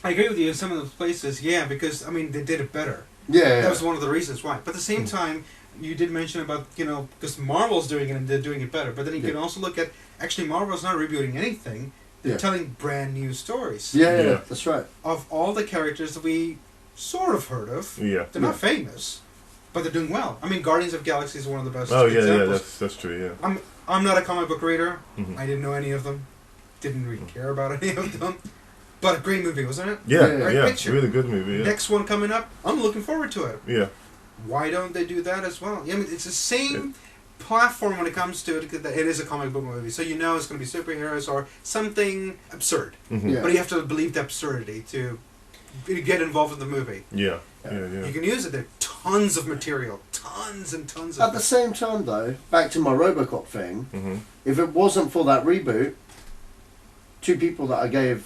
B: I agree with you in some of those places, because I mean they did it better. That was one of the reasons why. But at the same time, you did mention about, you know, because Marvel's doing it and they're doing it better. But then you can also look at actually Marvel's not rebooting anything; they're telling brand new stories.
E: Yeah, that's right.
B: Of all the characters that we sort of heard of, they're not famous. But they're doing well. I mean, Guardians of the Galaxy is one of the best examples.
J: That's true, yeah.
B: I'm not a comic book reader. I didn't know any of them. Didn't really care about any of them. But a great movie, wasn't it?
J: Yeah, picture. Really good movie,
B: Next one coming up, I'm looking forward to it.
J: Yeah.
B: Why don't they do that as well? I mean, it's the same platform when it comes to it. It is a comic book movie, so you know it's going to be superheroes or something absurd. But you have to believe the absurdity to get involved in the movie.
J: Yeah.
B: You can use it. There are tons of material, tons and tons of
E: At the same time, though, back to my RoboCop thing, if it wasn't for that reboot, two people that I gave,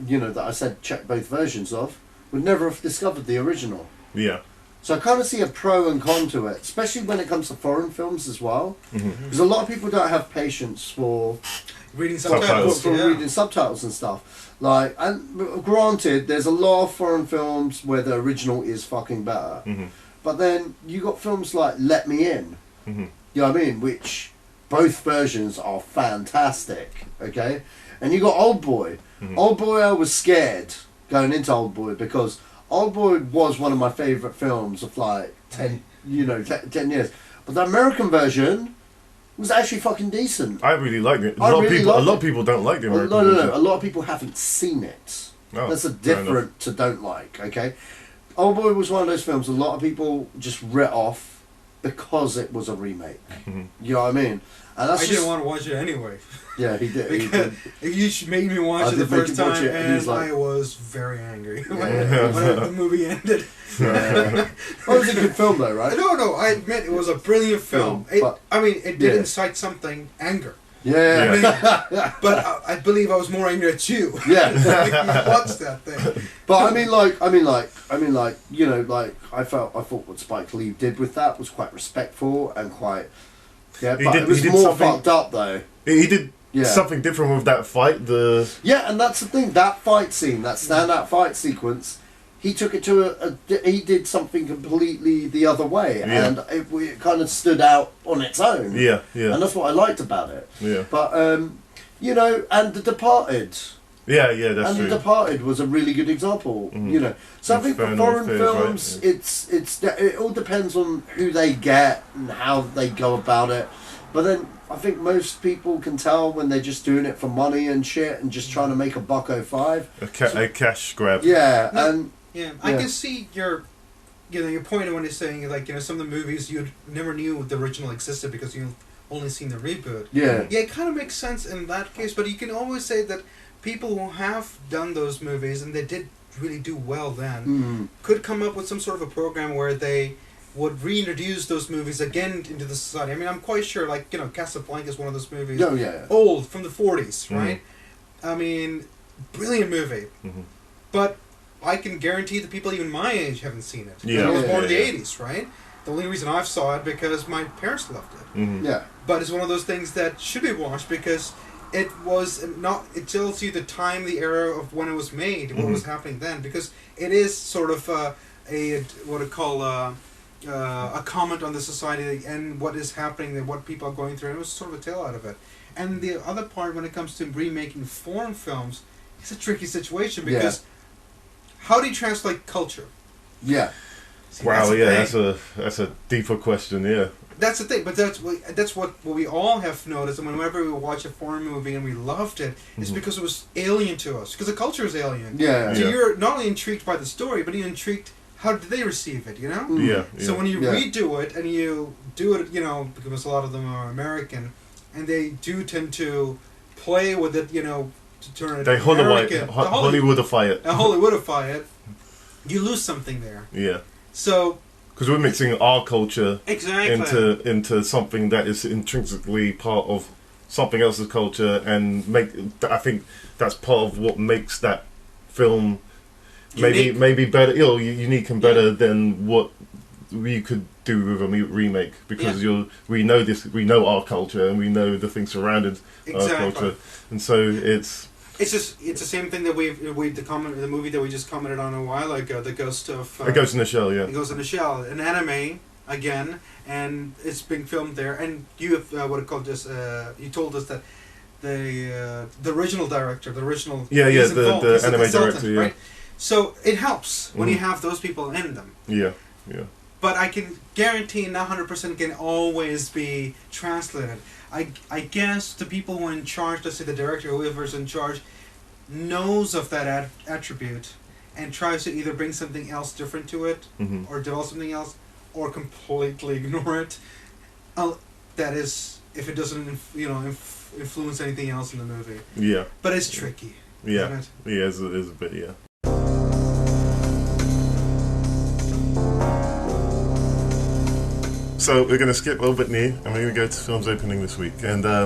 E: you know, that I said check both versions of, would never have discovered the original.
J: Yeah.
E: So I kind of see a pro and con to it, especially when it comes to foreign films as well. Because a lot of people don't have patience for
B: reading subtitles,
E: reading subtitles and stuff. Like, and granted, there's a lot of foreign films where the original is fucking better. But then you got films like Let Me In, you know what I mean, which both versions are fantastic. Okay, and you got Old Boy. Old Boy, I was scared going into Old Boy because Old Boy was one of my favourite films of like 10 years. But the American version was actually fucking decent.
J: I really liked it. A lot of people don't like the American version.
E: No. A lot of people haven't seen it.
J: Oh,
E: that's a different to don't like, okay? Old Boy was one of those films a lot of people just writ off because it was a remake. You know what I mean? And that's
B: I didn't want to watch it anyway.
E: Yeah, he did.
B: You made me watch it the first time, and I was very angry when the movie ended.
E: Well, it was a good film, though, right?
B: No, I admit it was a brilliant film. It did incite something, anger.
E: Yeah.
B: But I believe I was more angry at you.
E: Yeah.
B: Watch that thing.
E: But I mean, you know, like I thought what Spike Lee did with that was quite respectful and quite. Yeah, but it was more fucked up though.
J: He did something different with that fight.
E: And that's the thing. That fight scene, that standout fight sequence, he took it to he did something completely the other way, and it kind of stood out on its own.
J: Yeah.
E: And that's what I liked about it.
J: Yeah.
E: But you know, and The Departed.
J: Yeah, that's true.
E: And The Departed was a really good example, you know. So I think for foreign films, right? It all depends on who they get and how they go about it. But then I think most people can tell when they're just doing it for money and shit and just trying to make a $1.05.
J: A cash grab.
E: Yeah,
B: I can see your point when you're saying like some of the movies you never knew the original existed because you've only seen the reboot.
E: Yeah,
B: it kind of makes sense in that case. But you can always say that people who have done those movies and they did really do well then could come up with some sort of a program where they would reintroduce those movies again into the society. I mean, I'm quite sure, like, Casablanca is one of those movies.
E: Oh, yeah.
B: Old, from the 40s, right? I mean, brilliant movie. But I can guarantee that people even my age haven't seen it.
J: Yeah.
B: I was born in the 80s, right? The only reason I've saw it because my parents loved it.
E: Yeah.
B: But it's one of those things that should be watched because it was not. It tells you the time, the era of when it was made, what was happening then. Because it is sort of what I call a comment on the society and what is happening and what people are going through. And it was sort of a tale out of it. And the other part, when it comes to remaking foreign films, it's a tricky situation because how do you translate culture?
E: Yeah.
B: See,
J: Wow. That's a deeper question. Yeah.
B: That's the thing, but that's what we all have noticed. And whenever we watch a foreign movie and we loved it, it's because it was alien to us. Because the culture is alien.
E: Yeah.
B: So you're not only intrigued by the story, but you're intrigued. How did they receive it?
J: Yeah.
B: So when you redo it and you do it, because a lot of them are American, and they do tend to play with it, to turn it.
J: They Hollywoodify it.
B: Hollywoodify it. You lose something there.
J: Yeah.
B: So.
J: Because we're mixing our culture into something that is intrinsically part of something else's culture, and I think that's part of what makes that film maybe better, unique and better than what we could do with a remake. Because we know our culture, and we know the things surrounding our culture, and so it's the same thing that the movie that we just commented on a while ago, the Ghost of... It Goes in the Shell, yeah.
B: It Goes in the Shell, an anime, again, and it's being filmed there, and you have, you told us that the original director, the anime director, right? So it helps when you have those people in them.
J: Yeah.
B: But I can guarantee not 100% can always be translated. I guess the people who are in charge, let's say the director or whoever's in charge, knows of that attribute and tries to either bring something else different to it or develop something else or completely ignore it. That is, if it doesn't influence anything else in the movie.
J: Yeah.
B: But it's tricky.
J: Yeah.
B: Isn't it?
J: Yeah, it's a bit, yeah. So we're going to skip Old Whitney and we're going to go to films opening this week. And there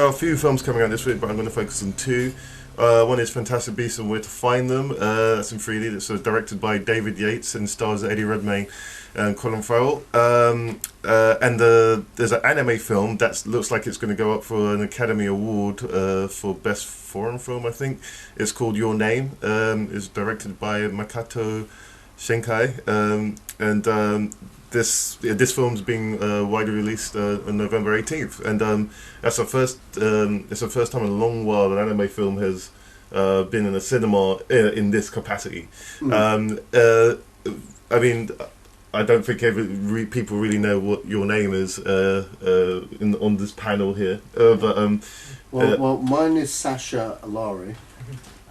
J: are a few films coming out this week, but I'm going to focus on two. One is Fantastic Beasts and Where to Find Them. That's in 3D. It's directed by David Yates and stars Eddie Redmayne and Colin Farrell. And there's an anime film that looks like it's going to go up for an Academy Award for Best Foreign Film, I think. It's called Your Name. It's directed by Makoto Shinkai. This film's being widely released on November 18th, and that's the first. It's the first time in a long while an anime film has been in a cinema in this capacity. I mean, I don't think people really know what Your Name is on this panel here.
E: Well, mine is Sacha Allari,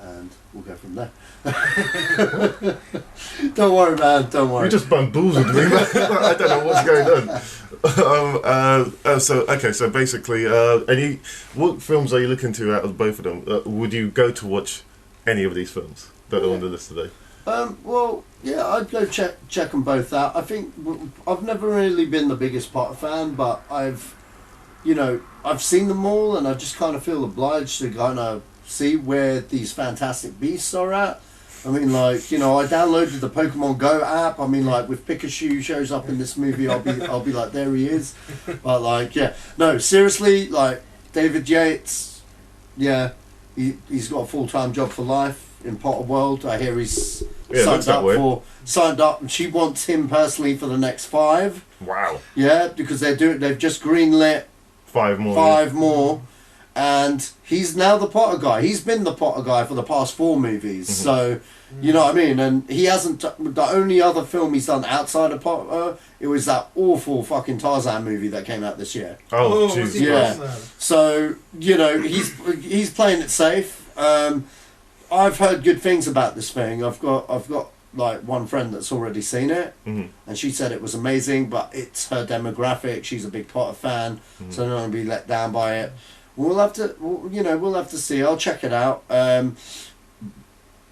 E: and we'll go from there. Don't worry, man. Don't worry.
J: You just bamboozled me. I don't know what's going on. So basically, what films are you looking to out of both of them? Would you go to watch any of these films that are on the list today?
E: Well, yeah, I'd go check them both out. I think I've never really been the biggest Potter fan, but I've seen them all, and I just kind of feel obliged to kind of see where these Fantastic Beasts are at. I mean, I downloaded the Pokemon Go app. I mean, if Pikachu shows up in this movie, I'll be like, there he is. But no, seriously, David Yates, he's got a full-time job for life in Potter World. I hear he's signed up, and she wants him personally for the next 5.
J: Wow.
E: Yeah, because they've just greenlit
J: 5 more.
E: And and he's now the Potter guy. He's been the Potter guy for the past 4 movies. So, you know what I mean? And he hasn't... The only other film he's done outside of Potter, it was that awful fucking Tarzan movie that came out this year.
J: Oh, jeez.
E: Yeah. So, you know, he's playing it safe. I've heard good things about this thing. I've got like one friend that's already seen it, and she said it was amazing, but it's her demographic. She's a big Potter fan, so I'm not going to be let down by it. We'll have to see. I'll check it out.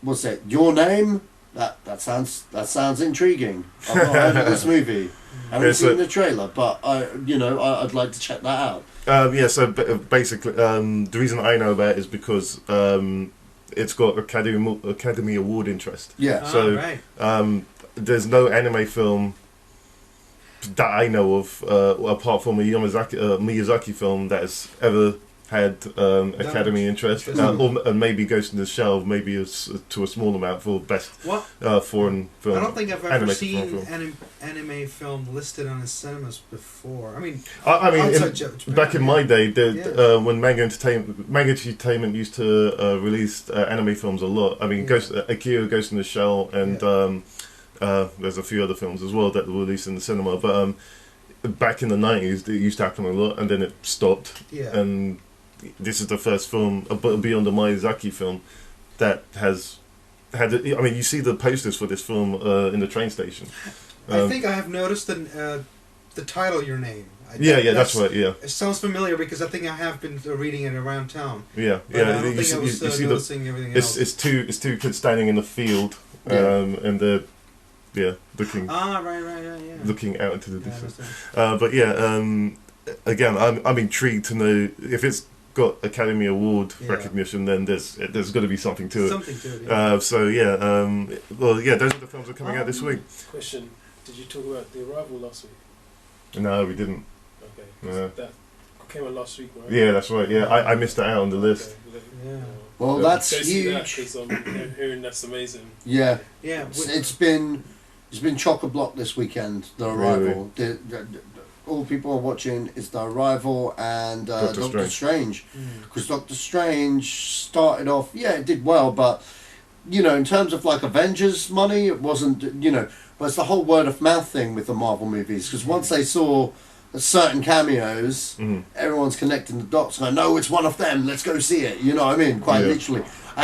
E: What's it? Your Name? That sounds intriguing. I've not heard of this movie. I haven't seen the trailer, but I'd like to check that out.
J: So basically, the reason I know about it is because it's got Academy Award interest.
E: Yeah.
J: So
B: right.
J: There's no anime film that I know of, apart from a Miyazaki film, that has ever had Academy interest, or maybe Ghost in the Shell, maybe to a small amount for best foreign film.
B: I don't think I've ever seen anime film listed on the cinemas before. I mean,
J: back in my day, when Manga Entertainment used to release anime films a lot. I mean, Akira, Ghost in the Shell, and there's a few other films as well that were released in the cinema. But back in the 90s, it used to happen a lot, and then it stopped.
B: Yeah.
J: And this is the first film, beyond the Miyazaki film, that has had. I mean, you see the posters for this film in the train station.
B: I think I have noticed the title, Your Name.
J: That's right. Yeah,
B: it sounds familiar because I think I have been reading it around town.
J: Yeah.
B: I don't think I was noticing everything else.
J: It's two kids standing in the field, and they're looking. Looking out into the distance. Again, I'm intrigued to know if it's got Academy Award recognition. Then there's got to be something to it.
B: Something to it. Yeah.
J: Those are the films that are coming out this week.
M: Question: did you talk about The Arrival last week?
J: No, we didn't.
M: Okay. That came out last week, right?
J: Yeah, that's right. Yeah, I missed that out on the list.
E: Yeah. Well, that's huge.
M: I'm hearing that's amazing.
E: Yeah. Yeah. It's been chock-a-block this weekend. The Arrival. Really? All people are watching is The Arrival and Doctor Strange. Because Doctor Strange started off, it did well, but, in terms of like Avengers money, it wasn't, but it's the whole word of mouth thing with the Marvel movies. Because once they saw certain cameos, everyone's connecting the dots and no, it's one of them, let's go see it. You know what I mean? Quite literally. I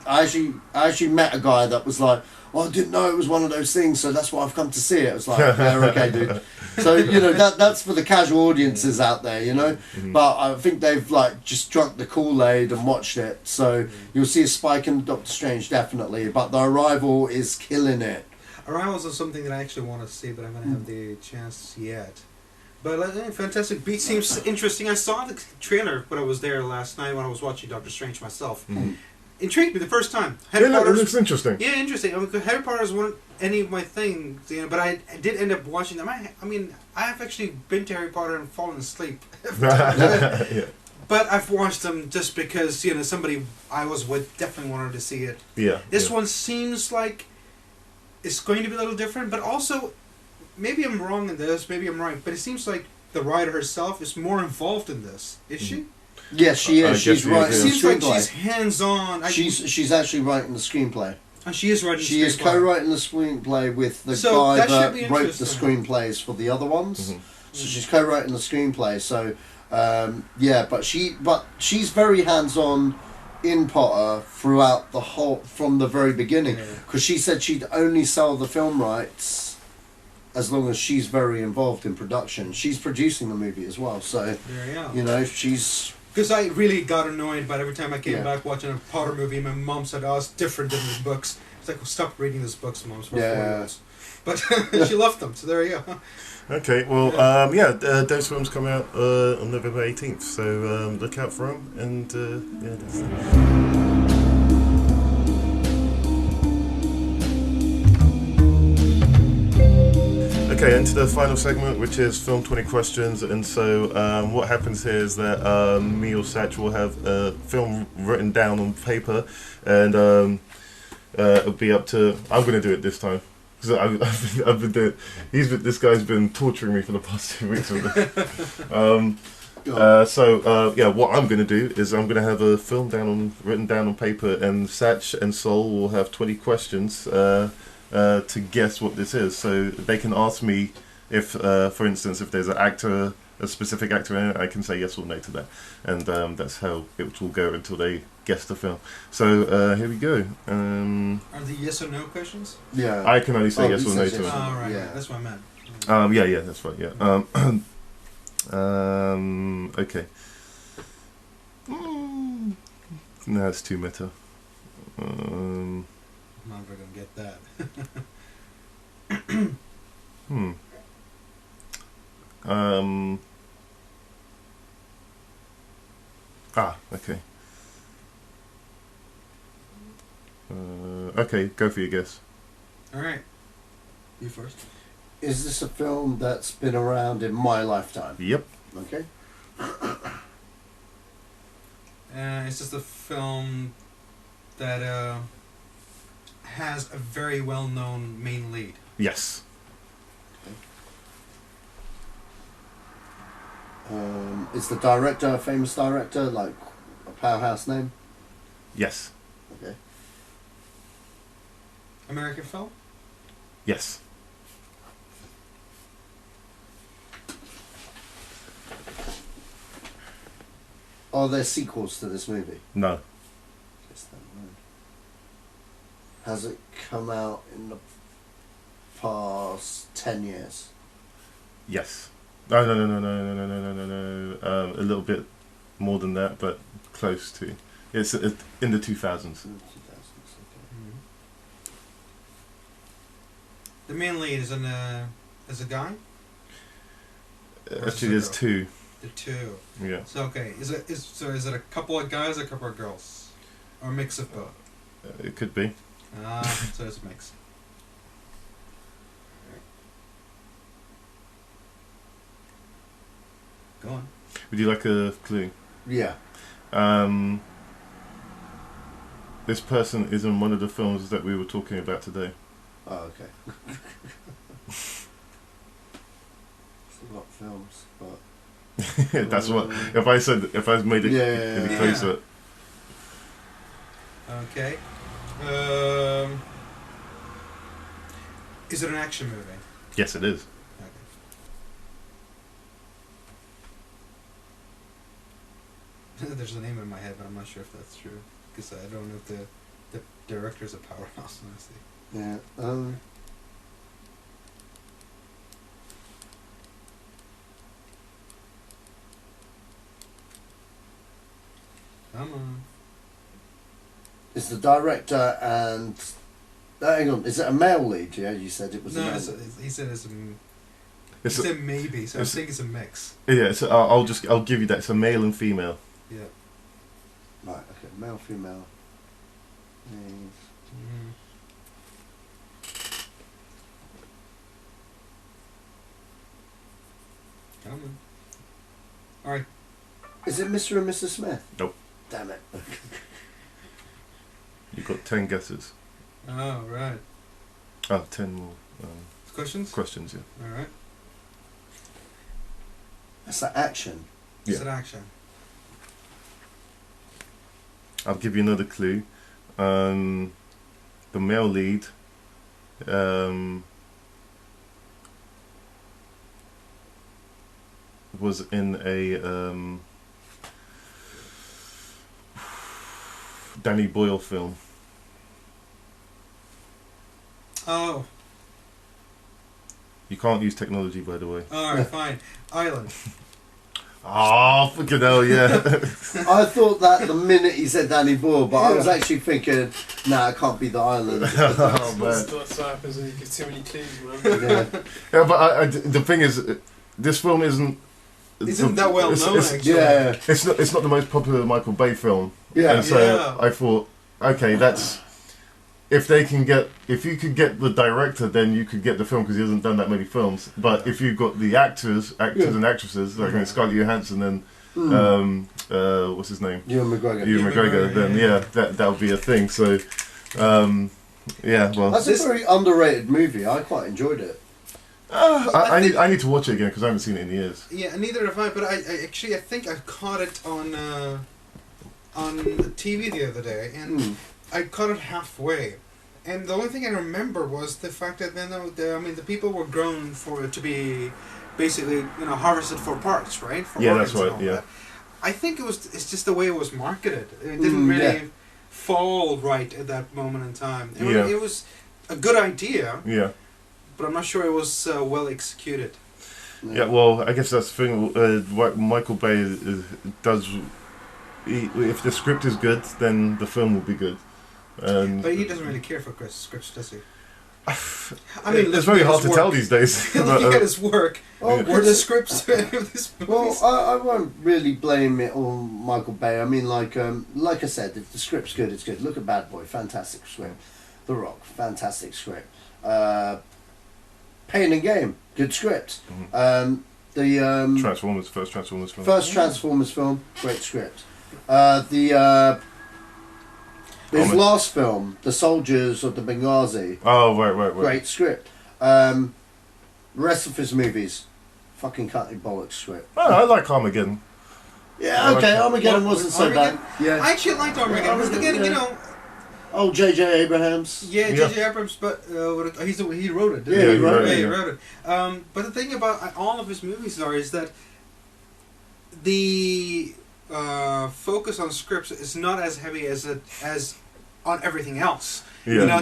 E: actually met a guy that was like, I didn't know it was one of those things, so that's why I've come to see it. It was like, okay, dude. So, that's for the casual audiences out there, But I think they've, just drunk the Kool-Aid and watched it. So you'll see a spike in Doctor Strange, definitely. But The Arrival is killing it.
B: Arrivals is something that I actually want to see, but I haven't had the chance yet. But Fantastic Beasts seems interesting. I saw the trailer when I was there last night when I was watching Doctor Strange myself. Intrigued me the first time.
J: It looks interesting.
B: Yeah, interesting. Harry Potter's weren't any of my things, but I did end up watching them. I have actually been to Harry Potter and fallen asleep. But I've watched them just because somebody I was with definitely wanted to see it.
J: Yeah.
B: This one seems like it's going to be a little different, but also maybe I'm wrong in this. Maybe I'm right, but it seems like the writer herself is more involved in this. Is she?
E: Yes, she is. She's writing the
B: seems like
E: screenplay.
B: she's hands-on.
E: She's actually writing the screenplay.
B: And she is writing.
E: She is co-writing the screenplay with the guy that wrote the screenplays for the other ones. So she's co-writing the screenplay. So but she's very hands-on in Potter throughout from the very beginning. Because she said she'd only sell the film rights as long as she's very involved in production. She's producing the movie as well. So she's.
B: Because I really got annoyed, but every time I came back watching a Potter movie, my mom said, "Oh, it's different than the books." It's like, well, stop reading those books, Mom. It's for 4-year-olds. But she loved them, so there you go.
J: Okay, well, those films come out on November 18th, so look out for them, and that's it. Okay, into the final segment, which is Film 20 Questions. And so what happens here is that me or Satch will have a film written down on paper, and it'll be up to... I'm going to do it this time. Because I've been doing... This guy's been torturing me for the past 2 weeks. What I'm going to do is I'm going to have a film written down on paper, and Sach and Sol will have 20 questions to guess what this is. So they can ask me if, for instance, if there's a specific actor in it, I can say yes or no to that, and that's how it will go until they guess the film. So here we go.
B: Are the yes or no questions?
J: Yeah. I can only say yes or no to it.
B: Oh, right. Yeah. That's what I meant.
J: Yeah, that's right. Yeah. Okay. No, it's too meta.
B: I'm never gonna get that.
J: Okay. Okay, go for your guess.
B: Alright. You first.
E: Is this a film that's been around in my lifetime?
J: Yep.
E: Okay.
B: It's just a film that has a very well-known main lead.
J: Yes.
E: Is the director a famous director, like a powerhouse name?
J: Yes.
E: Okay.
B: American film?
J: Yes.
E: Are there sequels to this movie?
J: No.
E: Has it come out in the past 10 years?
J: Yes. No. A little bit more than that, but close to. It's in the 2000s.
B: The main lead is a guy?
J: Actually, there's two.
B: The two.
J: Yeah.
B: So okay, is it a couple of guys or a couple of girls, or a mix of both?
J: It could be.
B: So it's a mix. Go on.
J: Would you like a clue?
E: Yeah.
J: This person is in one of the films that we were talking about today.
E: Oh, okay. It's a lot of films, but...
J: That's what... If I made it any closer...
B: Okay. Is it an action movie?
J: Yes, it is.
B: Okay. There's a name in my head, but I'm not sure if that's true. Because I don't know if the director's a powerhouse, honestly.
E: Yeah.
B: Come on.
E: Is the director and... hang on, is it a male lead? Yeah, you said it was a male lead.
B: He said it's a... He said maybe, so I think it's a mix.
J: Yeah, so I'll give you that. It's a male and female.
B: Yeah.
E: Right, okay, male, female.
B: Come on. Alright.
E: Is it Mr. and Mrs. Smith?
J: Nope.
E: Damn it.
J: You've got 10 guesses.
B: Oh, right.
J: 10 more.
B: Questions?
J: Questions, yeah.
B: Alright.
E: That's that action.
B: Is it action?
J: I'll give you another clue. The male lead was in a Danny Boyle film.
B: Oh.
J: You can't use technology, by the way.
B: Alright, fine. Island.
J: Oh, fucking hell, yeah.
E: I thought that the minute he said Danny Boyle, but I was actually thinking, nah, it can't be the island.
J: Oh, man.
M: That's what happens when you give too many clues, man.
J: Yeah, but the thing is, this film isn't
B: that well known, actually.
E: Yeah.
J: It's not the most popular Michael Bay film.
E: Yeah.
J: And so I thought, okay, that's... If you could get the director, then you could get the film because he hasn't done that many films. But if you've got the actors and actresses, like Scarlett Johansson and what's his name?
E: Ewan McGregor.
J: Ewan McGregor. Then that would be a thing. So well,
E: that's a very underrated movie. I quite enjoyed it.
J: I need to watch it again because I haven't seen it in years.
B: Yeah, neither have I. But I think I caught it on TV the other day, and I caught it halfway. And the only thing I remember was the fact that the people were grown for it to be basically harvested for parts, right? For
J: that's right.
B: Yeah. That. I think it's just the way it was marketed. It didn't really fall right at that moment in time. It was a good idea.
J: Yeah.
B: But I'm not sure it was well executed.
J: Yeah, well, I guess that's the thing. What Michael Bay does, if the script is good, then the film will be good.
B: But he doesn't really care for scripts, does he?
J: I mean, it's very hard to tell these days.
B: Look at his work. Were the scripts of this movie?
E: Well, I won't really blame it on Michael Bay. I mean, like I said, if the script's good, it's good. Look at Bad Boy, fantastic script. The Rock, fantastic script. Pain and Game, good script. The
J: Transformers, first Transformers film.
E: First Transformers film, great script. His last film, The Soldiers of the Benghazi.
J: Oh, right.
E: Great script. Rest of his movies, fucking cutting bollocks script.
J: Oh, I like Armageddon.
E: Yeah, okay, Armageddon wasn't so bad. Yeah.
B: I actually liked Armageddon. Because again,
E: Oh, J.J. Abrams.
B: Yeah, J.J. Abrams, but he wrote it.
E: Yeah, he wrote
B: it. But the thing about all of his movies is that the focus on scripts is not as heavy as on everything else.
J: Yeah.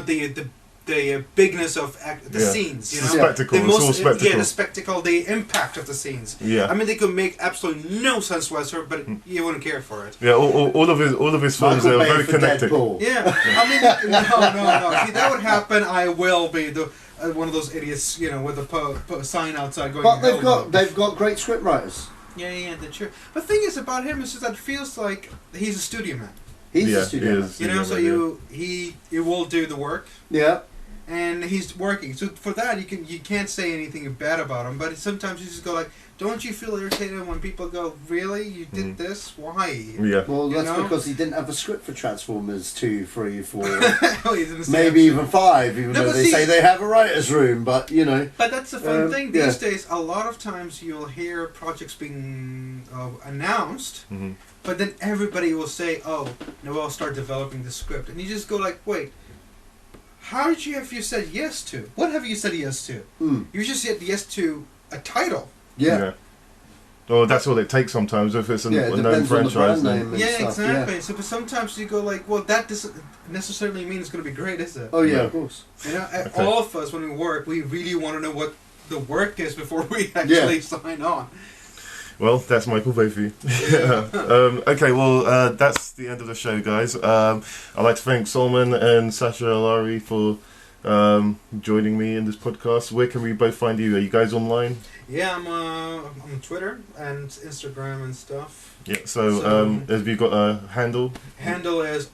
B: The bigness of the scenes.
J: The spectacle. It's all spectacle.
B: Yeah, the spectacle, the impact of the scenes.
J: Yeah.
B: I mean, they could make absolutely no sense whatsoever, but you wouldn't care for it.
J: Yeah, all of his films are very connected.
E: Deadpool.
B: Yeah, I mean, no. See, that would happen. I will be one of those idiots, with a sign outside going.
E: But they've got great script writers.
B: Yeah, that's true. But the thing is about him is just that it feels like he's a studio man.
E: He's a studio man.
B: So he will do the work.
E: Yeah.
B: And he's working. So for that, you can't say anything bad about him. But sometimes you just go like, don't you feel irritated when people go, really? You did this? Why?
J: Yeah.
E: Well, that's because he didn't have a script for Transformers 2, 3, 4,
B: well,
E: maybe even 5, even though they say they have a writer's room, but,
B: But that's the fun thing. These days, a lot of times you'll hear projects being announced, but then everybody will say, I'll start developing the script. And you just go like, wait, how have you said yes to? What have you said yes to? You just said yes to a title.
E: Yeah.
J: Oh, that's all it takes sometimes if it's a known franchise.
B: Exactly. Yeah. So, but sometimes you go like, well, that doesn't necessarily mean it's going to be great, is it?
E: Oh yeah, of course.
B: All of us when we work, we really want to know what the work is before we actually sign on.
J: Well, that's Michael Bay for you. Okay, well, that's the end of the show, guys. I'd like to thank Salmon and Sacha Allari for joining me in this podcast. Where can we both find you? Are you guys online?
B: Yeah, I'm on Twitter and Instagram and stuff.
J: Yeah, so have you got a handle?
B: Handle is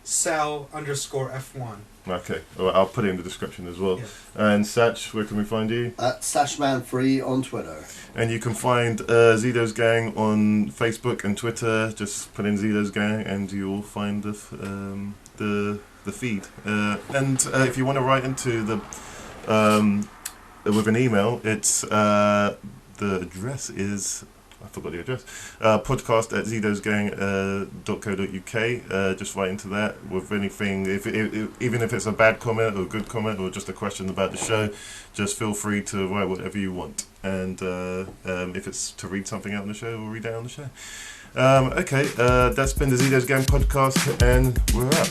B: @Sal_F1.
J: Okay, well, I'll put it in the description as well. Yeah. And Sach, where can we find you?
E: @SachMan3 on Twitter.
J: And you can find Zedos Gang on Facebook and Twitter. Just put in Zedos Gang and you will find the feed. And if you want to write into the with an email, it's the address is, I forgot the address, podcast@zedosgang.co.uk. Just write into that with anything, even if it's a bad comment or a good comment or just a question about the show, just feel free to write whatever you want. And if it's to read something out on the show, we'll read it out on the show. Okay, that's been the Zedos Gang podcast, and we're out.